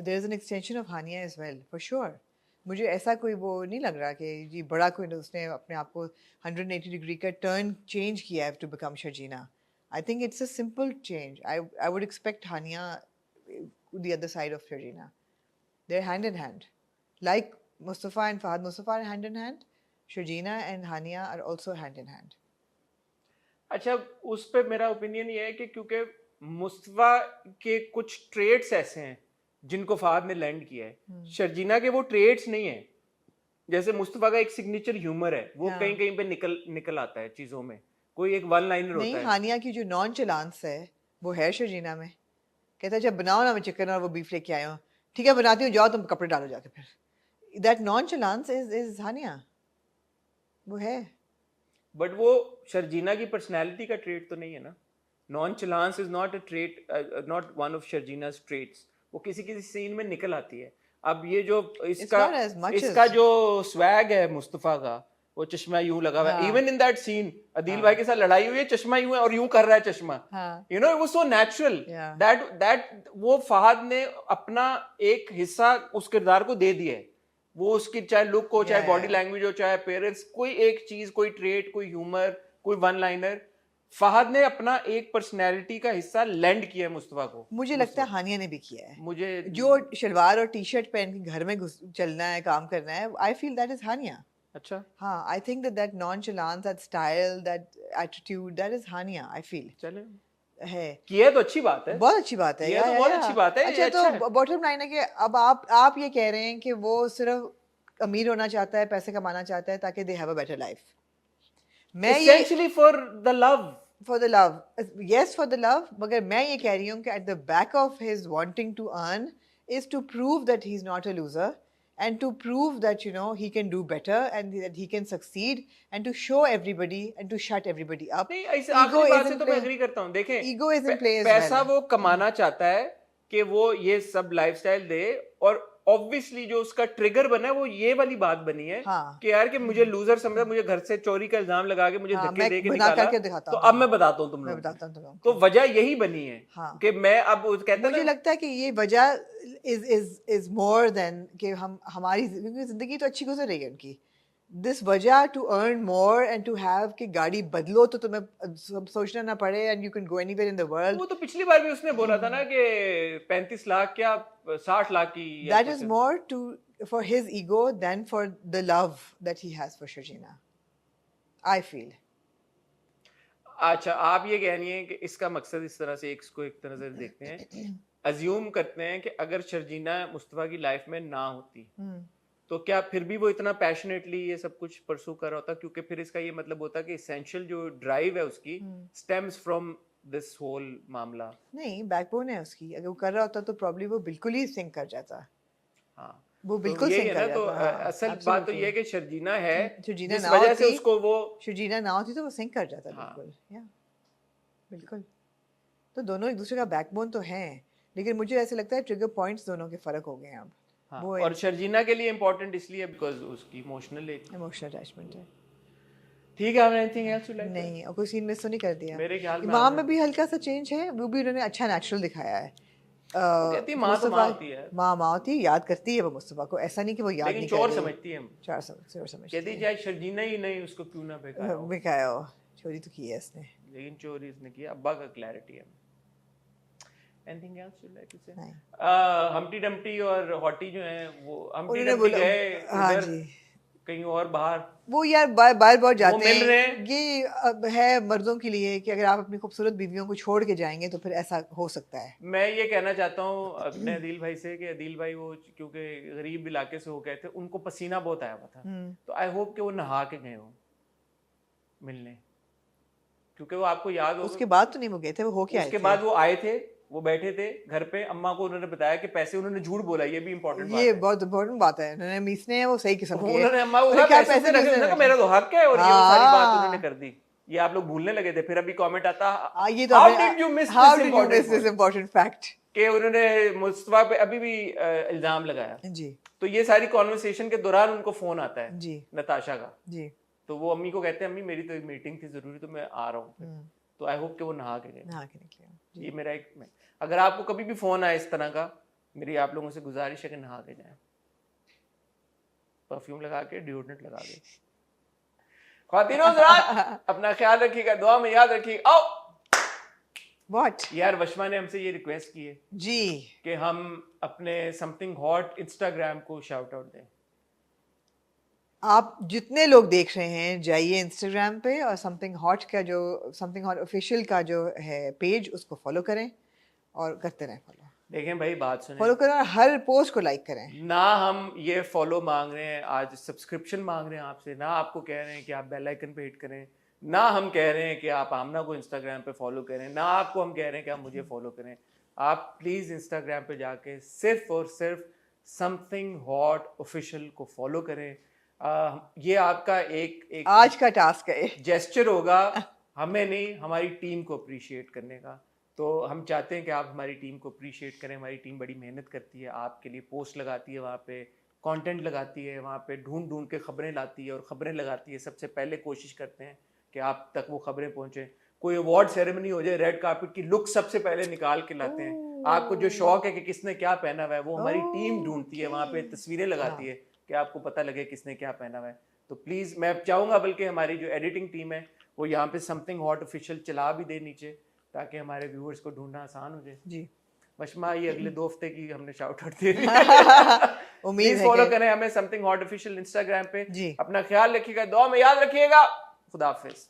There's an extension of Hania as well, for sure. मुझे ऐसा कोई वो नहीं लग रहा कि जी बड़ा कोई उसने अपने आप को 180 डिग्री का टर्न चेंज किया है to become Sharjina. I think it's a simple change. I would expect Hania the other side of Sharjina. They're hand in hand. Like Mustafa and Fahad Mustafa are hand in hand, Sharjina and Hania are also hand in hand. अच्छा, उस पे मेरा opinion ये है कि क्योंकि मुस्तफा के कुछ ट्रेड्स ऐसे हैं जिनको फहद ने लैंड किया है, शर्जीना के वो ट्रेड्स नहीं है। जैसे मुस्तफा का एक सिग्नेचर ह्यूमर है, वो हाँ। कहीं कहीं पे निकल आता है चीजों में, कोई एक वन लाइनर नहीं, होता है। हानिया की जो नॉन चलांस है वो है शर्जीना में। कहता है जब बनाओ ना, मैं चिकन और वो बीफ लेके आया हूँ, ठीक है बनाती हूँ, जाओ तुम कपड़े डालो जाके। फिर दैट नॉन चलांस इज हानिया, वो है। बट वो शर्जीना की पर्सनैलिटी का ट्रेट तो नहीं है ना। Nonchalance is not a trait, not one of Sharjeena's traits. वो किसी किसी सीन में निकल आती है। अब ये जो not as much इसका as- जो स्वैग है मुस्तफा का, वो चश्मा यूं लगा हुआ है, हाँ। Even in that scene Adeel भाई के साथ लड़ाई हुई है, चश्मा यूं है और यूं कर रहा है चश्मा, हाँ। You know, it was so natural Yeah. That वो फहद ने अपना एक हिस्सा उस किरदार को दे दिया है। वो उसकी चाहे लुक हो, चाहे Yeah, बॉडी yeah. लैंग्वेज हो, चाहे अपीयरेंस, कोई एक चीज, कोई ट्रेट, कोई ह्यूमर, कोई वन लाइनर, फहद ने अपना एक पर्सनैलिटी का हिस्सा लैंड किया है मुस्तफा को। मुझे लगता है हानिया ने भी किया है। मुझे जो शलवार और टी शर्ट पहन के घर में चलना है, काम करना है, I feel that is Hania. अच्छा हाँ, I think that nonchalance, that style, that attitude, that is Hania, I feel चले है। किया तो अच्छी बात है, बहुत अच्छी बात है। ये तो बहुत अच्छी बात है, ये अच्छा, अच्छा है। तो बॉटम लाइन है कि अब आप ये कह रहे हैं कि वो सिर्फ अमीर होना चाहता है, पैसे कमाना चाहता है ताकि they have a better life. मैं ये essentially for the love, for the love, yes, for the love, मगर मैं ये कह रही हूँ कि at the back of his wanting to earn is to prove that he's not a loser, and to prove that he can do better and that he can succeed, and to show everybody and to shut everybody up. नहीं ऐसे Ego आखिरी बात is से in तो मैं play. Agree करता हूँ। देखें, Ego is in play as पैसा well. वो कमाना चाहता है कि वो ये सब लाइफस्टाइल दे, और ऑब्वियसली जो उसका ट्रिगर बना है वो ये वाली बात बनी है हाँ। कि यार कि मुझे लूजर समझा, मुझे घर से चोरी का इल्जाम लगा के मुझे हाँ, धक्के मैं दे के बना निकाला, करके दिखाता तो हूँ। अब मैं बताता हूँ तुम मैं लोगों को। बताता हूँ तुम लोगों तो को। वजह यही बनी है हाँ। कि मैं अब कहते हैं मुझे ना, लगता है कि ये वजह is more than कि हमारी, क्योंकि जिंदगी तो अच्छी गुजर रही है उनकी, दिस वजह to earn more and to have कि गाड़ी बदलो तो तुम्हें सोचना ना पड़े and you can go anywhere in the world. वो तो पिछली बार भी उसने बोला था ना कि 35 लाख क्या 60 लाख की या That कुछ। is more for his ego than for the love that he has for Sharjina, I feel. अच्छा, आप ये कह रही हैं कि इसका मकसद इस तरह से इसको एक तरह से देखते हैं, अज्यूम करते हैं कि अगर शर्जीना मुस्तफ़ा की लाइफ में ना होती हम्म, तो क्या फिर भी वो इतना पैशनेटली ये सब कुछ परसू कर रहा होता, क्योंकि फिर इसका ये मतलब होता कि इसेंशियल जो ड्राइव है उसकी स्टेम्स फ्रॉम दिस होल मामला। नहीं, बैकबोन है उसकी, अगर वो कर रहा होता तो प्रॉब्ली वो बिल्कुल ही सिंक कर जाता। हाँ वो तो बिल्कुल ये सिंक है कर ना, तो जाता। हाँ, असल बात तो absolutely. ये है कि शर्जीना है शर्जीना जिस ना वजह से होती- उसको वो शर्जीना ना होती तो वो सिंक कर जाता। हाँ। बिल्कुल, या बिल्कुल। तो दोनों एक दूसरे का बैकबोन तो हैं, लेकिन मुझे ऐसे लगता है ट्रिगर पॉइंट्स दोनों के फर्क हो गए हैं अब। हाँ, वो और शर्जीना के लिए इम्पोर्टेंट इसलिए बिकॉज उसकी इमोशनल एज। इमोशनल अटैचमेंट है। ठीक है, आपने एनीथिंग एल्स यू लाइक? नहीं, और कोई सीन मिस तो नहीं कर दिया? मेरे ख्याल में वहाँ आपने- में भी हल्का सा चेंज है, वो भी उन्होंने अच्छा नेचुरल दिखाया है। कहती है, माँ तो माँ होती है। माँ होती है, याद करती है वो मुस्तफा को, ऐसा नहीं कि वो याद लेकिन नहीं चोर कर रही। समझती है, चोर समझती कहती है। चाहे शर्जीना ही नहीं उसको क्यों ना बेकार हो, बेकाया हो, चोरी तो की है इसने। लेकिन चोरी इसने किया। अब्बा का क्लैरिटी है। Anything else you like to say? नहीं। हम्टी डम्टी और हॉटी जो है वो हम्टी उन्होंने डम्टी बोला- गए हाँ उधर जी। कहीं और बाहर। वो यार बार बार बहुत जाते मिल हैं। रहे हैं। ये अब है मर्दों के लिए कि अगर आप अपनी खूबसूरत बीवियों को छोड़ के जाएंगे तो फिर ऐसा हो सकता है। मैं ये कहना चाहता हूँ अपने अदील भाई से कि अदील भाई वो क्योंकि गरीब इलाके से हो गए थे, उनको पसीना बहुत आया हुआ था, तो आई होप कि वो नहा के गए हो मिलने, क्योंकि वो आपको याद होगा उसके बाद तो नहीं वो गए थे, वो हो के आए उसके थे। बाद वो आए थे, वो बैठे थे घर पे, अम्मा को उन्होंने बताया कि पैसे, उन्होंने झूठ बोला, ये भी इंपॉर्टेंट बात ये है। बहुत इम्पोर्टेंट बात है, उन्होंने मीसने हैं वो सही किस्म के। उन्होंने अम्मा को उन्होंने कहा क्या पैसे पैसे रखे, किसने उन्होंने कहा रखे? मेरा तो हक है, और ये वो सारी बात हाँ। उन्होंने कर दी। ये आप लोग भूलने लगे थे, फिर अभी कमेंट आता ये तो हाउ अभी- did you miss how this did you miss this important important fact? कि उन्होंने मुस्तफा पे अभी भी इल्जाम लगाया। जी तो ये सारी कॉन्वर्सेशन के दौरान उनको फोन आता है जी नताशा का, जी। तो वो अम्मी को कहते हैं अम्मी मेरी तो एक मीटिंग थी जरूरी, तो मैं आ रहा हूँ। तो आई होप कि वो नहा के गए। नहा के निकले। ये मेरा एक, अगर आपको कभी भी फोन आए इस तरह का, मेरी आप लोगों से गुजारिश है कि नहा के जाएं, परफ्यूम लगा के, डिओड्रेंट लगा के। ख्वातीनो हज़रात, अपना ख्याल रखिएगा, दुआ में याद रखिएगा। आओ What? यार, वशमा ने हमसे ये रिक्वेस्ट की है जी कि हम अपने समथिंग हॉट इंस्टाग्राम को शाउट आउट दें। आप जितने लोग देख रहे हैं जाइए इंस्टाग्राम पे और समथिंग हॉट का जो समथिंग हॉट ऑफिशियल का जो है पेज, उसको फॉलो करें और करते रहें फॉलो। देखें भाई, बात सुने, फॉलो करें और हर पोस्ट को लाइक करें। ना हम ये फॉलो मांग रहे हैं, आज सब्सक्रिप्शन मांग रहे हैं आपसे, ना आपको कह रहे हैं कि आप बेल आइकन पे हिट करें, ना हम कह रहे हैं कि आप आमना को इंस्टाग्राम पे फॉलो करें, ना आपको हम कह रहे हैं कि आप मुझे फॉलो करें। आप प्लीज़ इंस्टाग्राम पे जाके सिर्फ और सिर्फ समथिंग हॉट ऑफिशियल को फॉलो करें। ये आपका एक आज का टास्क है। जेस्चर होगा, हमें नहीं, हमारी टीम को अप्रिशिएट करने का। तो हम चाहते हैं कि आप हमारी टीम को अप्रिशिएट करें। हमारी टीम बड़ी मेहनत करती है, आपके लिए पोस्ट लगाती है, वहाँ पे कंटेंट लगाती है, वहाँ पे ढूंढ ढूंढ के खबरें लाती है और ख़बरें लगाती है। सबसे पहले कोशिश करते हैं कि आप तक वो खबरें पहुँचे। कोई अवार्ड सेरेमनी हो जाए, रेड कार्पेट की लुक सबसे पहले निकाल के लाते हैं। आपको जो शौक है कि किसने क्या पहना हुआ है, वो हमारी टीम ढूंढती है, वहाँ पे तस्वीरें लगाती है कि आपको पता लगे किसने क्या पहना हुआ है। तो प्लीज़ मैं चाहूँगा, बल्कि हमारी जो एडिटिंग टीम है वो यहाँ पे समथिंग हॉट ऑफिशियल चला भी दे नीचे, ताकि हमारे व्यूअर्स को ढूंढना आसान हो जाए। जी वशमा, ये अगले 2 हफ्ते की हमने शाउट आउट दे दी। उम्मीद प्लीज है फॉलो कि- करें हमें समथिंग हॉट ऑफिशियल इंस्टाग्राम पे। जी। अपना ख्याल रखिएगा, दुआ में याद रखिएगा। खुदा हाफिज।